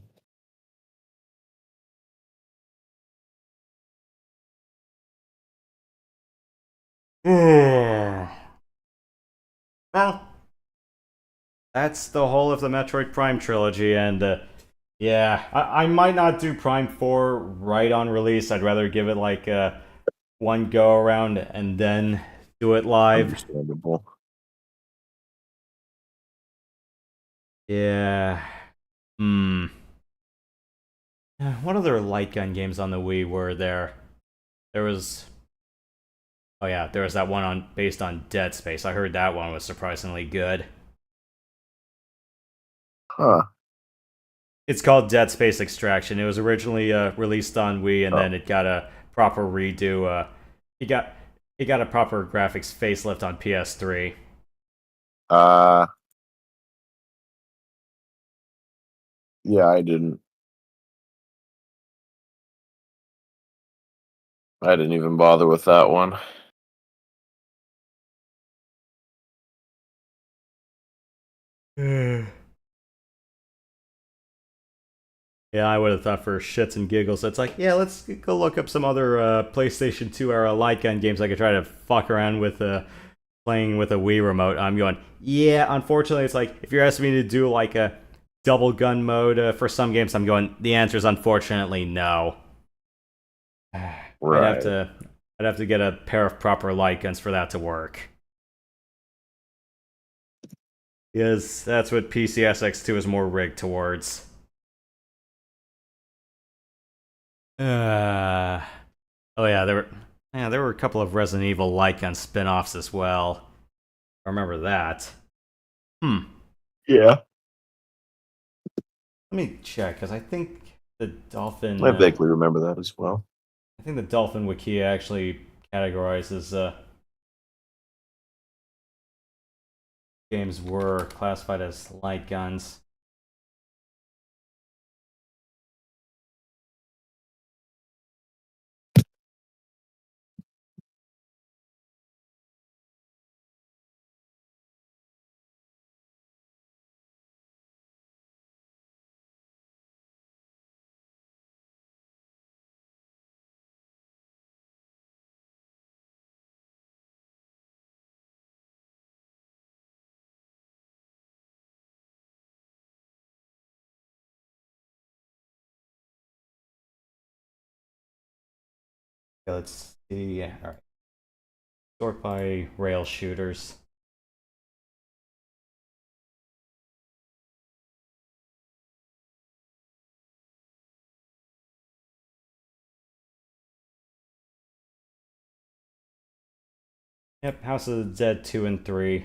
Well, that's the whole of the Metroid Prime trilogy, and yeah, I might not do Prime 4 right on release. I'd rather give it like one go around and then do it live.
Understandable.
Yeah. What other light gun games on the Wii were there? There was... Oh yeah, there was that one based on Dead Space. I heard that one was surprisingly good.
Huh.
It's called Dead Space Extraction. It was originally released on Wii, and then it got a proper redo. It got a proper graphics facelift on PS3.
Yeah, I didn't even bother with that one.
Yeah, I would have thought for shits and giggles. It's like, yeah, let's go look up some other PlayStation 2 era light gun games I could try to fuck around with playing with a Wii remote. I'm going, yeah, unfortunately, it's like, if you're asking me to do like a double gun mode for some games, I'm going, the answer is unfortunately no.
Right.
I'd have to get a pair of proper light guns for that to work. Because that's what PCSX2 is more rigged towards. Oh yeah, there were a couple of Resident Evil light gun spin-offs as well. I remember that.
Yeah.
Let me check, because I think the Dolphin...
I vaguely remember that as well.
I think the Dolphin Wiki actually categorizes games were classified as light guns. Okay, let's see. All right. Sort by rail shooters. Yep, House of the Dead 2 and 3.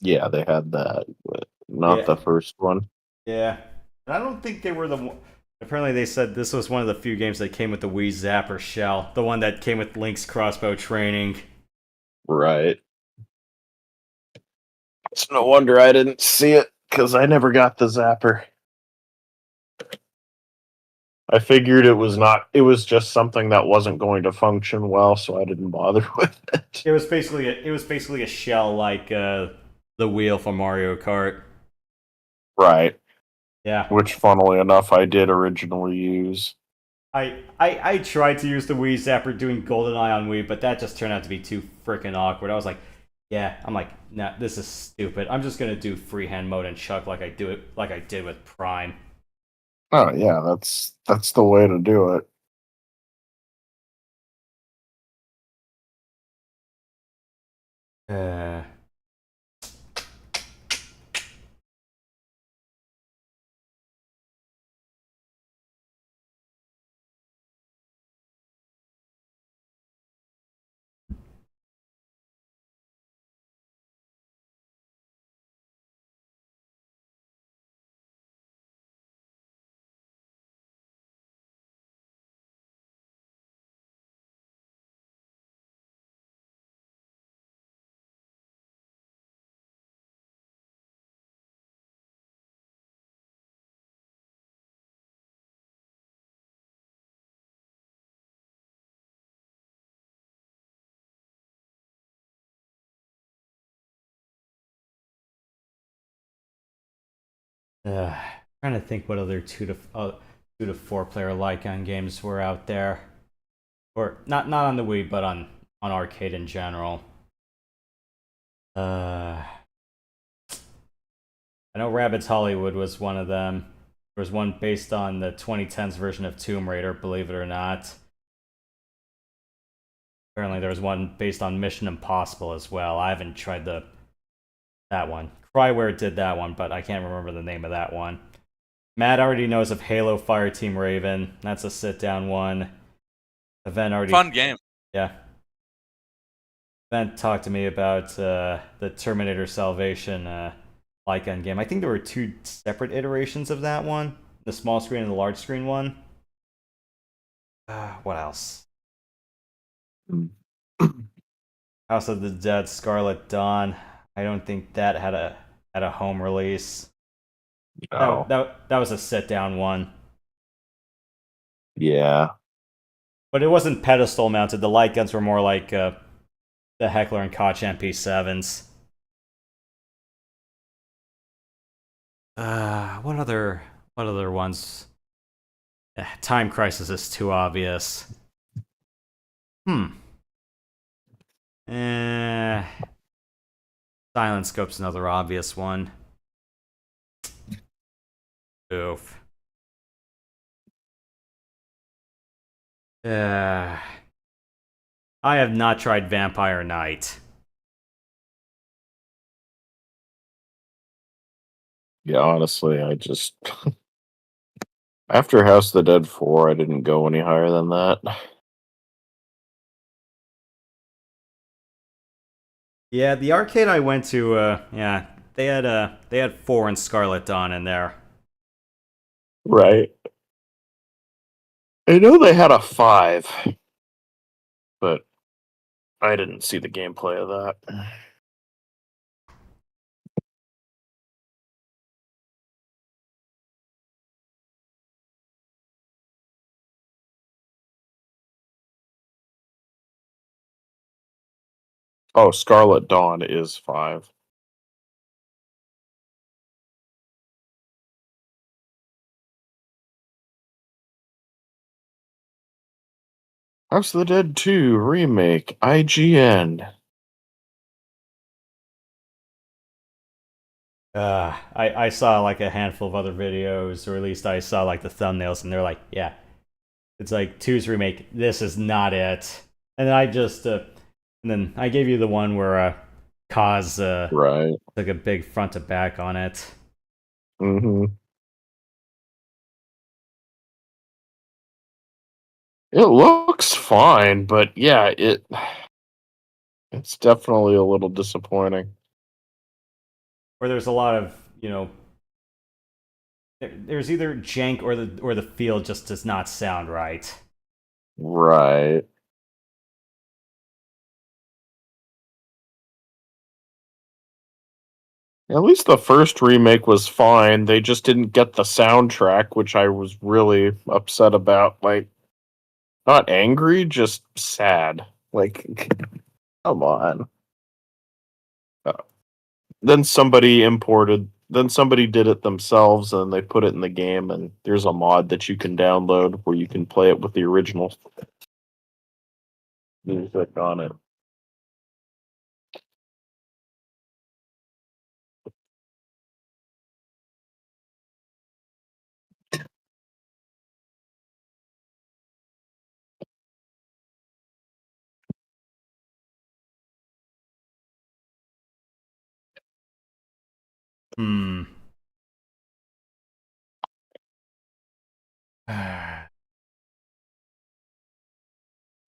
Yeah, they had that, but not the first one.
Yeah. I don't think they were the one. Apparently they said this was one of the few games that came with the Wii Zapper shell. The one that came with Link's crossbow training.
Right. It's no wonder I didn't see it, because I never got the Zapper. I figured it was just something that wasn't going to function well, so I didn't bother with it.
It was basically a shell like the wheel for Mario Kart.
Right.
Yeah.
Which, funnily enough, I did originally use.
I tried to use the Wii Zapper doing GoldenEye on Wii, but that just turned out to be too freaking awkward. I was like, nah, this is stupid. I'm just gonna do freehand mode and chuck like I did with Prime.
Oh yeah, that's the way to do it.
Uh, trying to think what other 2 to 4 player Lycan games were out there, or not on the Wii, but on arcade in general. I know Rabbids Hollywood was one of them. There was one based on the 2010s version of Tomb Raider, believe it or not. Apparently, there was one based on Mission Impossible as well. I haven't tried that one. Cryware did that one, but I can't remember the name of that one. Matt already knows of Halo Fireteam Raven. That's a sit-down one. Event already...
Fun game.
Yeah. Event talked to me about the Terminator Salvation Lycan game. I think there were 2 separate iterations of that one. The small screen and the large screen one. What else? House of the Dead, Scarlet Dawn. I don't think that had a home release.
No.
That was a sit-down one.
Yeah.
But it wasn't pedestal mounted. The light guns were more like the Heckler and Koch MP7s. What other ones? Time Crisis is too obvious. Silent Scope's another obvious one. Oof. I have not tried Vampire Knight.
Yeah, honestly, I just after House of the Dead 4, I didn't go any higher than that.
Yeah, the arcade I went to, yeah, they had 4 and Scarlet Dawn in there.
Right. I know they had a 5, but I didn't see the gameplay of that. Oh, Scarlet Dawn is 5. House of the Dead 2 remake, IGN.
I saw like a handful of other videos, or at least I saw like the thumbnails, and they're like, yeah, it's like 2's remake. This is not it. And then and then I gave you the one where Phaaze
Right.
took a big front to back on it.
Mm-hmm. It looks fine, but yeah, it's definitely a little disappointing.
Where there's a lot of, there's either jank or the feel just does not sound right.
Right. At least the first remake was fine. They just didn't get the soundtrack, which I was really upset about. Like, not angry, just sad. Like, come on. Then somebody did it themselves, and they put it in the game, and there's a mod that you can download where you can play it with the original music on it.
Hmm.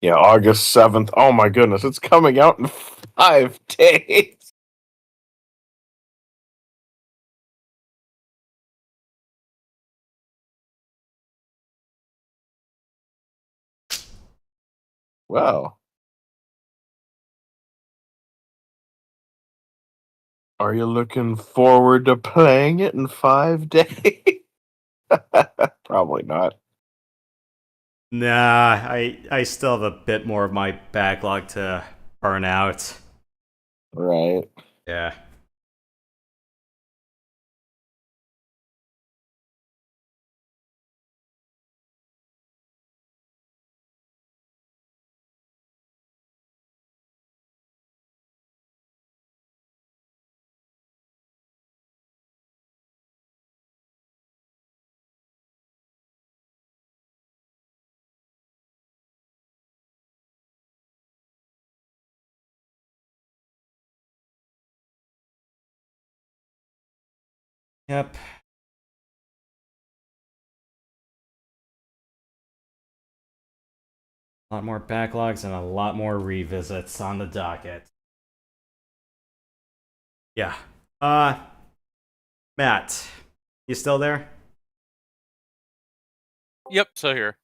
Yeah, August 7th. Oh my goodness, it's coming out in 5 days. Wow. Are you looking forward to playing it in 5 days? Probably not.
Nah, I still have a bit more of my backlog to burn out.
Right.
Yeah. Yep. A lot more backlogs and a lot more revisits on the docket. Yeah. Matt, you still there?
Yep, so here.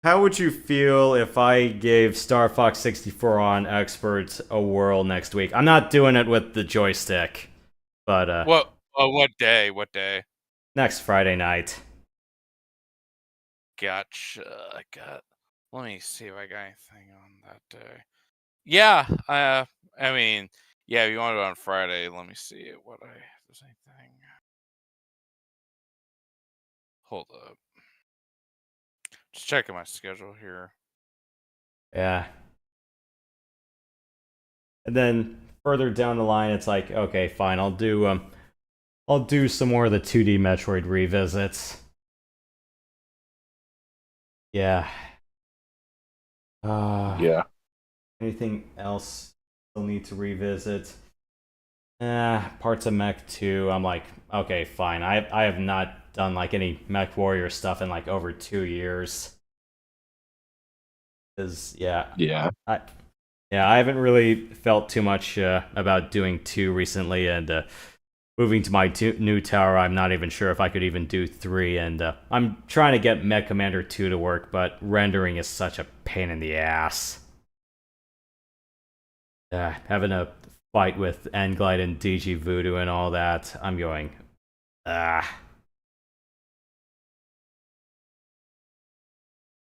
How would you feel if I gave Star Fox 64 on Expert a whirl next week? I'm not doing it with the joystick, but
What day? What day?
next Friday night.
Gotcha. Let me see if I got anything on that day. Yeah. I mean, yeah. If you want it on Friday, let me see what I. If there's anything. Hold up. Just checking my schedule here.
Yeah. And then further down the line, it's like, okay, fine, I'll do some more of the 2D Metroid revisits. Yeah.
Yeah.
Anything else still need to revisit? Parts of Mech 2, I'm like, okay, fine. I have not done like any Mech Warrior stuff in like over 2 years.
Yeah.
I haven't really felt too much about doing 2 recently, and moving to my new tower, I'm not even sure if I could even do 3, and I'm trying to get Mech Commander 2 to work, but rendering is such a pain in the ass. Having a fight with Englide and DG Voodoo and all that, I'm going, not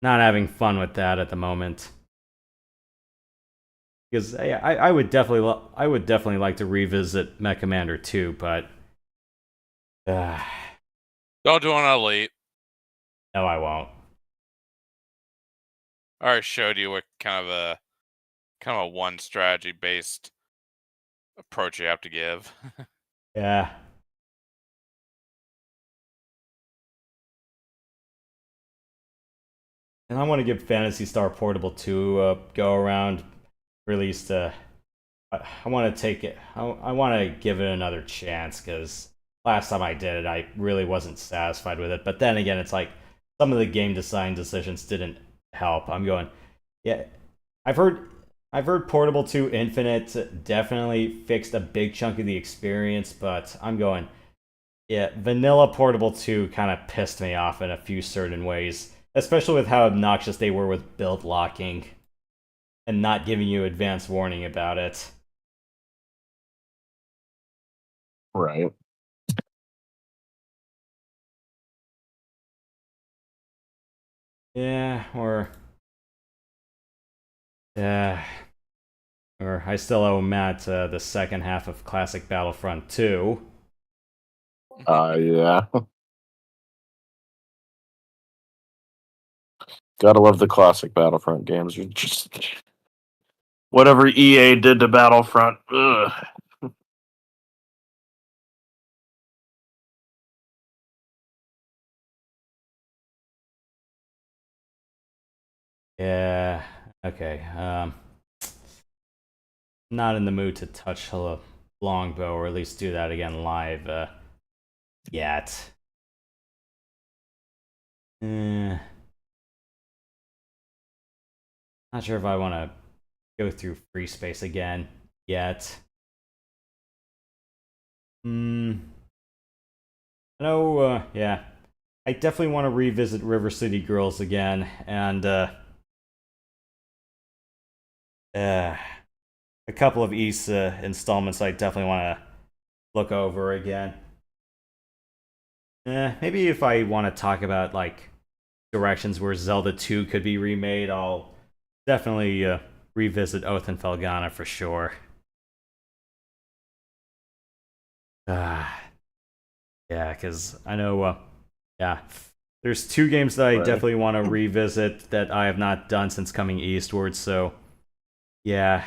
having fun with that at the moment. Because I would definitely like to revisit Mech Commander 2, but
Don't do it on Elite.
no, I won't.
I already showed you what kind of a one strategy based approach you have to give.
Yeah. And I want to give Phantasy Star Portable 2 a go around. Released I want to take it. I want to give it another chance, because last time I did it, I really wasn't satisfied with it. But then again, it's like some of the game design decisions didn't help. I'm going, yeah. I've heard Portable 2 Infinite definitely fixed a big chunk of the experience, but I'm going, yeah, Vanilla Portable 2 kind of pissed me off in a few certain ways, especially with how obnoxious they were with build locking and not giving you advance warning about it.
Right.
Yeah, or I still owe Matt the second half of Classic Battlefront 2.
Yeah. Gotta love the classic Battlefront games. You're just whatever EA did to Battlefront. Ugh.
Yeah. Okay. Not in the mood to touch longbow, or at least do that again live yet. Not sure if I want to go through free space again yet. I know, yeah. I definitely want to revisit River City Girls again, and a couple of East installments I definitely want to look over again. Maybe if I want to talk about like directions where Zelda 2 could be remade, I'll definitely revisit Oath and Felghana for sure. Yeah, because I know, yeah, there's 2 games that I definitely want to revisit that I have not done since coming eastward, so yeah.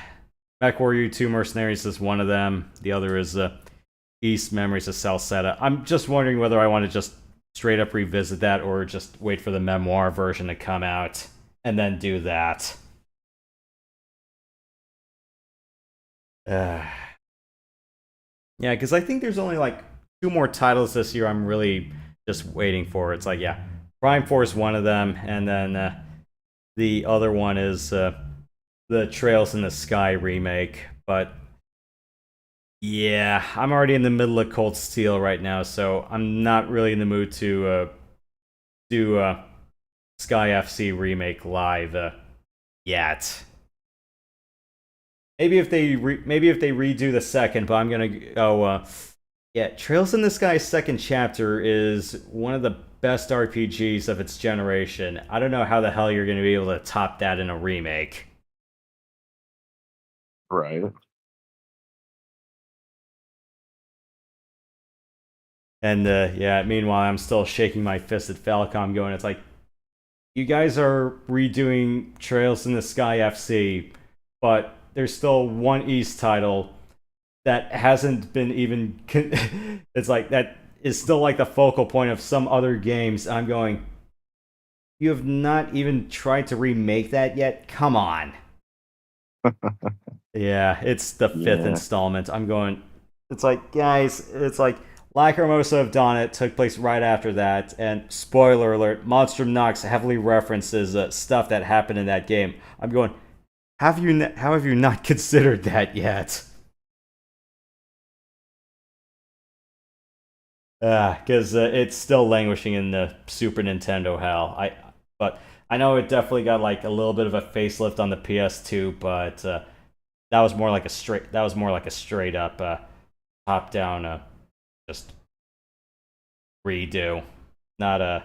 MechWarrior 2 Mercenaries is one of them. The other is East Memories of Salsetta. I'm just wondering whether I want to just straight up revisit that or just wait for the memoir version to come out and then do that. Yeah, because I think there's only like 2 more titles this year I'm really just waiting for. It's like, yeah, Prime 4 is one of them, and then the other one is the Trails in the Sky remake. But yeah, I'm already in the middle of Cold Steel right now, so I'm not really in the mood to do Sky FC remake live yet. Maybe if they redo the second, but I'm gonna go. Yeah, Trails in the Sky second chapter is one of the best RPGs of its generation. I don't know how the hell you're gonna be able to top that in a remake.
Right.
And yeah, meanwhile, I'm still shaking my fist at Falcom, going, it's like, you guys are redoing Trails in the Sky FC, but there's still one East title that hasn't been even. It's like, that is still like the focal point of some other games. I'm going, you have not even tried to remake that yet? Come on. Yeah, it's the 5th installment. I'm going, it's like, guys, it's like, Lacrimosa of Dawn, it took place right after that, and spoiler alert, Monstrum Nox heavily references stuff that happened in that game. I'm going, how have you not considered that yet? Because it's still languishing in the Super Nintendo hell. But I know it definitely got like a little bit of a facelift on the PS2, but that was more like a straight up top down just redo, not a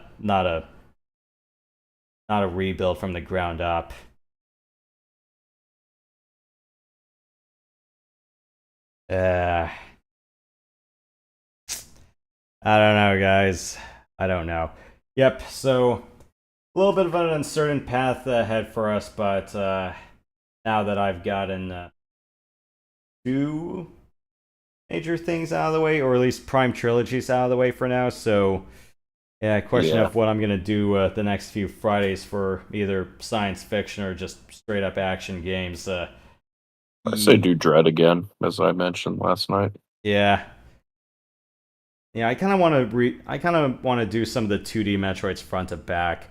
rebuild from the ground up. I don't know, guys. I don't know. Yep. So a little bit of an uncertain path ahead for us, but now that I've gotten 2 major things out of the way, or at least Prime Trilogies out of the way for now. So, yeah, question of what I'm going to do the next few Fridays for either science fiction or just straight up action games.
I say do Dread again, as I mentioned last night.
Yeah. Yeah, I kind of want to do some of the 2D Metroids front to back.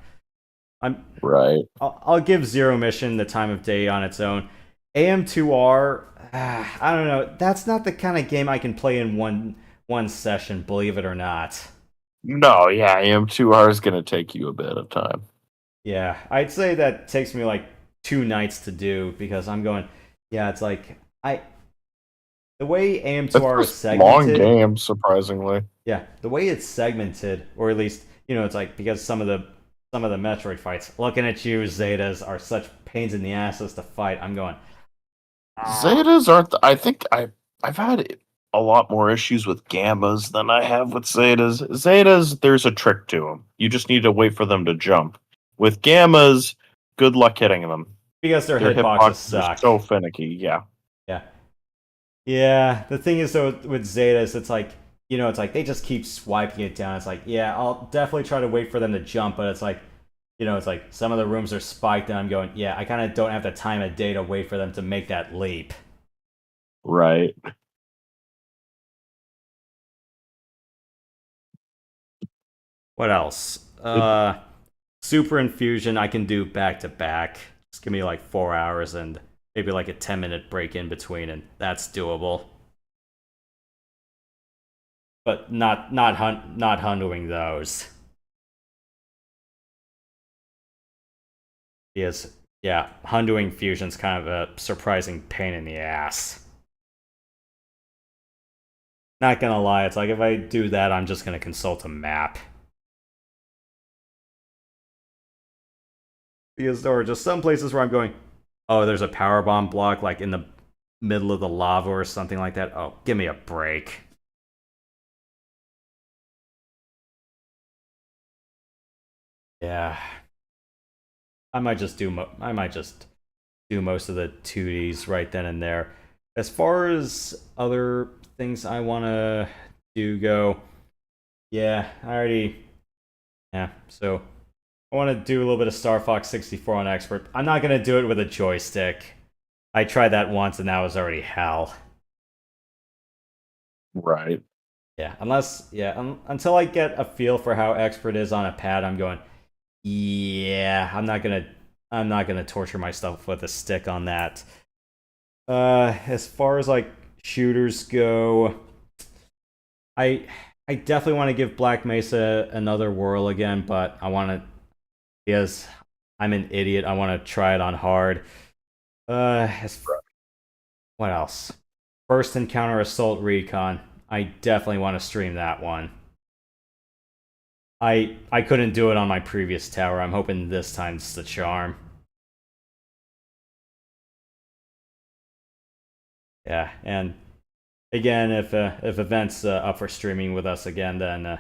I'll give Zero Mission the time of day on its own. AM2R, I don't know. That's not the kind of game I can play in one session, believe it or not.
No, yeah, AM2R is going to take you a bit of time.
Yeah, I'd say that takes me like 2 nights to do, because I'm going, yeah, it's like, the way AM2R is segmented.
Long game, surprisingly.
Yeah, the way it's segmented, or at least, it's like, because some of the Metroid fights, looking at you, Zetas are such pains in the asses to fight. I'm going,
Zetas aren't. I think I've had a lot more issues with Gammas than I have with Zetas. Zetas, there's a trick to them. You just need to wait for them to jump. With Gammas, good luck hitting them.
Because their hitboxes suck.
Are so finicky, yeah.
Yeah, the thing is, though, with Zetas, it's like, it's like they just keep swiping it down. It's like, yeah, I'll definitely try to wait for them to jump, but it's like, it's like some of the rooms are spiked, and I'm going, yeah, I kind of don't have the time of day to wait for them to make that leap.
Right.
What else? Super Infusion I can do back to back. Just give me like 4 hours and maybe like a 10-minute break in between, and that's doable. But not hundoing those. Because yeah, hundoing fusion's kind of a surprising pain in the ass. Not gonna lie, it's like if I do that, I'm just gonna consult a map. Because there are just some places where I'm going, oh, there's a power bomb block like in the middle of the lava or something like that. Oh, give me a break. Yeah. I might just do most of the 2Ds right then and there. As far as other things I want to do go, yeah, so I want to do a little bit of Star Fox 64 on Expert. I'm not going to do it with a joystick. I tried that once and that was already hell.
Right.
Yeah, until I get a feel for how Expert is on a pad, I'm going, yeah, I'm not gonna torture myself with a stick on that. As far as like shooters go, I definitely want to give Black Mesa another whirl again, but I want to, because I'm an idiot. I want to try it on hard. What else? First Encounter Assault Recon. I definitely want to stream that one. I couldn't do it on my previous tower. I'm hoping this time's the charm. Yeah, and again, if events up for streaming with us again, then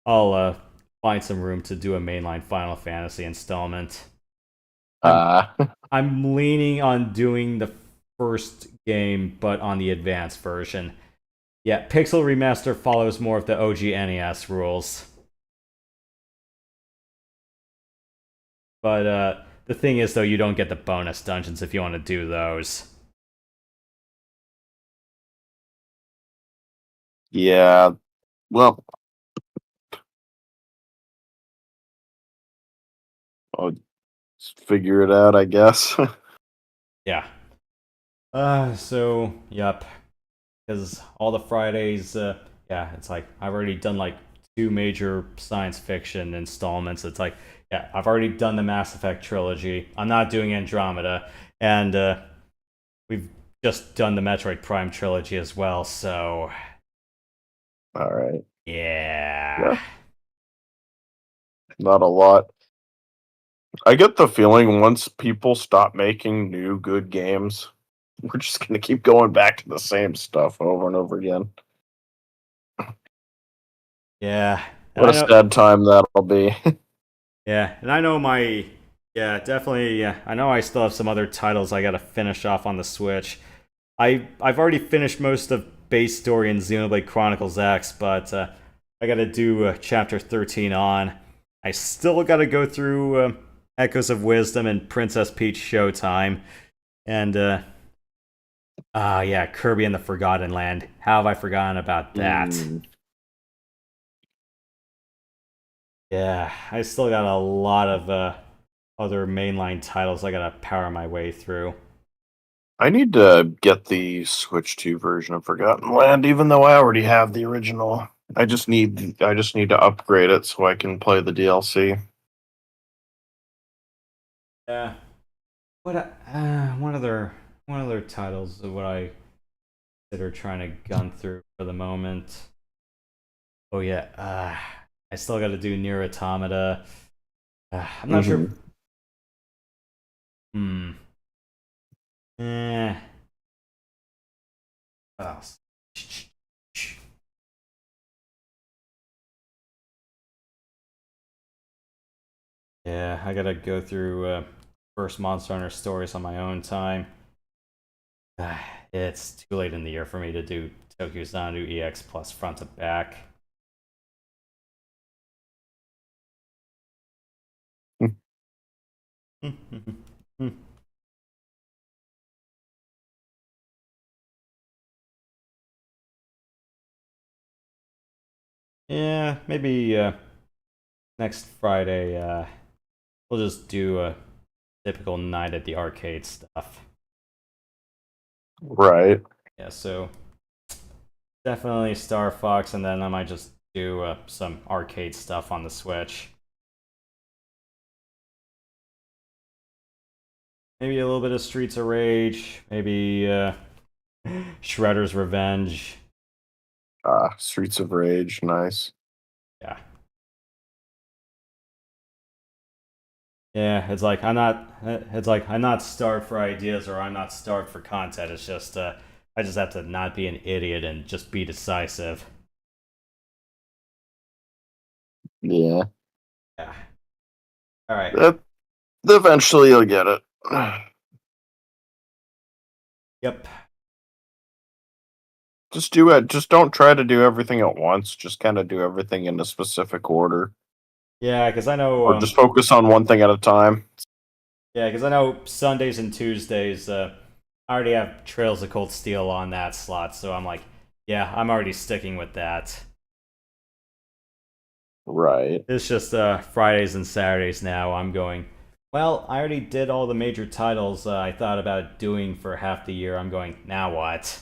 I'll find some room to do a mainline Final Fantasy installment. I'm leaning on doing the first game, but on the advanced version. Yeah, Pixel Remaster follows more of the OG NES rules. But the thing is, though, you don't get the bonus dungeons if you want to do those.
Yeah. Well, I'll just figure it out, I guess.
Yeah. So, yep. Because all the Fridays, yeah, it's like I've already done like 2 major science fiction installments. It's like, yeah, I've already done the Mass Effect trilogy. I'm not doing Andromeda. And we've just done the Metroid Prime trilogy as well, so.
All right.
Yeah.
Not a lot. I get the feeling once people stop making new good games, we're just going to keep going back to the same stuff over and over again.
Yeah.
What a sad time that'll be.
Yeah, and I know definitely, yeah, I know I still have some other titles I gotta finish off on the Switch. I've already finished most of Base Story and Xenoblade Chronicles X, but I gotta do Chapter 13 on. I still gotta go through Echoes of Wisdom and Princess Peach Showtime. And, yeah, Kirby and the Forgotten Land. How have I forgotten about that? Yeah, I still got a lot of other mainline titles I gotta power my way through.
I need to get the Switch 2 version of Forgotten Land, even though I already have the original. I just need to upgrade it so I can play the DLC.
Yeah. One other titles of what I consider trying to gun through for the moment. Oh yeah, I still got to do Nier Automata. I'm not sure. Eh. Oh. Yeah, I gotta go through first Monster Hunter stories on my own time. It's too late in the year for me to do Tokyo Xanadu EX plus front to back. Yeah, maybe next Friday, we'll just do a typical night at the arcade stuff.
Right.
Yeah, so definitely Star Fox, and then I might just do some arcade stuff on the Switch. Maybe a little bit of Streets of Rage, maybe Shredder's Revenge.
Streets of Rage, nice.
Yeah. Yeah, it's like I'm not starved for ideas or I'm not starved for content. It's just I just have to not be an idiot and just be decisive.
Yeah.
Yeah. All right.
Eventually you'll get it.
Yep.
Just do it. Just don't try to do everything at once. Just kind of do everything in a specific order.
Yeah, because I know.
Or just focus on one thing at a time.
Yeah, because I know Sundays and Tuesdays. I already have Trails of Cold Steel on that slot, so I'm like, yeah, I'm already sticking with that.
Right.
It's just Fridays and Saturdays now. I'm going. Well, I already did all the major titles I thought about doing for half the year. I'm going, now what?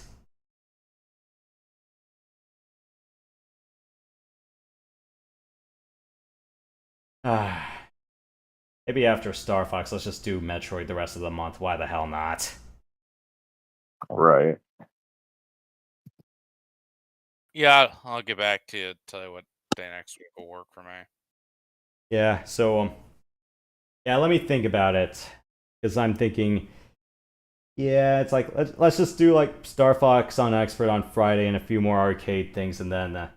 Maybe after Star Fox, let's just do Metroid the rest of the month. Why the hell not?
Right.
Yeah, I'll get back to you. Tell you what day next week will work for me.
Yeah. So, yeah. Let me think about it, because I'm thinking. Yeah, it's like let's just do like Star Fox on Expert on Friday and a few more arcade things, and then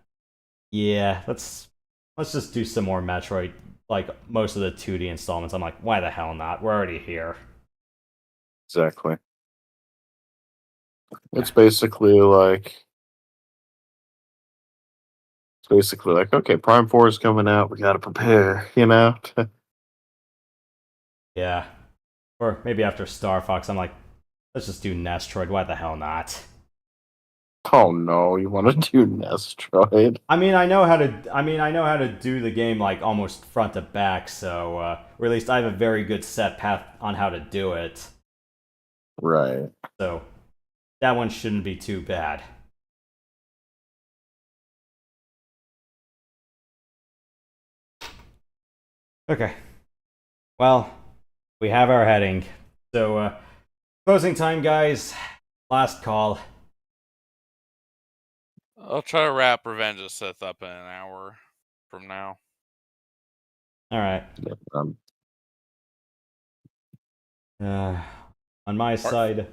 yeah, let's just do some more Metroid, like most of the 2D installments. I'm like, why the hell not? We're already here.
Exactly. It's basically like okay, Prime 4 is coming out. We got to prepare, you know.
Yeah. Or maybe after Star Fox, I'm like, let's just do Nestroid. Why the hell not?
Oh no, you want to do Nestroid?
I mean, I know how to do the game like almost front to back. So, or at least I have a very good set path on how to do it.
Right.
So, that one shouldn't be too bad. Okay. Well, we have our heading. So, closing time, guys. Last call.
I'll try to wrap Revenge of Sith up in an hour from now.
All right. On my side.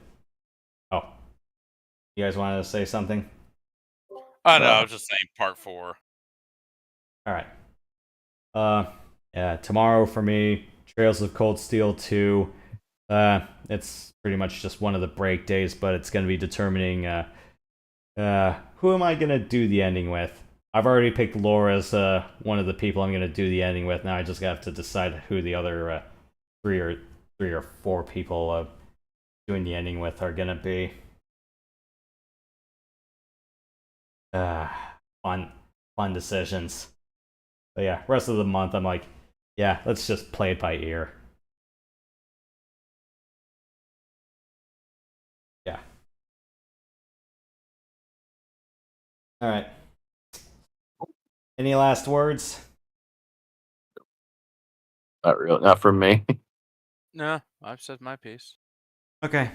Oh, you guys wanted to say something?
Oh no, I was just saying part 4.
All right. Yeah. Tomorrow for me, Trails of Cold Steel 2. It's pretty much just one of the break days, but it's going to be determining who am I going to do the ending with. I've already picked Laura as one of the people I'm going to do the ending with. Now I just have to decide who the other three or four people doing the ending with are going to be. Fun decisions. But yeah, rest of the month I'm like, yeah, let's just play it by ear. Yeah. All right. Any last words?
Not really. Not from me.
No, I've said my piece.
Okay.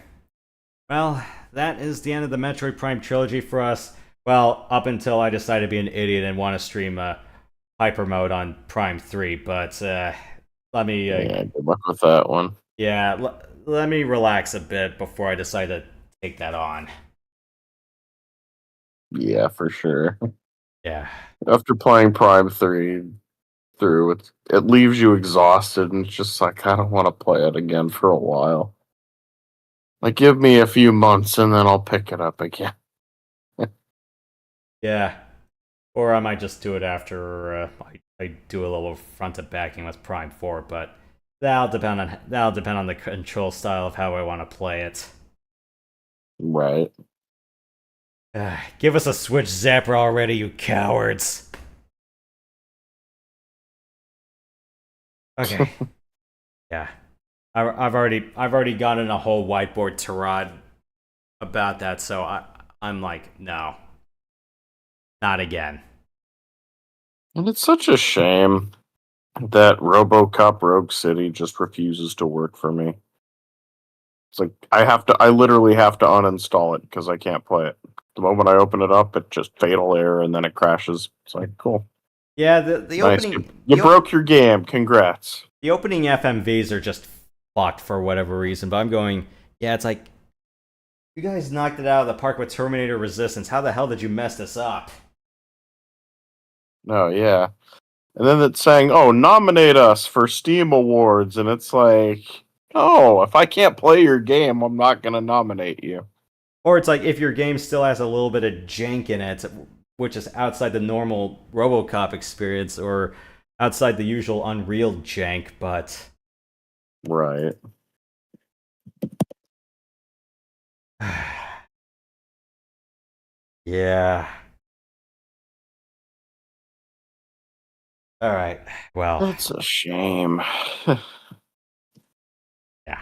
Well, that is the end of the Metroid Prime trilogy for us. Well, up until I decided to be an idiot and want to stream Hyper Mode on Prime 3, but let me...
yeah, good luck with that one.
Yeah, let me relax a bit before I decide to take that on.
Yeah, for sure.
Yeah.
After playing Prime 3 through, it leaves you exhausted, and it's just like, I don't want to play it again for a while. Like, give me a few months, and then I'll pick it up again.
Yeah. Or I might just do it after I do a little front to backing with Prime 4, but that'll depend on the control style of how I want to play it.
Right.
Give us a Switch Zapper already, you cowards. Okay. Yeah. I've already gotten a whole whiteboard tirade about that, so I'm like, no. Not again.
And it's such a shame that RoboCop Rogue City just refuses to work for me. It's like I literally have to uninstall it because I can't play it. The moment I open it up, it just fatal error and then it crashes. It's like, cool.
Yeah, the
Nice.
opening
You broke your game. Congrats.
the opening FMVs are just fucked for whatever reason, but I'm going, yeah, it's like you guys knocked it out of the park with Terminator Resistance. How the hell did you mess this up?
Oh, yeah. And then it's saying, oh, nominate us for Steam Awards. And it's like, oh, if I can't play your game, I'm not going to nominate you.
Or it's like if your game still has a little bit of jank in it, which is outside the normal RoboCop experience or outside the usual Unreal jank, but...
Right.
Yeah. All right. Well,
that's a shame.
Yeah.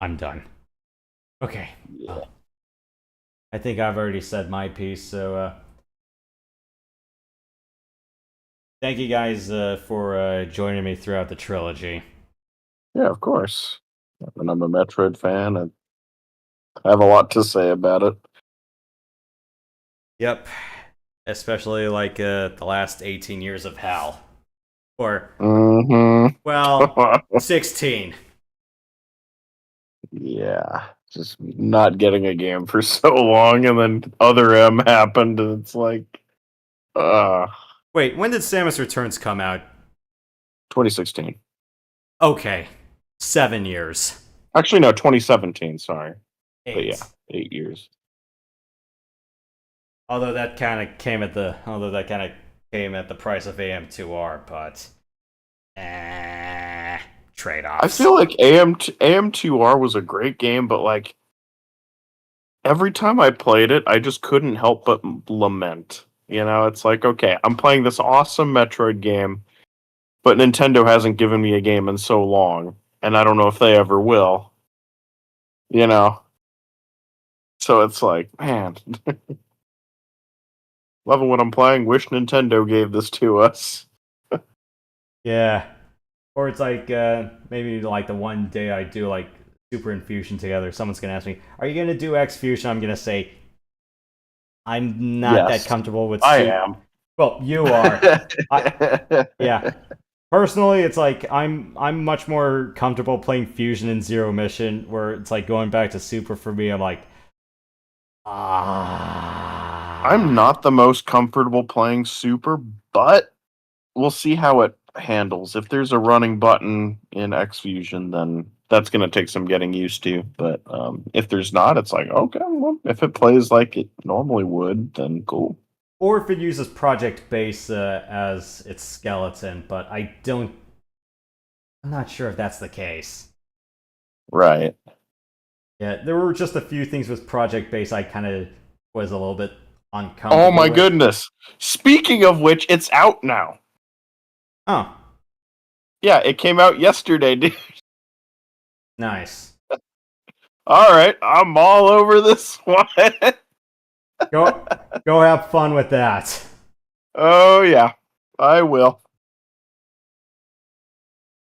I'm done. Okay.
Yeah.
I think I've already said my piece, so thank you guys for joining me throughout the trilogy.
Yeah, of course. And I'm a Metroid fan, and I have a lot to say about it.
Yep. Especially like the last 18 years of hell. Or, well, 16.
Yeah. Just not getting a game for so long, and then Other M happened, and it's like,
Wait, when did Samus Returns come out?
2016.
Okay. 7 years.
Actually, no, 2017, sorry.
8.
But yeah, 8 years.
Although that kind of came at the price of AM2R, but trade-offs.
I feel like AM2R was a great game, but like every time I played it, I just couldn't help but lament. You know, it's like, okay, I'm playing this awesome Metroid game, but Nintendo hasn't given me a game in so long, and I don't know if they ever will. You know? So it's like, man. Loving what I'm playing, wish Nintendo gave this to us.
Yeah. Or it's like, maybe like the one day I do like Super Infusion together, someone's gonna ask me, are you gonna do X Fusion? I'm gonna say, I'm not that comfortable with
I am.
Well, you are. Yeah. Personally, it's like I'm much more comfortable playing Fusion and Zero Mission, where it's like going back to Super for me, I'm like,
I'm not the most comfortable playing Super, but we'll see how it handles. If there's a running button in X Fusion, then that's going to take some getting used to. But if there's not, it's like, okay, well, if it plays like it normally would, then cool.
Or if it uses Project Base as its skeleton, but I'm not sure if that's the case.
Right.
Yeah, there were just a few things with Project Base I kind of was a little bit uncomfortable
Oh my
with.
goodness. Speaking of which, it's out now.
Oh.
Yeah, it came out yesterday, dude.
Nice.
All right, I'm all over this one.
Go have fun with that.
Oh yeah, I will.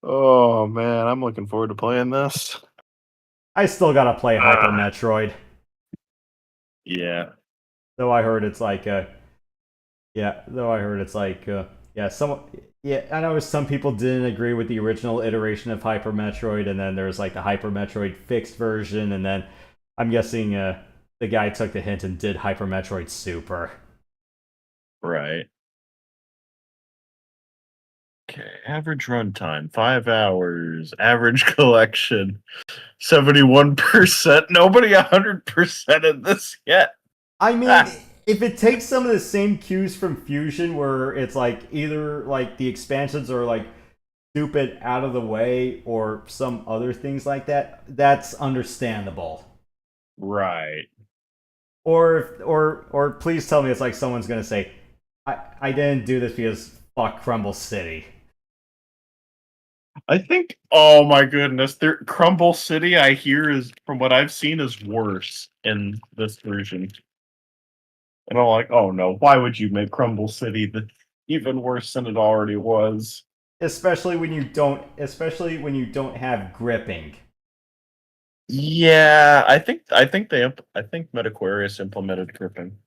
Oh man, I'm looking forward to playing this.
I still gotta play Hyper Metroid.
Yeah.
Though I heard it's like, I know some people didn't agree with the original iteration of Hyper Metroid, and then there's like the Hyper Metroid fixed version, and then I'm guessing the guy took the hint and did Hyper Metroid Super.
Right. Okay, average runtime 5 hours. Average collection 71%. Nobody 100% in this yet.
I mean, if it takes some of the same cues from Fusion, where it's like either like the expansions are like stupid out of the way or some other things like that, that's understandable.
Right.
Or please tell me it's like someone's gonna say, I didn't do this because fuck Crumble City.
I think. Oh my goodness, Crumble City. I hear is from what I've seen is worse in this version. And I'm like, oh no, why would you make Crumble City even worse than it already was?
Especially when you don't have gripping.
Yeah, I think Metaquarius implemented gripping.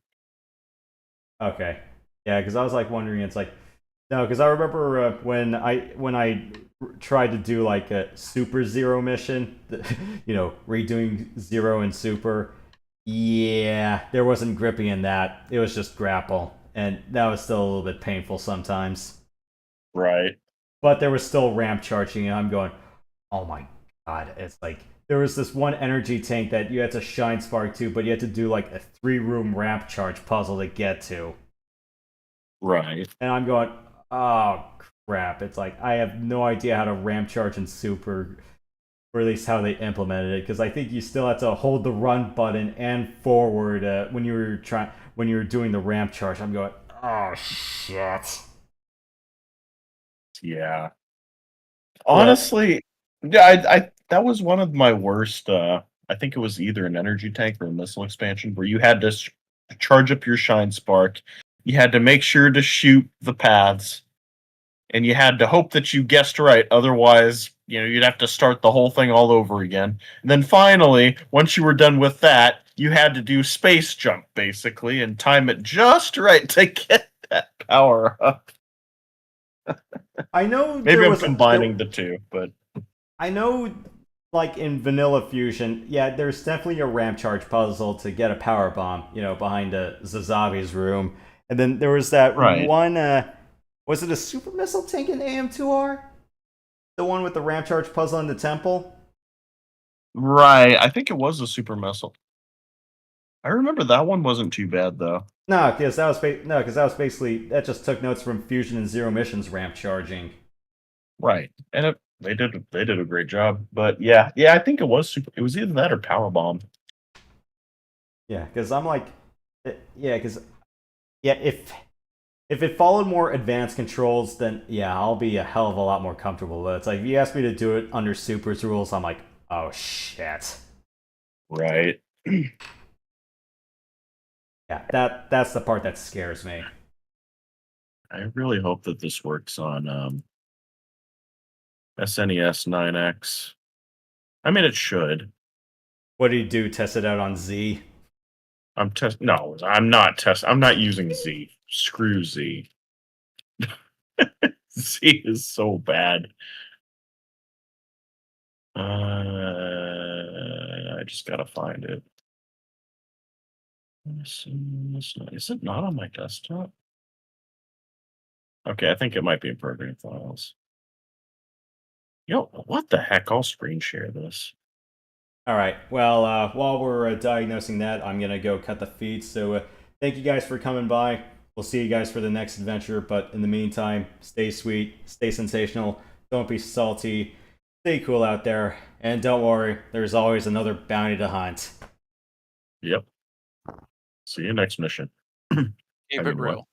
Okay. Yeah, because I was like wondering, it's like, no, because I remember when I tried to do like a Super Zero mission, redoing Zero and Super. Yeah, there wasn't gripping in that. It was just grapple, and that was still a little bit painful sometimes.
Right.
But there was still ramp charging, and I'm going, oh my god! It's like there was this one energy tank that you had to shine spark to, but you had to do like a 3-room ramp charge puzzle to get to.
Right.
And I'm going, oh crap! It's like I have no idea how to ramp charge in Super, or at least how they implemented it. Because I think you still have to hold the run button and forward when you were doing the ramp charge. I'm going, oh shit.
Yeah. Honestly, yeah, I that was one of my worst. I think it was either an energy tank or a missile expansion where you had to charge up your shine spark. You had to make sure to shoot the paths, and you had to hope that you guessed right. Otherwise, you'd have to start the whole thing all over again. And then finally, once you were done with that, you had to do space jump basically and time it just right to get that power up.
I know
maybe I'm combining the two, but
I know, like in Vanilla Fusion, yeah, there's definitely a ramp charge puzzle to get a power bomb, behind Zazabi's room, and then there was that one. Was it a super missile tank in AM2R? The one with the ramp charge puzzle in the temple.
Right, I think it was a super missile. I remember that one wasn't too bad though.
No, because that was basically that just took notes from Fusion and Zero Mission's ramp charging.
Right, and they did a great job. But yeah, I think it was super. It was either that or Power Bomb.
Yeah, because I'm like, if it followed more advanced controls, then yeah, I'll be a hell of a lot more comfortable. But it's like if you ask me to do it under Super's rules, I'm like, oh shit.
Right.
Yeah, that's the part that scares me.
I really hope that this works on SNES 9X. I mean, it should.
What do you do? Test it out on Z?
No, I'm not using Z. Screw Z. Z is so bad. I just gotta find it. Is it not on my desktop? Okay, I think it might be in program files. Yo, what the heck? I'll screen share this.
All right. Well, while we're diagnosing that, I'm gonna go cut the feed. So, thank you guys for coming by. We'll see you guys for the next adventure. But in the meantime, stay sweet, stay sensational. Don't be salty. Stay cool out there, and don't worry. There's always another bounty to hunt.
Yep. See you next mission.
Keep it real.